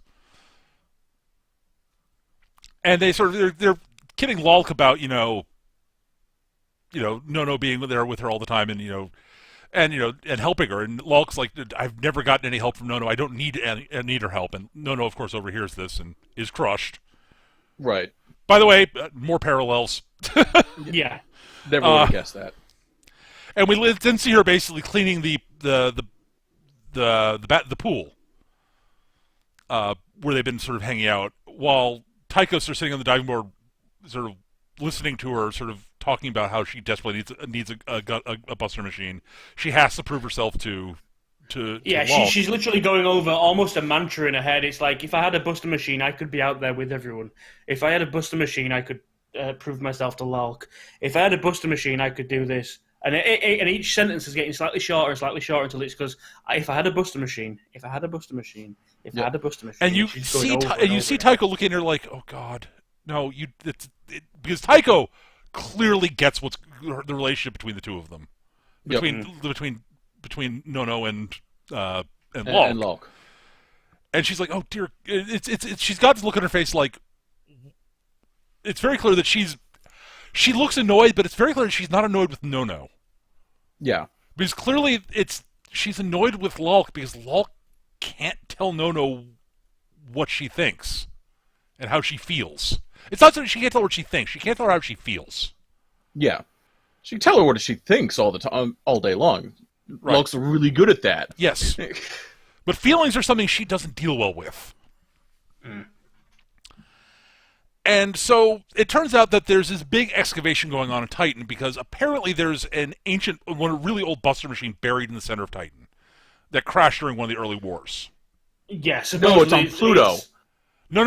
And they're kidding Lolk about, you know, Nono being there with her all the time, and and helping her. And Lolk's like, I've never gotten any help from Nono. I don't need her help. And Nono, of course, overhears this and is crushed. Right. By the way, more parallels. Yeah. Never would have guessed that. And we then see her basically cleaning the pool, where they've been sort of hanging out, while Tycho's sort of sitting on the diving board, sort of listening to her, sort of talking about how she desperately needs a Buster machine. She has to prove herself to she's literally going over almost a mantra in her head. It's like, if I had a Buster machine, I could be out there with everyone. If I had a Buster machine, I could prove myself to Lolk. If I had a Buster machine, I could do this. And each sentence is getting slightly shorter until it's because if I had a Buster machine, if I had a Buster machine, if I had a Buster machine. And you see Tycho looking at her like, oh God, no, because Tycho clearly gets what's the relationship between the two of them, between Nono and Lolk. And Lolk. And she's like, oh dear, she's got this look on her face like, it's very clear that she looks annoyed, but it's very clear that she's not annoyed with Nono. Yeah. Because clearly she's annoyed with Lolk because Lolk can't tell Nono what she thinks and how she feels. It's not that she can't tell her what she thinks. She can't tell her how she feels. Yeah. She can tell her what she thinks all the time, all day long. Right. Lolk's really good at that. Yes. But feelings are something she doesn't deal well with. Mm. And so it turns out that there's this big excavation going on in Titan because apparently there's a really old Buster machine buried in the center of Titan that crashed during one of the early wars. Yeah, no, it's on Pluto. No.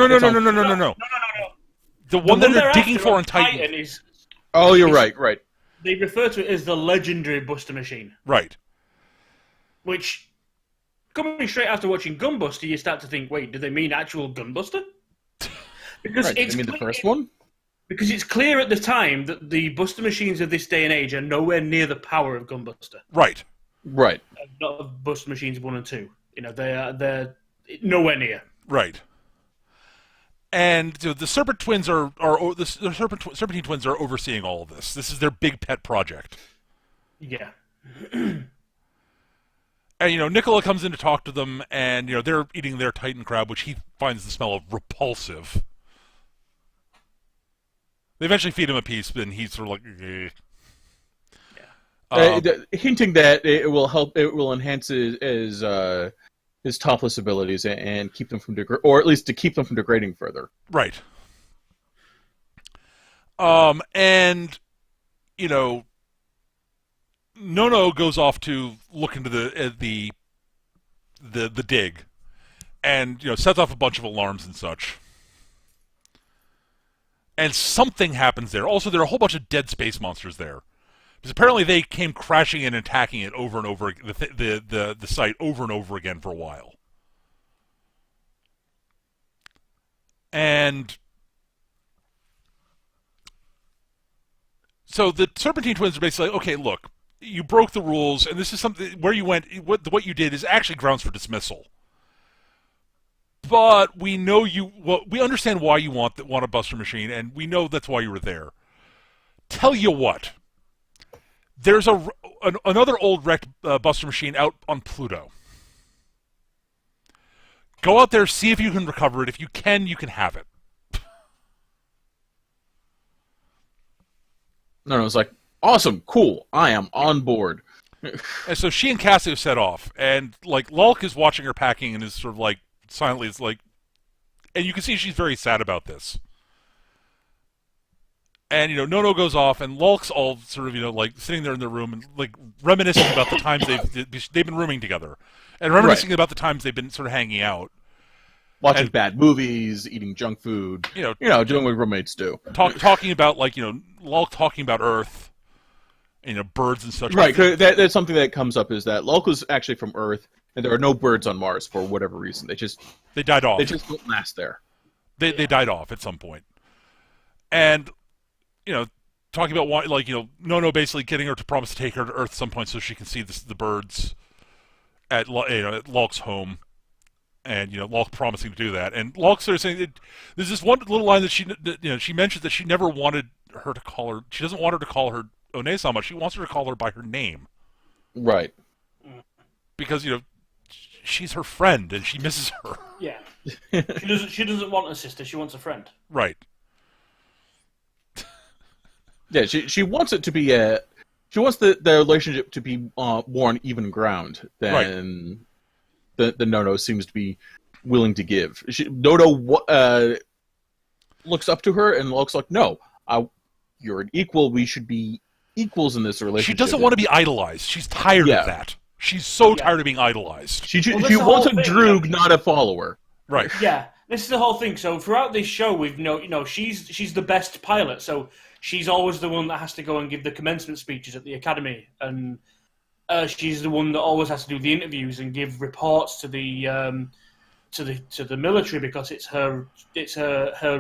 The one that they're digging for on Titan. You're right. They refer to it as the legendary Buster machine. Right. Which, coming straight after watching Gunbuster, you start to think, wait, do they mean actual Gunbuster? Because it's the first one? Because it's clear at the time that the Buster machines of this day and age are nowhere near the power of Gunbuster. Right. Not of Buster machines 1 and 2. They're nowhere near. Right. And the Serpent Twins Serpentine Twins are overseeing all of this. This is their big pet project. Yeah. And Nicola comes in to talk to them, and they're eating their Titan crab, which he finds the smell of repulsive. They eventually feed him a piece, but he's sort of like, eh. Hinting that it will enhance his topless abilities and keep them from or at least to keep them from degrading further. Right. And Nono goes off to look into the dig, and sets off a bunch of alarms and such. And something happens there. Also, there are a whole bunch of dead space monsters there. Because apparently they came crashing in and attacking it over and over, the site over and over again for a while. And so the Serpentine Twins are basically like, okay, look, you broke the rules, and this is something where you went. What you did is actually grounds for dismissal. But we know we understand why you want a Buster machine, and we know that's why you were there. Tell you what. There's another old wrecked Buster machine out on Pluto. Go out there, see if you can recover it. If you can have it. No, it's like, awesome, cool, I am on board. And so she and Cassio set off, and Lolk is watching her packing and is sort of silently is and you can see she's very sad about this. And Nono goes off, and Lolk's all sort of sitting there in their room and reminiscing about the times they've been rooming together, and reminiscing about the times they've been sort of hanging out, watching bad movies, eating junk food, doing what roommates do. Talking about Lolk talking about Earth, birds and such. Right, that's something that comes up is that Lolk was actually from Earth, and there are no birds on Mars for whatever reason. They died off. They just don't last there. They died off at some point, and. Talking about why, Nono basically getting her to promise to take her to Earth at some point so she can see the birds at Lolk's home, and Lolk promising to do that, and Lolk sort of saying there's this one little line that she mentioned that she never wanted her to call her. She doesn't want her to call her One-sama. She wants her to call her by her name, right? Because she's her friend and she misses her. Yeah, she doesn't want a sister. She wants a friend. Right. Yeah, she wants it to be She wants the relationship to be more on even ground than the Nono seems to be willing to give. Nono looks up to her and looks like, no, you're an equal. We should be equals in this relationship. She doesn't want to be idolized. She's tired of that. She's so tired of being idolized. She wants a droog, not a follower. Right. Yeah, this is the whole thing. So throughout this show, we've she's the best pilot. So she's always the one that has to go and give the commencement speeches at the academy, and she's the one that always has to do the interviews and give reports to the military, because it's her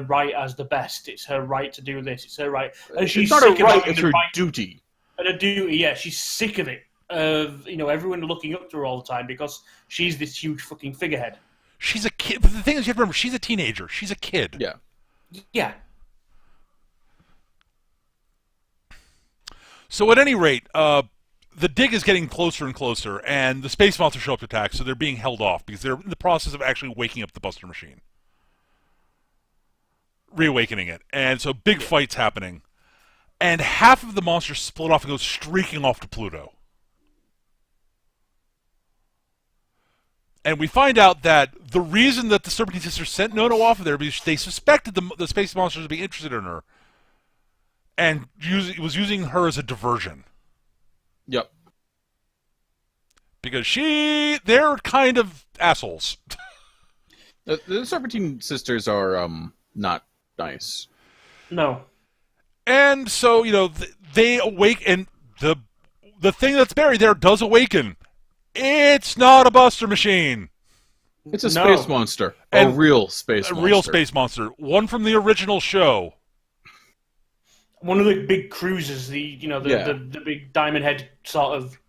right as the best. It's her right to do this. It's her right, and she's not sick a right. of It's her duty. And a duty, yeah. She's sick of it. Of everyone looking up to her all the time because she's this huge fucking figurehead. She's a kid. But the thing is, you have to remember, she's a teenager. She's a kid. Yeah. Yeah. So at any rate, the dig is getting closer and closer, and the space monsters show up to attack, so they're being held off because they're in the process of actually waking up the Buster machine. Reawakening it. And so big fights happening. And half of the monsters split off and go streaking off to Pluto. And we find out that the reason that the Serpentine Sisters sent Nono off of there because they suspected the space monsters would be interested in her, and was using her as a diversion. Yep. Because they're kind of assholes. The Serpentine Sisters are not nice. No. And so they awake, and the thing that's buried there does awaken. It's not a Buster machine. It's a space monster. A real space monster. A real space monster. One from the original show. One of the big cruisers, the big diamond head sort of,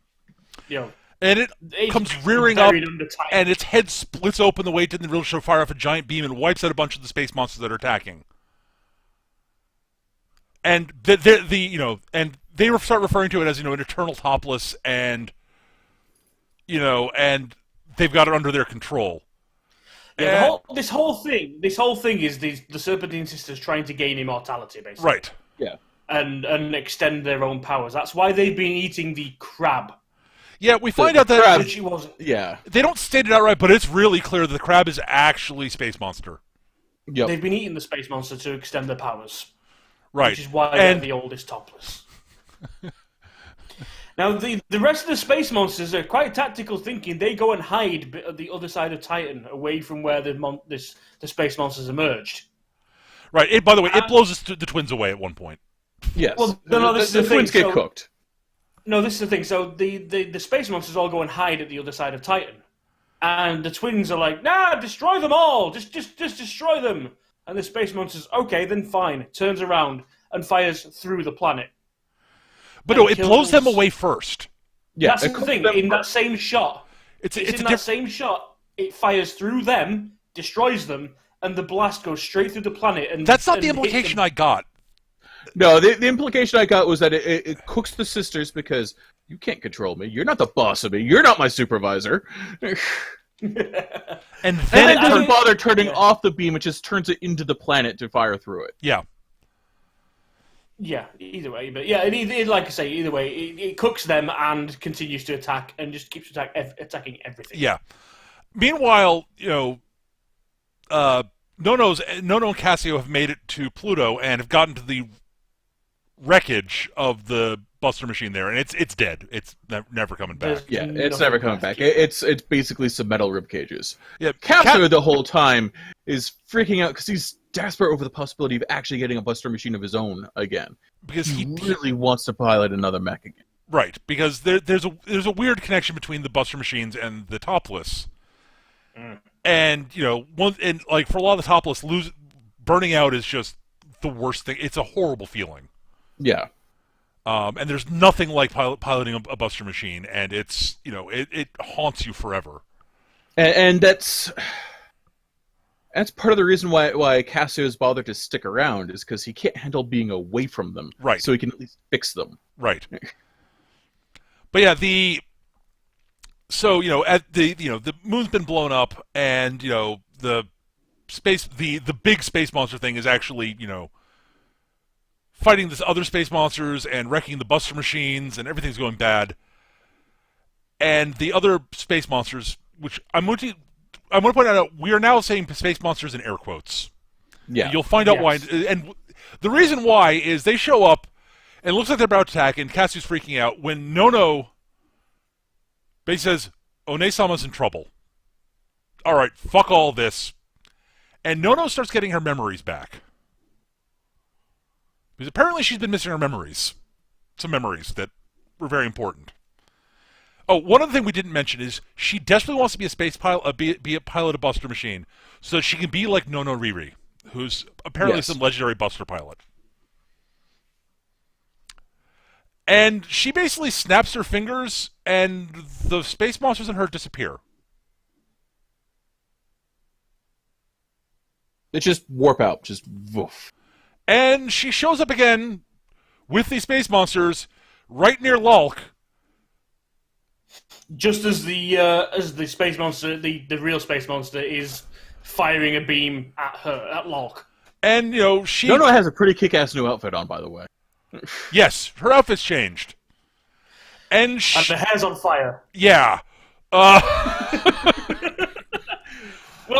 And it comes rearing up, and its head splits open the way it did in the real show, fire off a giant beam, and wipes out a bunch of the space monsters that are attacking. And they start referring to it as an eternal Topless, and and they've got it under their control. Yeah, this whole thing is the Serpentine Sisters trying to gain immortality, basically. Right. Yeah. And extend their own powers. That's why they've been eating the crab. Yeah, we find out that crab, she wasn't. Yeah. They don't state it outright, but it's really clear that the crab is actually Space Monster. Yep. They've been eating the Space Monster to extend their powers. Right. Which is why they're the oldest Topless. Now, the rest of the Space Monsters are quite tactical thinking. They go and hide at the other side of Titan, away from where the Space Monsters emerged. Right. By the way, it blows the twins away at one point. Yes. Well, no, this is the twins thing. get cooked. No, this is the thing. So the Space Monsters all go and hide at the other side of Titan. And the twins are like, nah, destroy them all! Just destroy them! And the Space Monsters, okay, then fine, turns around and fires through the planet. But no, it blows them away first. Yeah, that's the thing. In that same shot, same shot, it fires through them, destroys them, and the blast goes straight through the planet. And that's not the implication I got. No, the implication I got was that it cooks the sisters because you can't control me. You're not the boss of me. You're not my supervisor. and then it doesn't bother turning off the beam. It just turns it into the planet to fire through it. Yeah. Yeah, either way. But yeah, like I say, either way, it cooks them and continues to attack and just keeps attacking everything. Yeah. Meanwhile, Nono and Cassio have made it to Pluto and have gotten to the wreckage of the Buster machine there, and it's dead. It's never coming back. Yeah, it's never coming back. It's basically some metal rib cages. Yeah, Cassio the whole time is freaking out because he's desperate over the possibility of actually getting a Buster machine of his own again. Because he really wants to pilot another mech again. Right, because there's a weird connection between the Buster machines and the Topless. And for a lot of the Topless, burning out is just the worst thing. It's a horrible feeling. Yeah. And there's nothing like piloting a Buster machine, and it's it haunts you forever. And that's part of the reason why Cassio is bothered to stick around is because he can't handle being away from them. Right. So he can at least fix them. Right. But yeah, the moon's been blown up, and the big space monster thing is actually fighting this other space monsters and wrecking the Buster machines, and everything's going bad. And the other space monsters, which I'm going to point out, we are now saying space monsters in air quotes. Yeah. You'll find out why. And the reason why is they show up, and it looks like they're about to attack, and Katsu's freaking out when Nono basically says, One-sama's in trouble. All right, fuck all this. And Nono starts getting her memories back. Because apparently she's been missing her memories. Some memories that were very important. Oh, one other thing we didn't mention is she desperately wants to be a space pilot, be a pilot of Buster machine, so that she can be like Nono Riri, who's apparently some legendary Buster pilot. And she basically snaps her fingers, and the space monsters and her disappear. They just warp out, just woof. And she shows up again with the space monsters right near Lulk. Just as the space monster, the real space monster, is firing a beam at her, at Lulk. And, she... Nono has a pretty kick-ass new outfit on, by the way. Yes, her outfit's changed. And the hair's on fire. Yeah. Well,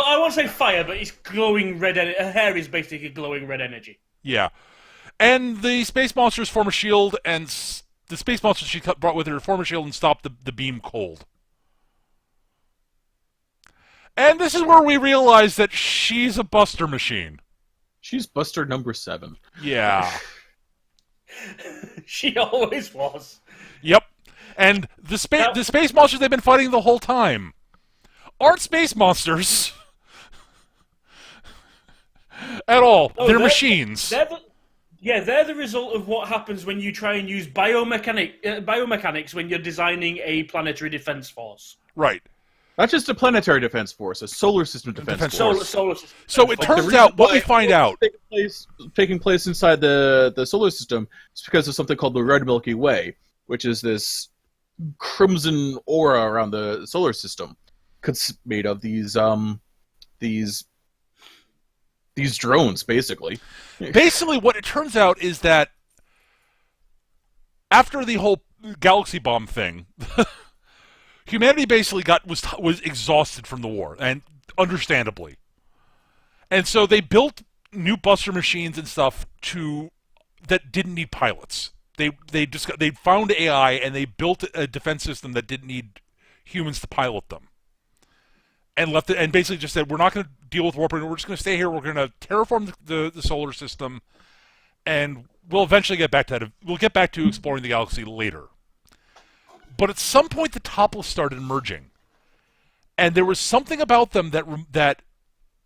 I won't say fire, but it's glowing red energy. Her hair is basically glowing red energy. Yeah. And the space monsters form a shield, and the space monsters she brought with her form a shield and stop the beam cold. And this is where we realize that she's a Buster machine. She's Buster number 7. Yeah. She always was. Yep. And the space monsters they've been fighting the whole time aren't space monsters at all. They're machines. They're the result of what happens when you try and use biomechanics when you're designing a planetary defense force. Right. Not just a planetary defense force, a solar system defense force. Solar system. So it turns out what we find out taking place inside the solar system is because of something called the Red Milky Way, which is this crimson aura around the solar system, made of these drones, basically. Basically, what it turns out is that after the whole galaxy bomb thing, humanity basically was exhausted from the war, and understandably. And so they built new Buster machines and stuff that didn't need pilots. They found AI and they built a defense system that didn't need humans to pilot them. And basically just said, we're not going to deal with warping. We're just going to stay here. We're going to terraform the solar system, and we'll eventually get back to that. We'll get back to exploring the galaxy later. But at some point, the Topless started emerging, and there was something about them that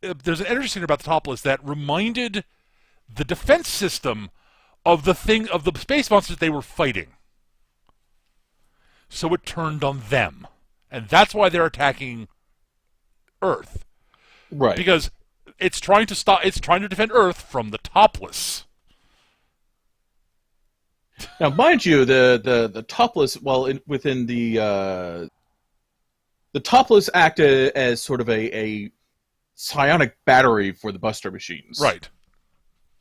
there's an interesting thing about the Topless that reminded the defense system of the space monsters they were fighting. So it turned on them, and that's why they're attacking Earth. Right. Because it's trying to defend Earth from the Topless. Now, mind you, the Topless, within the Topless act as sort of a psionic battery for the Buster machines. Right.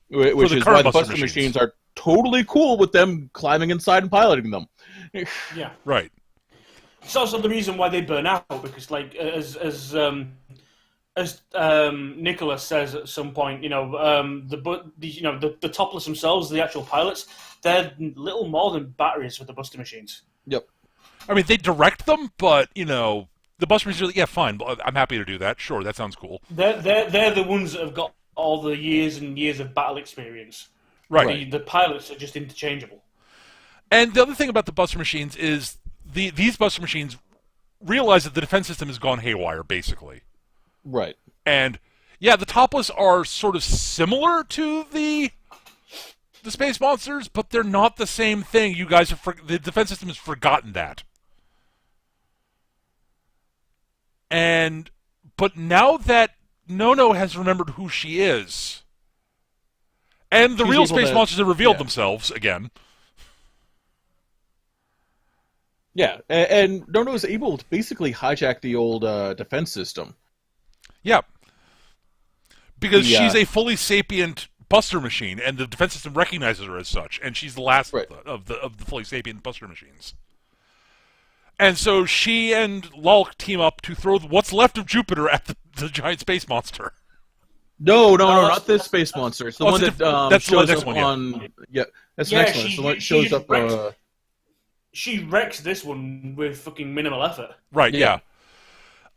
Which is why the Buster machines are totally cool with them climbing inside and piloting them. Yeah. Right. It's also the reason why they burn out, because, like, as Nicholas says at some point, the Topless themselves, the actual pilots, they're little more than batteries for the Buster machines. Yep. I mean, they direct them, but the Buster machines are like, yeah, fine, I'm happy to do that. Sure, that sounds cool. They're the ones that have got all the years and years of battle experience. Right. The pilots are just interchangeable. And the other thing about the Buster machines is these Buster machines realize that the defense system has gone haywire, basically. Right. And, yeah, the Topless are sort of similar to the space monsters, but they're not the same thing. You guys the defense system has forgotten that. But now that Nono has remembered who she is, and the real space monsters have revealed themselves again. Yeah, and Nono is able to basically hijack the old defense system. Yeah. Because she's a fully sapient Buster machine, and the defense system recognizes her as such, and she's the last Right. of the fully sapient Buster machines. And so she and Lulk team up to throw what's left of Jupiter at the giant space monster. No, that's- not this space monster. It's the Oh, one it's that that's the shows next up one, yeah. on. Yeah, that's the Yeah, next one. It's the one that shows up. She wrecks this one with fucking minimal effort. Right, Yeah.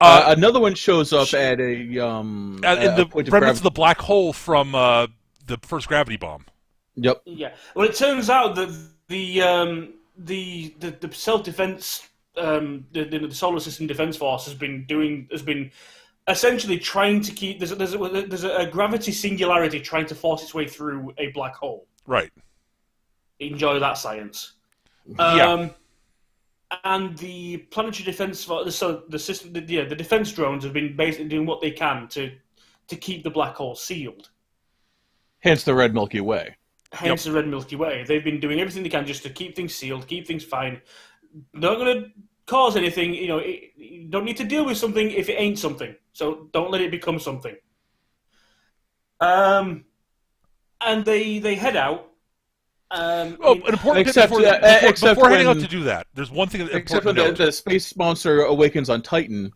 yeah. Another one shows up at a In a the point of remnants gravity. of the black hole from the first gravity bomb. Yep. Yeah. Well, it turns out that the self-defense, the solar system defense force has been essentially trying to keep. There's a gravity singularity trying to force its way through a black hole. Right. Enjoy that science. Yeah. And the planetary defense, so the system, the defense drones have been basically doing what they can to keep the black hole sealed. Hence the red Milky Way. Hence the red Milky Way. They've been doing everything they can just to keep things sealed, keep things fine. Not going to cause anything. You don't need to deal with something if it ain't something. So don't let it become something. And they head out. An important Except- bit except before heading out when- to do that, there's one thing that's Except important when to note. the space monster awakens on Titan.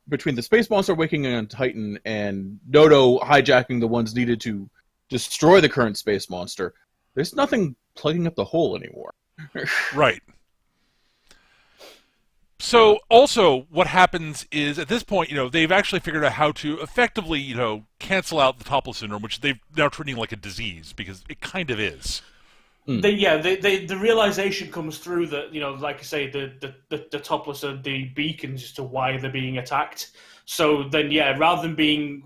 Between the space monster awakening on Titan and Nono hijacking the ones needed to destroy the current space monster, there's nothing plugging up the hole anymore. Right. So, also, what happens is, at this point, they've actually figured out how to effectively, cancel out the Topless syndrome, which they've now treating like a disease, because it kind of is. The realization comes through that, like I say, the Topless are the beacons as to why they're being attacked. So then, rather than being,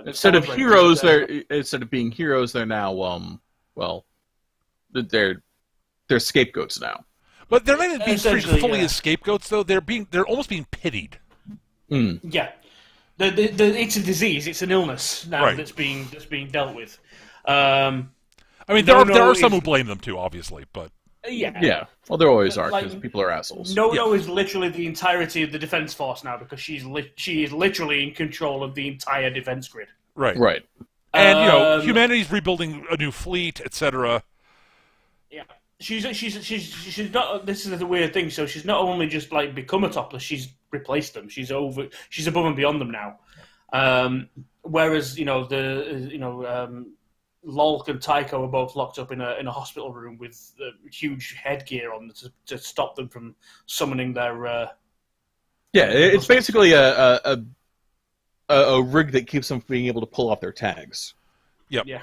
Instead of heroes, instead of being heroes, they're now they're scapegoats now. But they're not even being treated Essentially, fully yeah. as scapegoats, though. They're almost being pitied. Yeah, it's a disease. It's an illness now Right. that's being dealt with. I mean, there Nono are some is- who blame them too, obviously, but Yeah, well, there always are because Like- people are assholes. Nono is literally the entirety of the defense force now because she is literally in control of the entire defense grid. right. Right. And humanity's rebuilding a new fleet, etc. Yeah, she's not. This is the weird thing. So she's not only just like become a Topless, she's replaced them. She's above and beyond them now. Whereas Lulk and Tycho are both locked up in a hospital room with huge headgear on to stop them from summoning their. Yeah, it's basically a rig that keeps them from being able to pull off their tags. Yep. Yeah.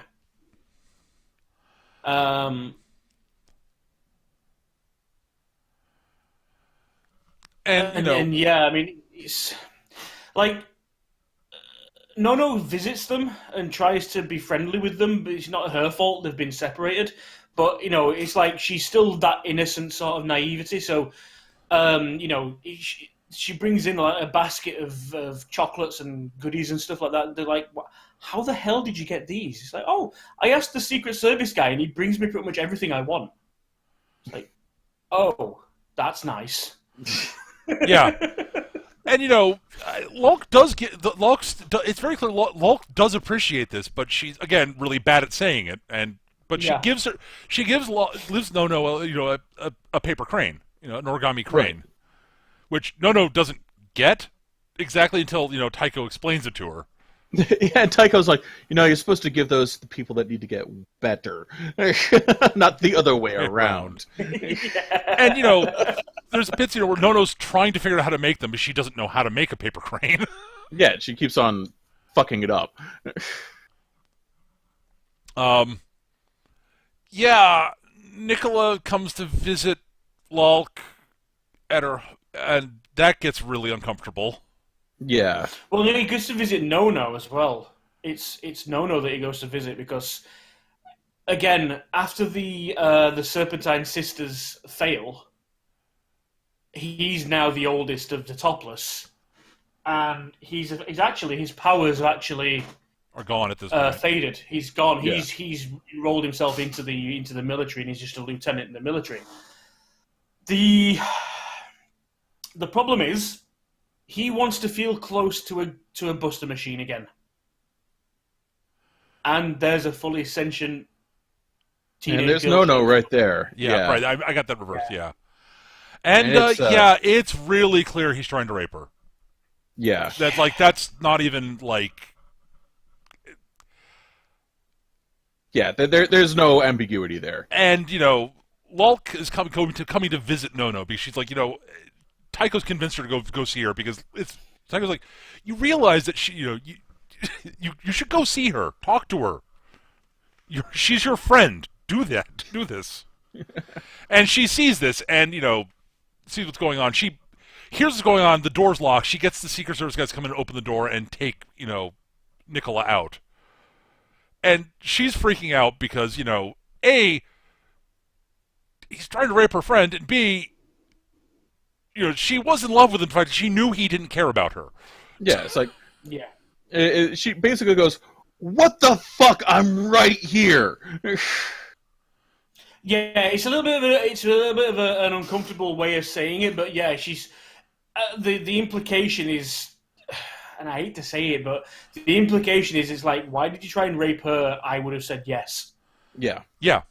And Yeah, I mean, it's like Nono visits them and tries to be friendly with them, but it's not her fault. They've been separated, but it's like she's still that innocent sort of naivety. So, she brings in like a basket of chocolates and goodies and stuff like that. They're like, "How the hell did you get these?" It's like, "Oh, I asked the Secret Service guy, and he brings me pretty much everything I want." It's like, "Oh, that's nice." yeah. And Lulk does get it's very clear Lulk does appreciate this, but she's again really bad at saying it, but Yeah. she gives Nono a paper crane, an origami crane, Right. which Nono doesn't get exactly until Tycho explains it to her. Yeah, and Tycho's like, you're supposed to give those to the people that need to get better, not the other way around. And there's bits where Nono's trying to figure out how to make them, but she doesn't know how to make a paper crane. Yeah, she keeps on fucking it up. Yeah, Nicola comes to visit Lulk and that gets really uncomfortable. Yeah. Well, he goes to visit Nono as well. It's Nono that he goes to visit because, again, after the Serpentine sisters fail, he's now the oldest of the Topless, and his powers are actually Are gone at this point. faded. He's gone. Yeah. He's rolled himself into the military, and he's just a lieutenant in the military. The problem is, he wants to feel close to a Buster machine again. and there's a fully sentient teenage And there's girl. Nono right there. Yeah, right. I got that reversed. Yeah, and it's really clear he's trying to rape her. Yeah. That's not even like. Yeah, there's no ambiguity there. And Lulk is coming to visit Nono because she's like, Tycho's convinced her to go see her because Tycho's like, you realize that she, you should go see her, talk to her. She's your friend. Do this. And she sees this and sees what's going on. She hears what's going on. The door's locked. She gets the Secret Service guys to come in and open the door and take Nicola out. And she's freaking out because, A, he's trying to rape her friend, and B, she was in love with him. In fact, she knew he didn't care about her. Yeah, it's like... Yeah. She basically goes, what the fuck? I'm right here! Yeah, it's a little bit of an uncomfortable way of saying it, but yeah, she's... the implication is... And I hate to say it, but the implication is, it's like, why did you try and rape her? I would have said yes. Yeah. Yeah.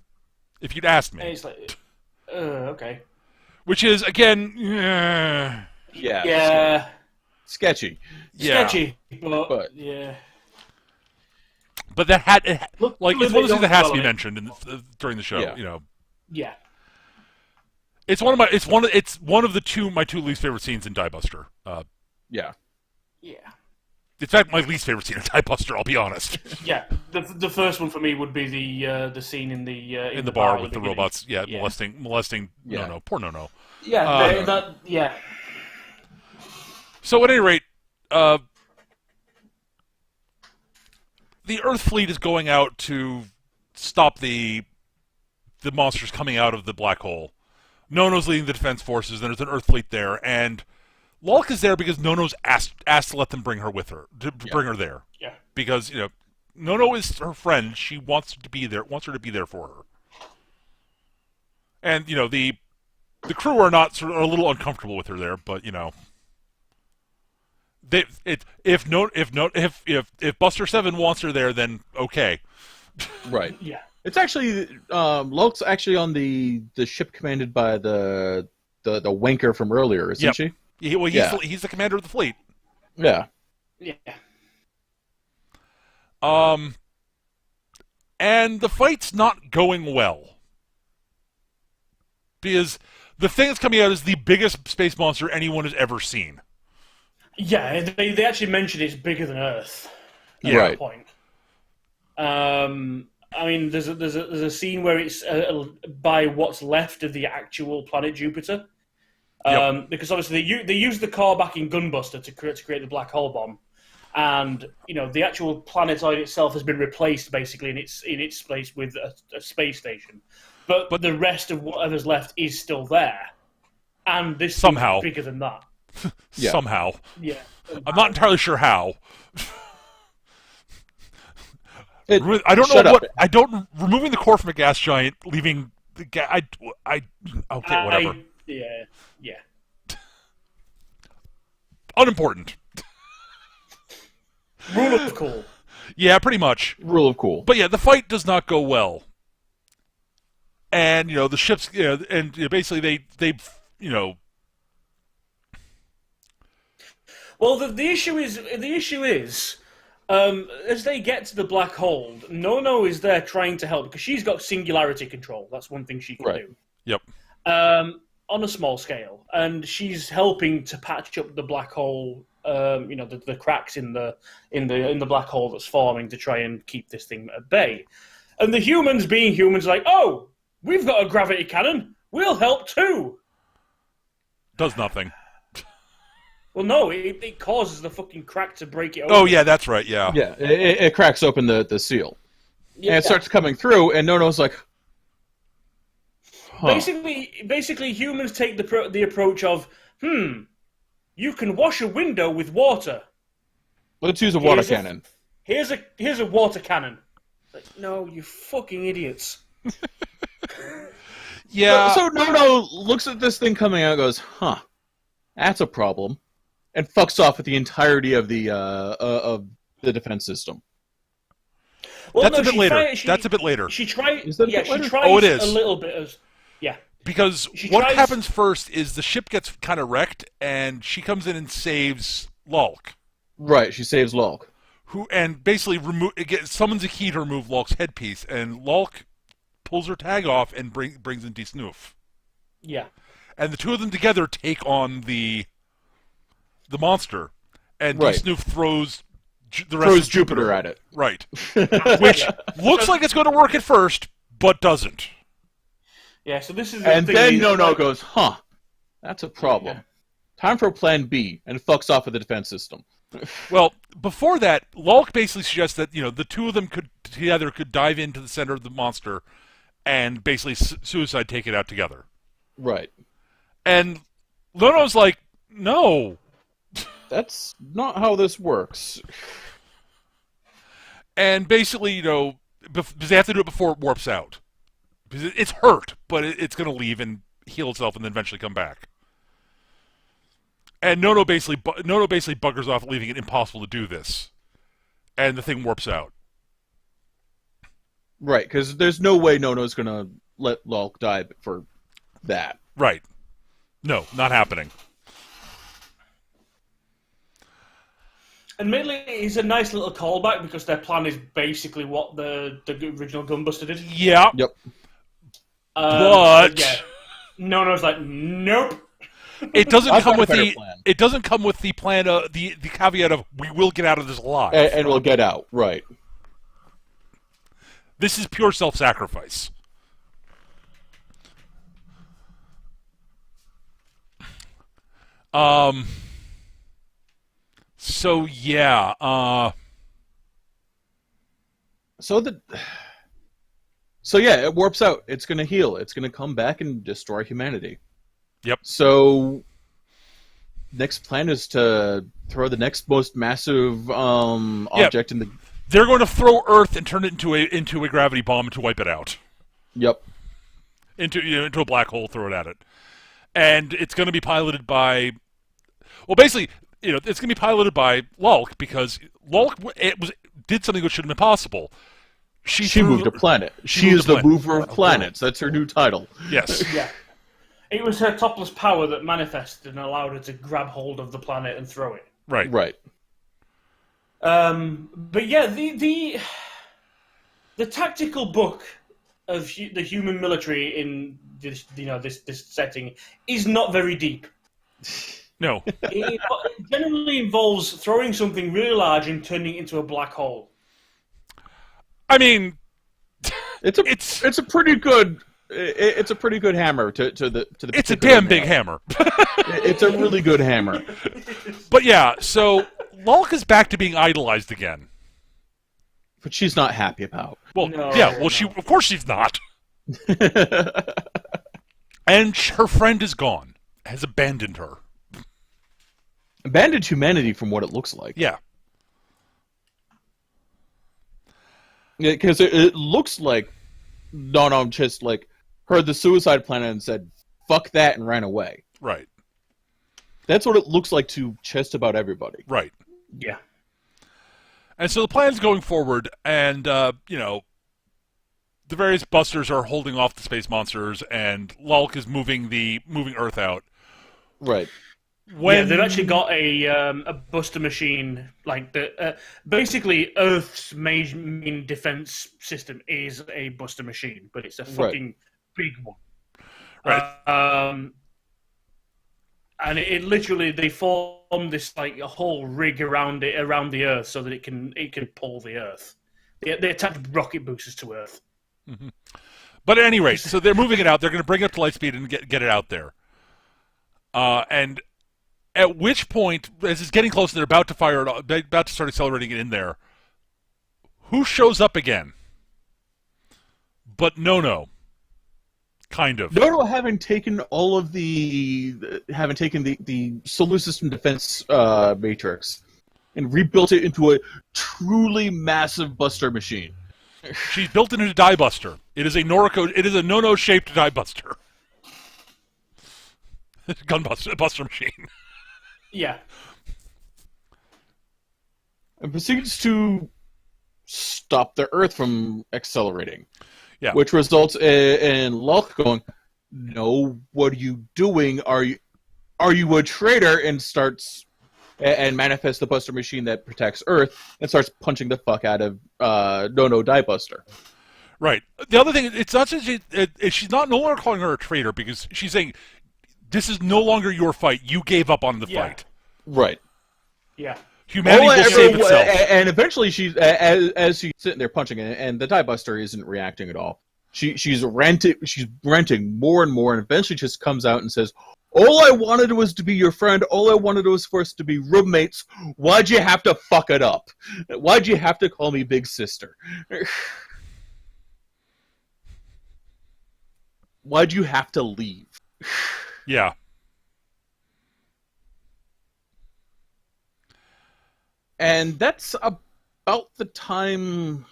If you'd asked me. And it's like, okay. Which is, again... Yeah. Sketchy. Yeah. Sketchy, but yeah. But that it's one of those things that has to be it. mentioned during the show. Yeah. Yeah. It's one of my two least favorite scenes in Diebuster. Yeah. Yeah. In fact, my least favorite scene in Diebuster. I'll be honest. Yeah. The first one for me would be the scene in the bar with the beginning. robots. Yeah, molesting Yeah. Nono. Poor Nono. Yeah. Yeah. So at any rate, the Earth fleet is going out to stop the monsters coming out of the black hole. Nono's leading the defense forces, and there's an Earth fleet there, and Lulk is there because Nono's asked to let them bring her with her, to bring her there. Yeah. Because, Nono is her friend. She wants her to be there for her. And, the crew are a little uncomfortable with her there, but, if Buster 7 wants her there, then okay. Right. Yeah. It's actually Lulk's actually on the ship commanded by the wanker from earlier, isn't she? He's the commander of the fleet. Yeah. Yeah. And the fight's not going well. Because the thing that's coming out is the biggest space monster anyone has ever seen. Yeah, they actually mentioned it's bigger than Earth. At Yeah. that point. I mean, there's a scene where it's by what's left of the actual planet Jupiter. Because obviously they used the core back in Gunbuster to create the black hole bomb, and the actual planetoid itself has been replaced basically in its place with a space station, but the rest of whatever's left is still there, and this somehow is bigger than that. Yeah. Somehow. Yeah, I'm not entirely sure how. I don't know what. I don't. Removing the core from a gas giant, leaving the gas. Okay, whatever. Yeah. Unimportant. Rule of cool. Yeah, pretty much. Rule of cool. But yeah, the fight does not go well. And the ships, basically they. Well, the issue is. As they get to the black hole, Nono is there trying to help because she's got singularity control. That's one thing she can do. Yep. On a small scale, and she's helping to patch up the black hole. The cracks in the black hole that's forming to try and keep this thing at bay. And the humans, being humans, are like, oh, we've got a gravity cannon. We'll help too. Does nothing. Well, no, it causes the fucking crack to break it open. Oh yeah, that's right. Yeah. Yeah, it cracks open the seal, Yeah. and it starts coming through, and Nono's like, huh. Basically, humans take the approach of, you can wash a window with water. Let's use a water cannon. Here's a water cannon. Like, no, you fucking idiots. Yeah. So Nono looks at this thing coming out and goes, huh, that's a problem, and fucks off with the entirety of the defense system. Well, That's no, a bit she later. try- That's a bit later. She tries. Is that a Yeah, bit she later? tries Oh, it is. a little bit of. Yeah. Because She what tries- happens first is the ship gets kind of wrecked, and she comes in and saves Lulk, Right, she saves Lulk. and basically summons a key to remove Lulk's headpiece, and Lulk pulls her tag off and brings in Snoof. Yeah. And the two of them together take on the monster, and Right. Snoof throws the rest Throws of Jupiter at it. Right. Which looks like it's going to work at first, but doesn't. Yeah. So this is. The And thing then is, Nono like- goes, huh, that's a problem. Yeah. Time for plan B, and fucks off with the defense system. Well, before that, Lulk basically suggests that the two of them could dive into the center of the monster and basically suicide take it out together. Right. And Nono's like, no. That's not how this works. And basically, because they have to do it before it warps out. Because it's hurt, but it's going to leave and heal itself and then eventually come back. And Nono basically buggers off, leaving it impossible to do this. And the thing warps out. Right, because there's no way Nono's going to let Lulk die for that. Right. No, not happening. Admittedly, it's a nice little callback because their plan is basically what the original Gunbuster did. Yeah. Yep. But yeah, Nono's like, nope. it doesn't I've come got a with better the plan. it doesn't come with the plan the caveat of we will get out of this alive. And we'll get out. Right. This is pure self-sacrifice. So yeah, So yeah, it warps out. It's going to heal. It's going to come back and destroy humanity. Yep. So next plan is to throw the next most massive object in the. they're going to throw Earth and turn it into a gravity bomb to wipe it out. Yep. Into a black hole, throw it at it, and it's going to be piloted by. Well, basically, it's going to be piloted by Lulk because Lulk did something which shouldn't have been possible. She moved a planet. She moved is a the planet. mover of planets. That's her new title. Yes. Yeah. It was her topless power that manifested and allowed her to grab hold of the planet and throw it. Right. Right. But yeah, the tactical book of the human military in this this setting is not very deep. No. It generally involves throwing something really large and turning it into a black hole. I mean, It's a pretty good. It's a pretty good hammer to the. it's a particular damn big nail. hammer. It's a really good hammer. But yeah, so Lulk is back to being idolized again. But she's not happy about. Well, No, yeah, well, no. she of course she's not. And her friend is gone, has abandoned her. Abandoned humanity from what it looks like. Yeah, Because it looks like Nono just heard the suicide plan and said, fuck that, and ran away. right, That's what it looks like to just about everybody. right. Yeah. And so the plan's going forward, and the various busters are holding off the space monsters, and Lulk is moving Earth out. Right. Yeah, they've actually got a Buster machine, basically Earth's main defense system is a Buster machine, but it's a fucking big one. Right. And it literally they form this a whole rig around the Earth so that it can pull the Earth. They attach rocket boosters to Earth. Mm-hmm. But at any rate, so they're moving it out. They're going to bring it up to light speed and get it out there. And at which point, as it's getting close, they're about to fire it. They're about to start accelerating it in there. Who shows up again? But Nono. Kind of. Nono having taken the solar system defense matrix and rebuilt it into a truly massive Buster machine. She's built it into Diebuster. It is a Nono-shaped Diebuster. Gunbuster, Buster machine. Yeah. And proceeds to stop the Earth from accelerating. Yeah. Which results in Lulk going, "No, what are you doing? Are you a traitor?" And starts and manifests the Buster machine that protects Earth and starts punching the fuck out of Nono Diebuster. Right. The other thing, it's not she's not no longer calling her a traitor because she's saying this is no longer your fight. You gave up on the fight. Right. Yeah. Humanity will save itself. And eventually, she's as she's sitting there punching, and the Diebuster isn't reacting at all. She's ranting more and more, and eventually just comes out and says, "All I wanted was to be your friend. All I wanted was for us to be roommates. Why'd you have to fuck it up? Why'd you have to call me big sister? Why'd you have to leave?" Yeah. And that's about the time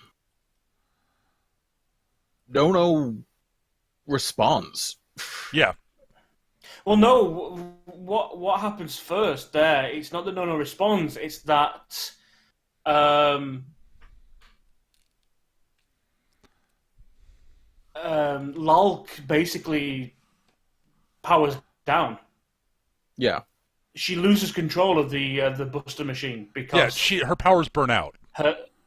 Nono responds. Yeah. Well, no. What happens first there? It's not that Nono responds. It's that Lulk basically powers down. Yeah. She loses control of the Buster machine because her powers burn out.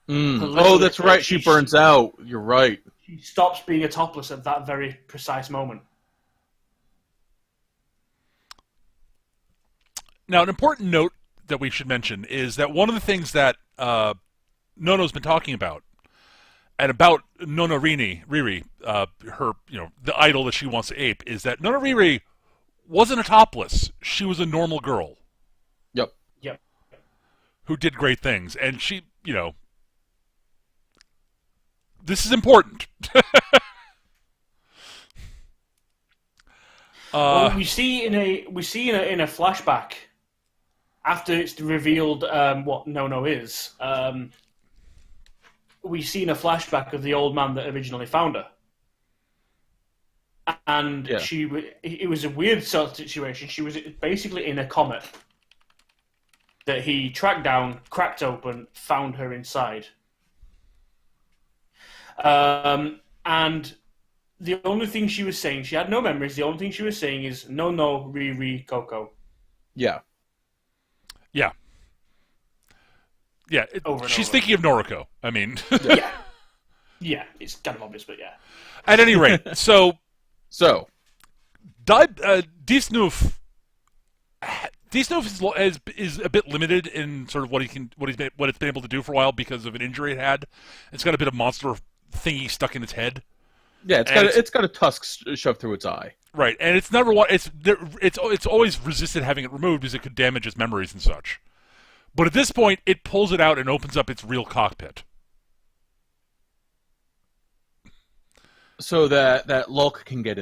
Oh, that's right. She burns out. You're right. She stops being a Topless at that very precise moment. Now, an important note that we should mention is that one of the things that Nono's been talking about, and about Nono Riri, her, the idol that she wants to ape, is that Nono Riri wasn't a Topless. She was a normal girl. Yep. Who did great things. And she, this is important. Well, we see in a flashback after it's revealed what Nono is. We see in a flashback of the old man that originally found her. And it was a weird sort of situation. She was basically in a comet that he tracked down, cracked open, found her inside. And the only thing she was saying, she had no memories, the only thing she was saying is, "No, Riri, Coco." Yeah. She's thinking of Noriko. I mean... Yeah, it's kind of obvious, but yeah. At any rate, so... Disnoof is a bit limited in sort of what it's been able to do for a while because of an injury it had. It's got a bit of monster thingy stuck in its head. Yeah, it's got a tusk shoved through its eye. Right, and it's always resisted having it removed because it could damage its memories and such. But at this point, it pulls it out and opens up its real cockpit. So that Lulk can get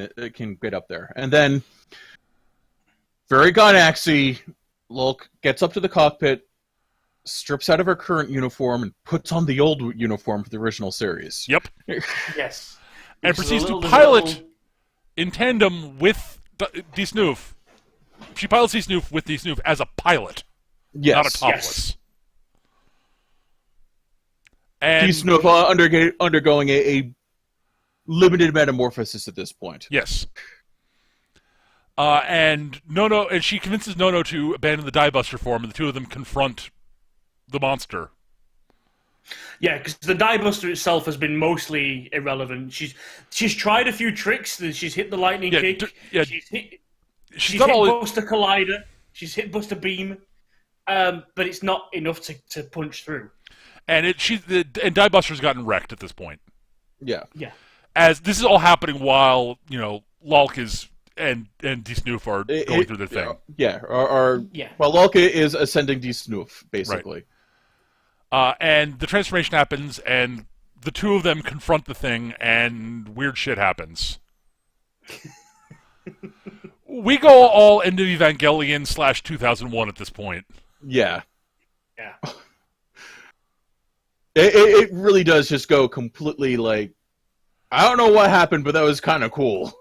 up there, and then very Gynaxy, Lulk gets up to the cockpit, strips out of her current uniform, and puts on the old uniform for the original series. Yep. Yes. And proceeds to pilot in tandem with Disnoof. She pilots Disnoof with Disnoof as a pilot, not a Topless. Yes. And Disnoof undergoing a limited metamorphosis at this point. Yes. And she convinces Nono to abandon the Diebuster form, and the two of them confront the monster. Yeah, because the Diebuster itself has been mostly irrelevant. She's tried a few tricks. She's hit the lightning kick. She's hit Buster Collider. She's hit Buster Beam. But it's not enough to punch through. And Diebuster's gotten wrecked at this point. Yeah. As this is all happening while Lulk and Disnoof are going through their thing. Well, Lulk is ascending Disnoof basically. Right. And the transformation happens, and the two of them confront the thing, and weird shit happens. We go all into Evangelion / 2001 at this point. Yeah. It really does just go completely like, I don't know what happened, but that was kind of cool.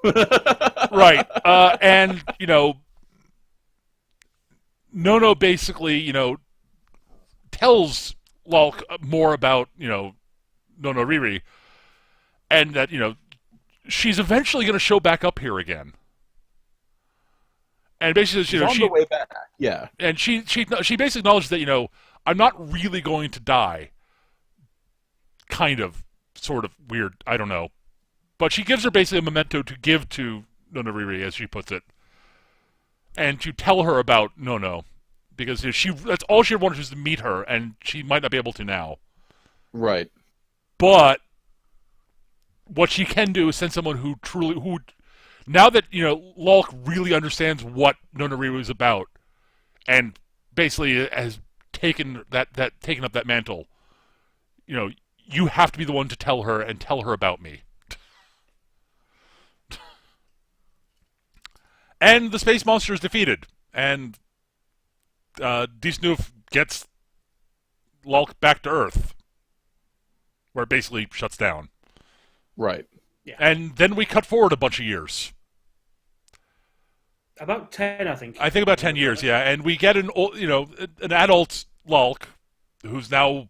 Right. And, Nono basically, tells Lulk more about, Nono Riri, and that she's eventually going to show back up here again. And basically, She's on the way back. Yeah. And she basically acknowledges that I'm not really going to die. Kind of, sort of weird. I don't know, but she gives her basically a memento to give to Nono Riri, as she puts it, and to tell her about Nono, because that's all she wanted was to meet her, and she might not be able to now. Right. But what she can do is send someone who now that Lulk really understands what Nono Riri was about, and basically has taken up that mantle. You have to be the one to tell her and tell her about me. And the space monster is defeated, and Disnoof gets Lulk back to Earth, where it basically shuts down. Right. Yeah. And then we cut forward a bunch of years. About 10, I think. I think about 10 years, yeah. And we get an adult Lulk who's now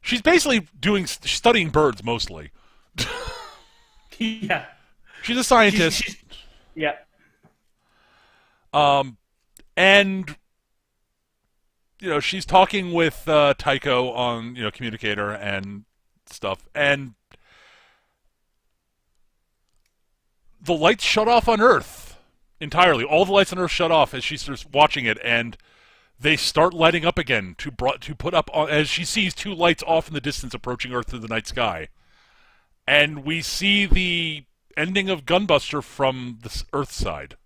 she's basically studying birds mostly. Yeah. She's a scientist. Yeah. And she's talking with Tycho on communicator and stuff, and the lights shut off on Earth entirely. All the lights on Earth shut off as she starts watching it, and they start lighting up again to put up on, as she sees two lights off in the distance approaching Earth through the night sky. And we see the ending of Gunbuster from the Earth side.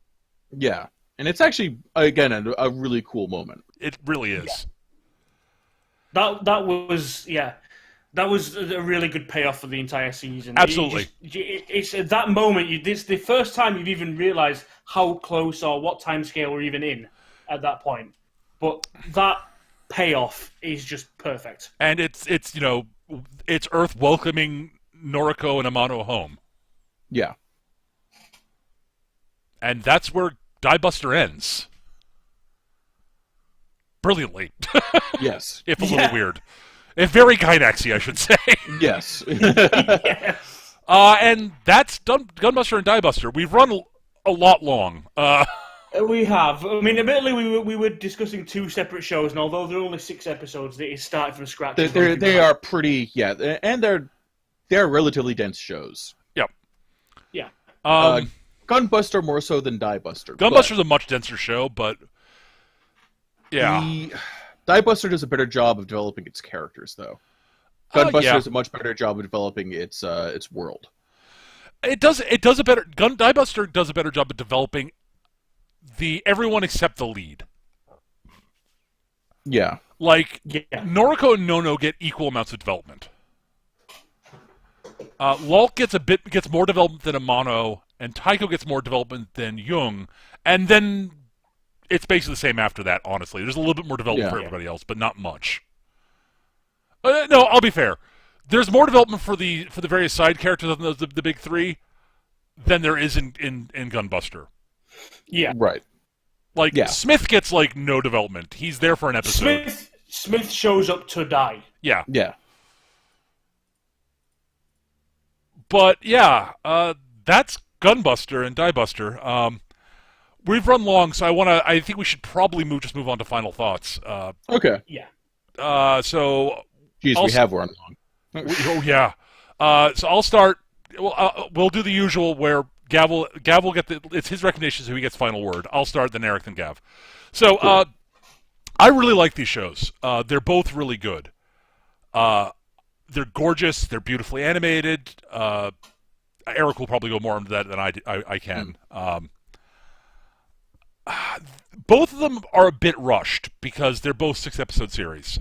Yeah. And it's actually, again, a really cool moment. It really is. Yeah. That was a really good payoff for the entire season. Absolutely. It's at that moment, it's the first time you've even realised how close or what timescale we're even in at that point. But that payoff is just perfect. And it's Earth welcoming Noriko and Amano home. Yeah. And that's where Diebuster ends. Brilliantly. Yes. If a little weird. If very Gynaxy, I should say. Yes. Yes. And that's Gunbuster and Diebuster. We've run a lot long. We have. I mean, admittedly, we were discussing two separate shows, and although there are only 6 episodes, it is starting from scratch. They are pretty, and they're relatively dense shows. Yep. Yeah. Gunbuster more so than Diebuster. Gunbuster's a much denser show, but yeah. Diebuster does a better job of developing its characters, though. Gunbuster does a much better job of developing its world. Diebuster does a better job of developing everyone except the lead. Yeah. Like, Noriko and Nono get equal amounts of development. Lulk gets more development than Amano, and Tycho gets more development than Jung, and then it's basically the same after that, honestly. There's a little bit more development for everybody else, but not much. No, I'll be fair. There's more development for the various side characters of the big three than there is in Gunbuster. Yeah. Right. Like, Smith gets, no development. He's there for an episode. Smith shows up to die. Yeah. Yeah. But, that's Gunbuster and Diebuster. We've run long, so I think we should probably move on to final thoughts. Okay. Yeah. So... Jeez, we have run long. Oh, yeah. So I'll start... We'll do the usual where Gav will get it's his recommendation, so he gets final word. I'll start, then Eric, then Gav. So, cool. I really like these shows. They're both really good. They're gorgeous. They're beautifully animated. Eric will probably go more into that than I can. Both of them are a bit rushed because they're both 6-episode series.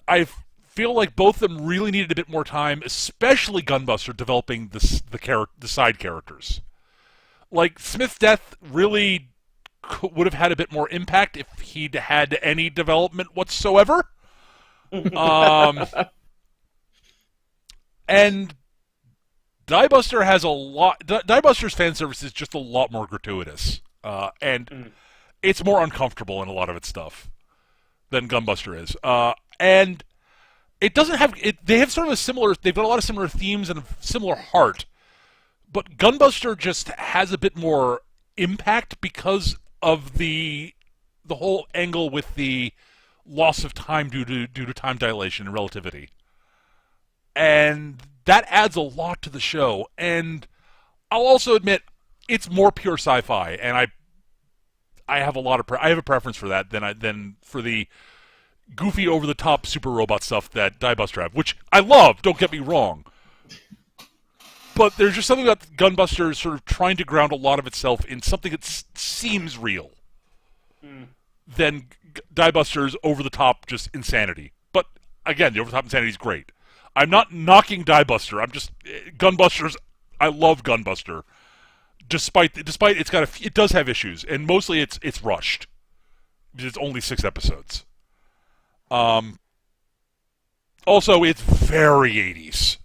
I feel like both of them really needed a bit more time, especially Gunbuster, developing the side characters. Like, Smith's death really would have had a bit more impact if he'd had any development whatsoever. And Diebuster has a lot... Diebuster's fan service is just a lot more gratuitous. And it's more uncomfortable in a lot of its stuff. than Gunbuster is. And it doesn't have it. They have sort of a similar. They've got a lot of similar themes and a similar heart, but Gunbuster just has a bit more impact because of the whole angle with the loss of time due to time dilation and relativity, and that adds a lot to the show. And I'll also admit it's more pure sci-fi, and I have a preference for that than for the goofy, over-the-top super robot stuff that Diebuster have, which I love, don't get me wrong. But there's just something about Gunbuster sort of trying to ground a lot of itself in something that seems real. Than Diebuster's over-the-top just insanity. But, again, the over-the-top insanity is great. I'm not knocking Diebuster. I'm just... Gunbuster's... I love Gunbuster. Despite it does have issues, and mostly it's rushed. It's only 6 episodes. Also, it's very 80s.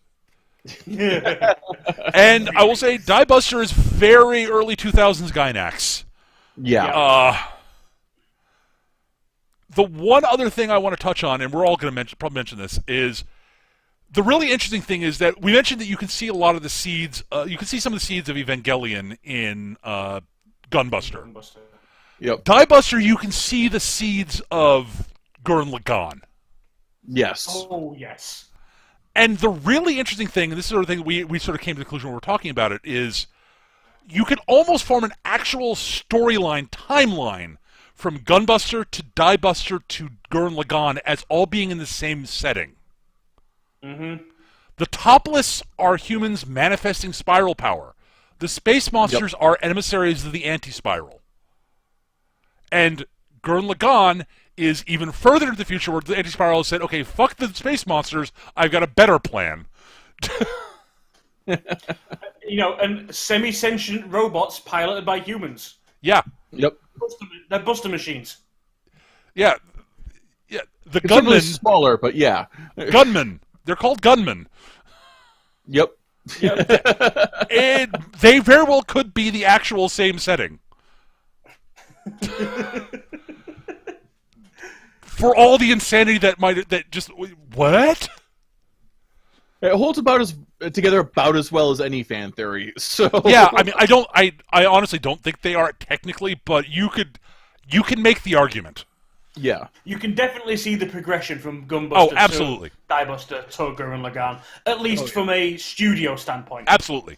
And I will say, Diebuster is very early 2000s Gynax. Yeah. The one other thing I want to touch on, and we're all going to probably mention this, is the really interesting thing is that we mentioned that you can see a lot of the seeds. You can see some of the seeds of Evangelion in Gunbuster. Yep. Diebuster, you can see the seeds of Gurren Lagann. Yes. Oh, yes. And the really interesting thing, and this is sort of thing we sort of came to the conclusion when we were talking about it, is you can almost form an actual storyline, timeline, from Gunbuster to Diebuster to Gurren Lagann as all being in the same setting. Mm-hmm. The Topless are humans manifesting spiral power. The space monsters are emissaries of the anti-spiral. And Gurren Lagann is even further into the future where the anti-spiral has said, okay, fuck the space monsters, I've got a better plan. And semi-sentient robots piloted by humans. Yeah. Yep. They're Buster machines. Yeah. Yeah. The It's gunmen... smaller, but yeah. Gunmen. They're called gunmen. Yep. And they very well could be the actual same setting. For all the insanity that just... What? It holds together about as well as any fan theory. So Yeah, I mean, I honestly don't think they are technically, but you can make the argument. Yeah. You can definitely see the progression from Gunbuster Oh, absolutely. to Diebuster to Gurren Lagann, at least from a studio standpoint. Absolutely.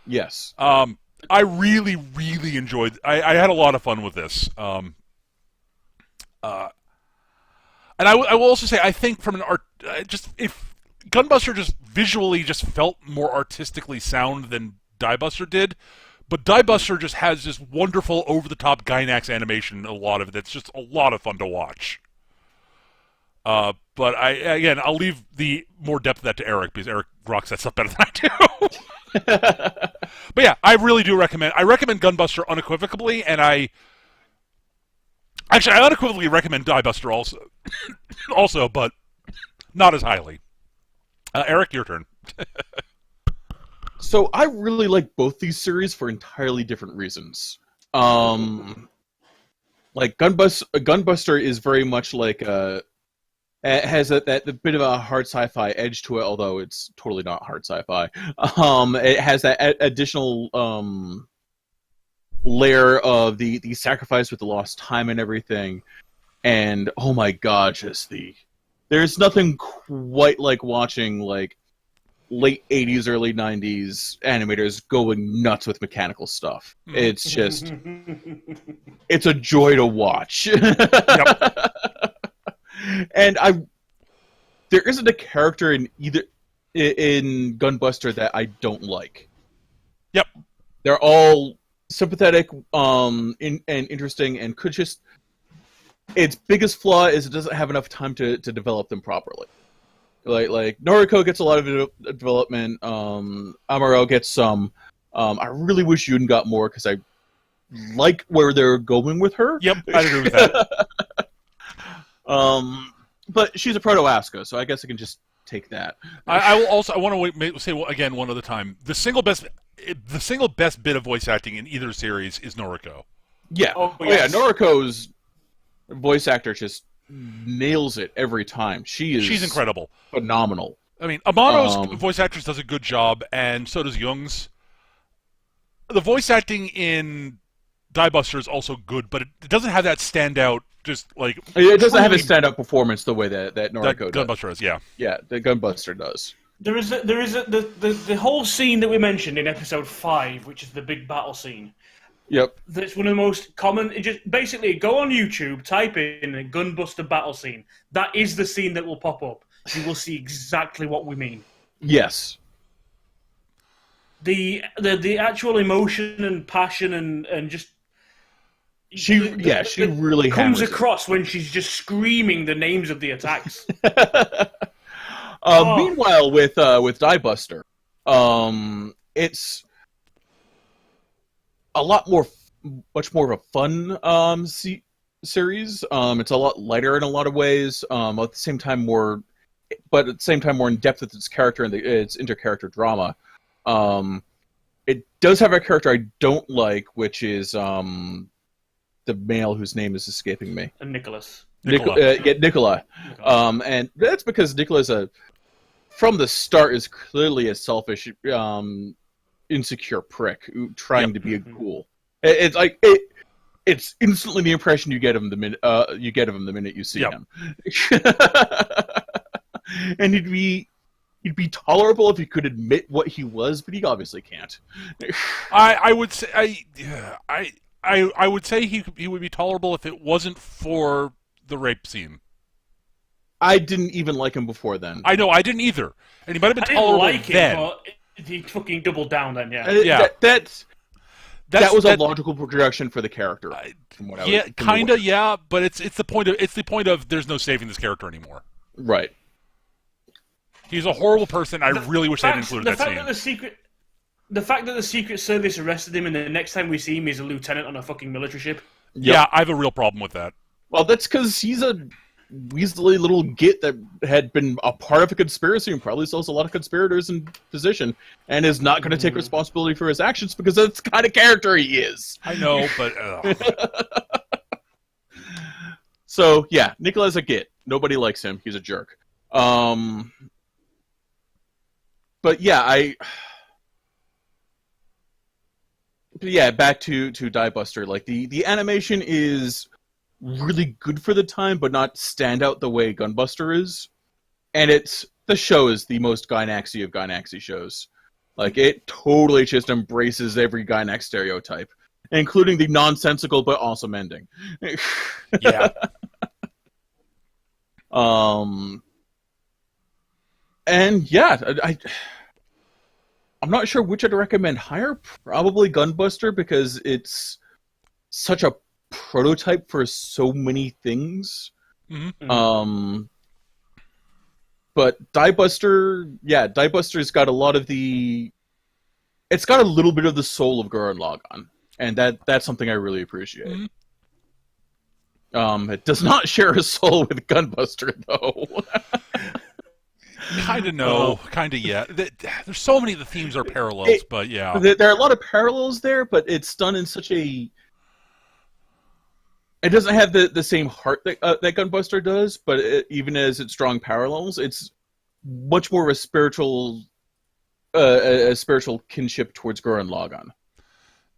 Yes. I really, really enjoyed... I had a lot of fun with this. And I will also say, I think from an art... if Gunbuster just visually just felt more artistically sound than Diebuster did, but Diebuster just has this wonderful over-the-top Gynax animation, a lot of it. That's just a lot of fun to watch. But I'll leave the more depth of that to Eric, because Eric rocks that stuff better than I do. But yeah, I really do recommend... I recommend Gunbuster unequivocally, and I unequivocally recommend Diebuster also, but not as highly. Eric, your turn. So I really like both these series for entirely different reasons. Like Gunbuster is very much like it has that bit of a hard sci-fi edge to it, although it's totally not hard sci-fi. It has that additional layer of the sacrifice with the lost time and everything, and oh my god, there's nothing quite like watching like late 80s, early 90s animators going nuts with mechanical stuff. It's just... it's a joy to watch. Yep. And there isn't a character in Gunbuster that I don't like. Yep. They're all sympathetic and interesting, and could just... Its biggest flaw is it doesn't have enough time to develop them properly. Like Noriko gets a lot of development. Amuro gets some. I really wish Yun got more because I like where they're going with her. Yep, I agree with that. But she's a proto-Asuka, so I guess I can just take that. I want to say again one other time. The single best bit of voice acting in either series is Noriko. Yeah. Oh, yes. Yeah. Noriko's voice actor just nails it every time. She's incredible. Phenomenal. I mean, Amano's voice actress does a good job, and so does Jung's. The voice acting in Diebuster is also good, but it doesn't have that standout. Just like it doesn't have a standout performance the way that Noriko does. Gunbuster does, yeah. Yeah, the Gunbuster does. There is the whole scene that we mentioned in episode 5, which is the big battle scene. Yep. That's one of the most common. Just basically go on YouTube, type in a Gunbuster battle scene. That is the scene that will pop up. You will see exactly what we mean. Yes. The actual emotion and passion and just she really comes hammers across when she's just screaming the names of the attacks. Meanwhile, with Diebuster, it's a lot much more of a fun series. It's a lot lighter in a lot of ways. At the same time, more in depth with its character and its inter-character drama. It does have a character I don't like, which is the male whose name is escaping me. Nicholas. Nicola. And that's because Nicola from the start is clearly a selfish, insecure prick trying to be a ghoul. It's instantly the impression you get of him the minute you see him. And he'd be tolerable if he could admit what he was, but he obviously can't. I would say I would say he would be tolerable if it wasn't for the rape scene. I didn't even like him before then. I know, I didn't either. And he might have been tolerable like then. Him, but he fucking doubled down then, yeah. That was a logical progression for the character. But it's the point of there's no saving this character anymore. Right. He's a horrible person. I really wish they had included that scene. The fact that the Secret Service arrested him and the next time we see him he's a lieutenant on a fucking military ship. Yep. Yeah, I have a real problem with that. Well, that's because he's a weaselly little git that had been a part of a conspiracy and probably still has a lot of conspirators in position and is not going to take responsibility for his actions because that's the kind of character he is. I know, but... So, yeah, Nicola's a git. Nobody likes him. He's a jerk. But back to Diebuster. Like the animation is really good for the time, but not stand out the way Gunbuster is. And the show is the most Gynaxy of Gynaxy shows. Like it totally just embraces every Gynax stereotype, including the nonsensical but awesome ending. Yeah. And yeah, I'm not sure which I'd recommend higher. Probably Gunbuster because it's such a prototype for so many things. Mm-hmm. But Diebuster's got a lot of it's got a little bit of the soul of Gurren Lagann, and that's something I really appreciate. Mm-hmm. It does not share a soul with Gunbuster, though. Kind of no, kind of yeah. There's so many of the themes are parallels, but yeah. There are a lot of parallels there, but it's done in such a... It doesn't have the same heart that Gunbuster does, but even as its strong parallels, it's much more of a spiritual kinship towards Gurren Lagann.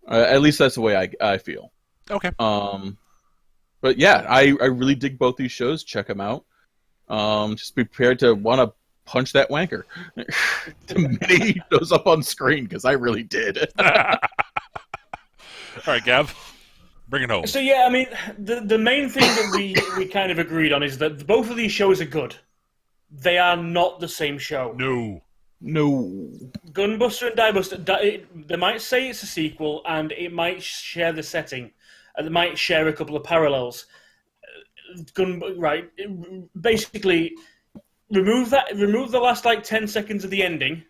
At least that's the way I feel. Okay. But yeah, I really dig both these shows. Check them out. Just be prepared to want to punch that wanker the minute he shows up on screen, because I really did. All right, Gav, bring it home. So yeah, I mean, the main thing that we kind of agreed on is that both of these shows are good. They are not the same show. No. Gunbuster and Diebuster, they might say it's a sequel, and it might share the setting, and it might share a couple of parallels. Basically, remove the last 10 seconds of the ending,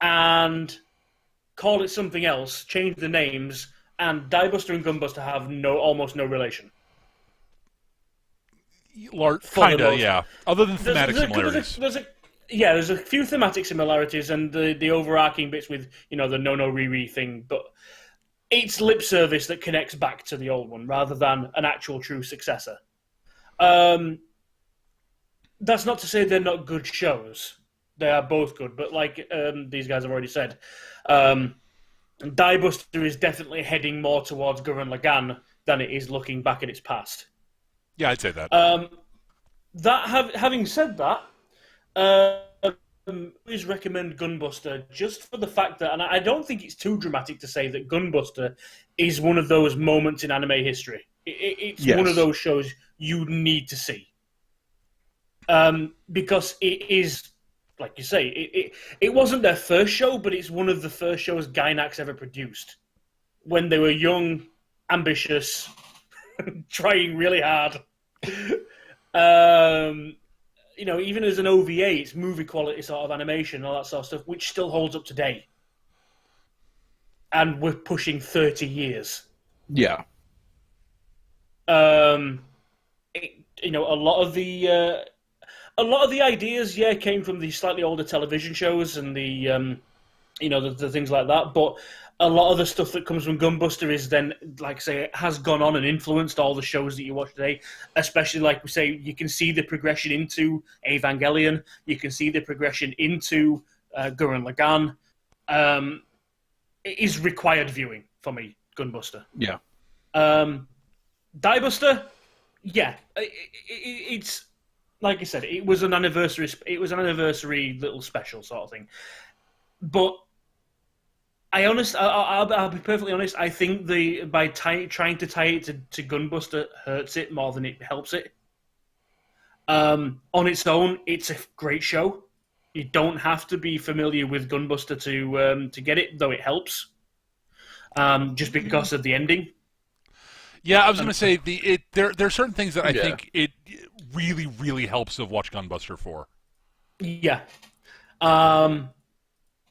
and call it something else. Change the names, and Diebuster and Gunbuster have almost no relation. Kinda, yeah. Other than thematic similarities. There's a few thematic similarities and the overarching bits with the Nono Riri thing, but it's lip service that connects back to the old one rather than an actual true successor. That's not to say they're not good shows. They are both good, but like these guys have already said, Diebuster is definitely heading more towards Gurren Lagann than it is looking back at its past. Yeah, I'd say that. Having said that, always recommend Gunbuster just for the fact that, and I don't think it's too dramatic to say that Gunbuster is one of those moments in anime history. It's one of those shows you need to see. Because it is, like you say, it wasn't their first show, but it's one of the first shows Gainax ever produced. When they were young, ambitious, trying really hard. Even as an OVA, it's movie quality sort of animation and all that sort of stuff, which still holds up today. And we're pushing 30 years. Yeah. A lot of the ideas, came from the slightly older television shows and the things like that. But a lot of the stuff that comes from Gunbuster is then, like I say, it has gone on and influenced all the shows that you watch today. Especially, like we say, you can see the progression into Evangelion. You can see the progression into Gurren Lagann. It is required viewing for me, Gunbuster. Yeah. Diebuster, it's like I said, it was an anniversary. It was an anniversary little special sort of thing. But I'll be perfectly honest. I think trying to tie it to Gunbuster hurts it more than it helps it. On its own, it's a great show. You don't have to be familiar with Gunbuster to get it, though it helps. Just because of the ending. Yeah, I was going to say there are certain things that I think it really, really helps to watch Gunbuster for. Yeah.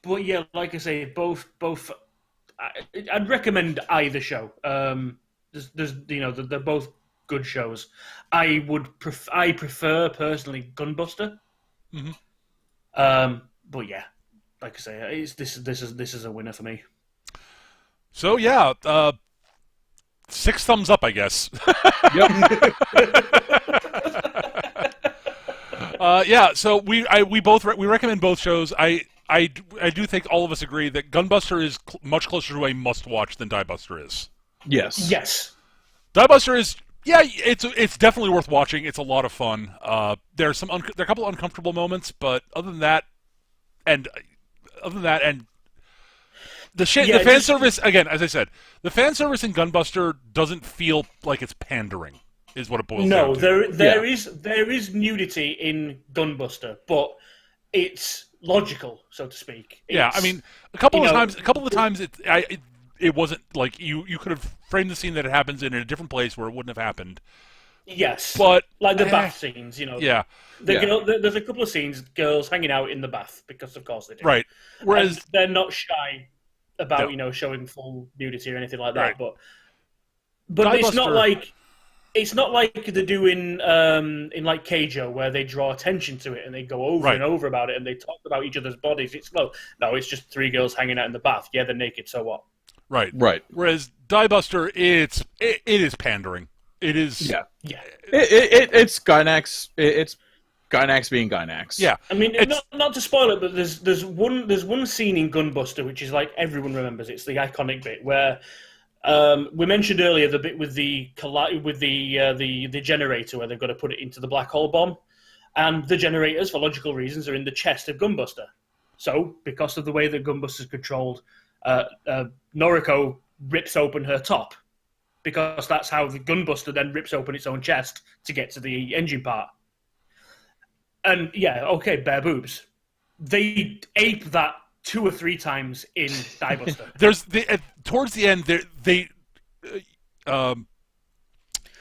But yeah, like I say, both. I'd recommend either show. They're both good shows. I prefer personally Gunbuster. Mm-hmm. But yeah, like I say, this is a winner for me. So yeah, 6 thumbs up, I guess. Yep. So we recommend both shows. I do think all of us agree that Gunbuster is much closer to a must-watch than Diebuster is. Yes. Yes. Diebuster is, it's definitely worth watching. It's a lot of fun. There are a couple of uncomfortable moments, but other than that, and the fan service, again, as I said, the fan service in Gunbuster doesn't feel like it's pandering, is what it boils down to. No, there is nudity in Gunbuster, but it's logical, so to speak. I mean, a couple of the times it wasn't like you could have framed the scene that it happens in a different place where it wouldn't have happened. Yes, but like the bath scenes, Yeah, there's a couple of scenes, girls hanging out in the bath because of course they do. Right. Whereas and they're not shy about showing full nudity or anything like that. Right. But it's not like they do in like Keijo, where they draw attention to it and they go over and over about it and they talk about each other's bodies. It's no, it's just 3 girls hanging out in the bath. Yeah, they're naked, so what? Right. Whereas Diebuster, it is pandering. It is. Yeah. It's Gainax. It's Gainax being Gainax. Yeah. I mean, not to spoil it, but there's one scene in Gunbuster which is like everyone remembers. It's the iconic bit where. We mentioned earlier the bit with the generator where they've got to put it into the black hole bomb, and the generators, for logical reasons, are in the chest of Gunbuster. So, because of the way that Gunbuster's controlled, Noriko rips open her top, because that's how the Gunbuster then rips open its own chest to get to the engine part. And bare boobs. They ape that 2 or 3 times in Diebuster. There's towards the end,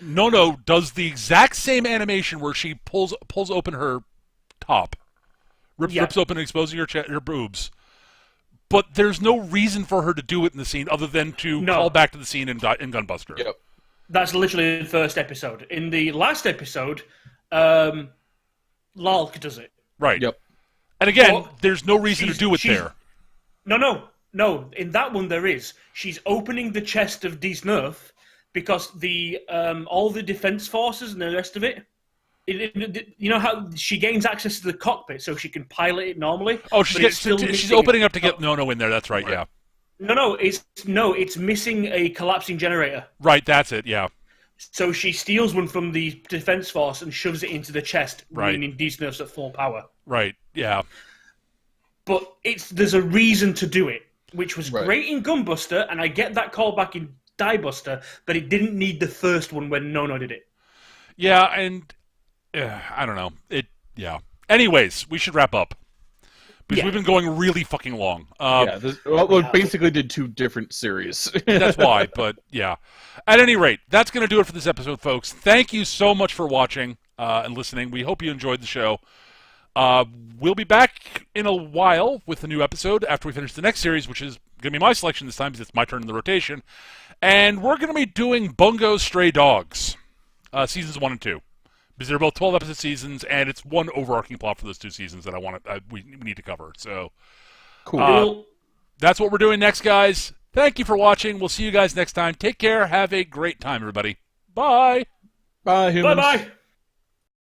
Nono does the exact same animation where she pulls open her top, rips open, exposing her boobs. But there's no reason for her to do it in the scene other than to call back to the scene in Gunbuster. Yep. That's literally the first episode. In the last episode, Lalk does it. Right. Yep. And again, there's no reason to do it there. No. In that one, there is. She's opening the chest of Nerf because the all the defense forces and the rest of it You know how she gains access to the cockpit so she can pilot it normally? Oh, she's opening up to get Nono in there. That's right, yeah. No, it's missing a collapsing generator. Right, that's it, yeah. So she steals one from the defense force and shoves it into the chest, right. meaning these nerfs at full power. Right, yeah. But there's a reason to do it, which was great in Gunbuster, and I get that callback in Diebuster, but it didn't need the first one when Nono did it. Yeah, and I don't know. Anyways, we should wrap up. Because we've been going really fucking long. We basically did 2 different series. That's why, but yeah. At any rate, that's going to do it for this episode, folks. Thank you so much for watching and listening. We hope you enjoyed the show. We'll be back in a while with a new episode after we finish the next series, which is going to be my selection this time because it's my turn in the rotation. And we're going to be doing Bungo Stray Dogs, seasons 1 and 2. Because they're both 12-episode seasons, and it's one overarching plot for those 2 seasons that we need to cover. So, cool. That's what we're doing next, guys. Thank you for watching. We'll see you guys next time. Take care. Have a great time, everybody. Bye. Bye, humans. Bye-bye.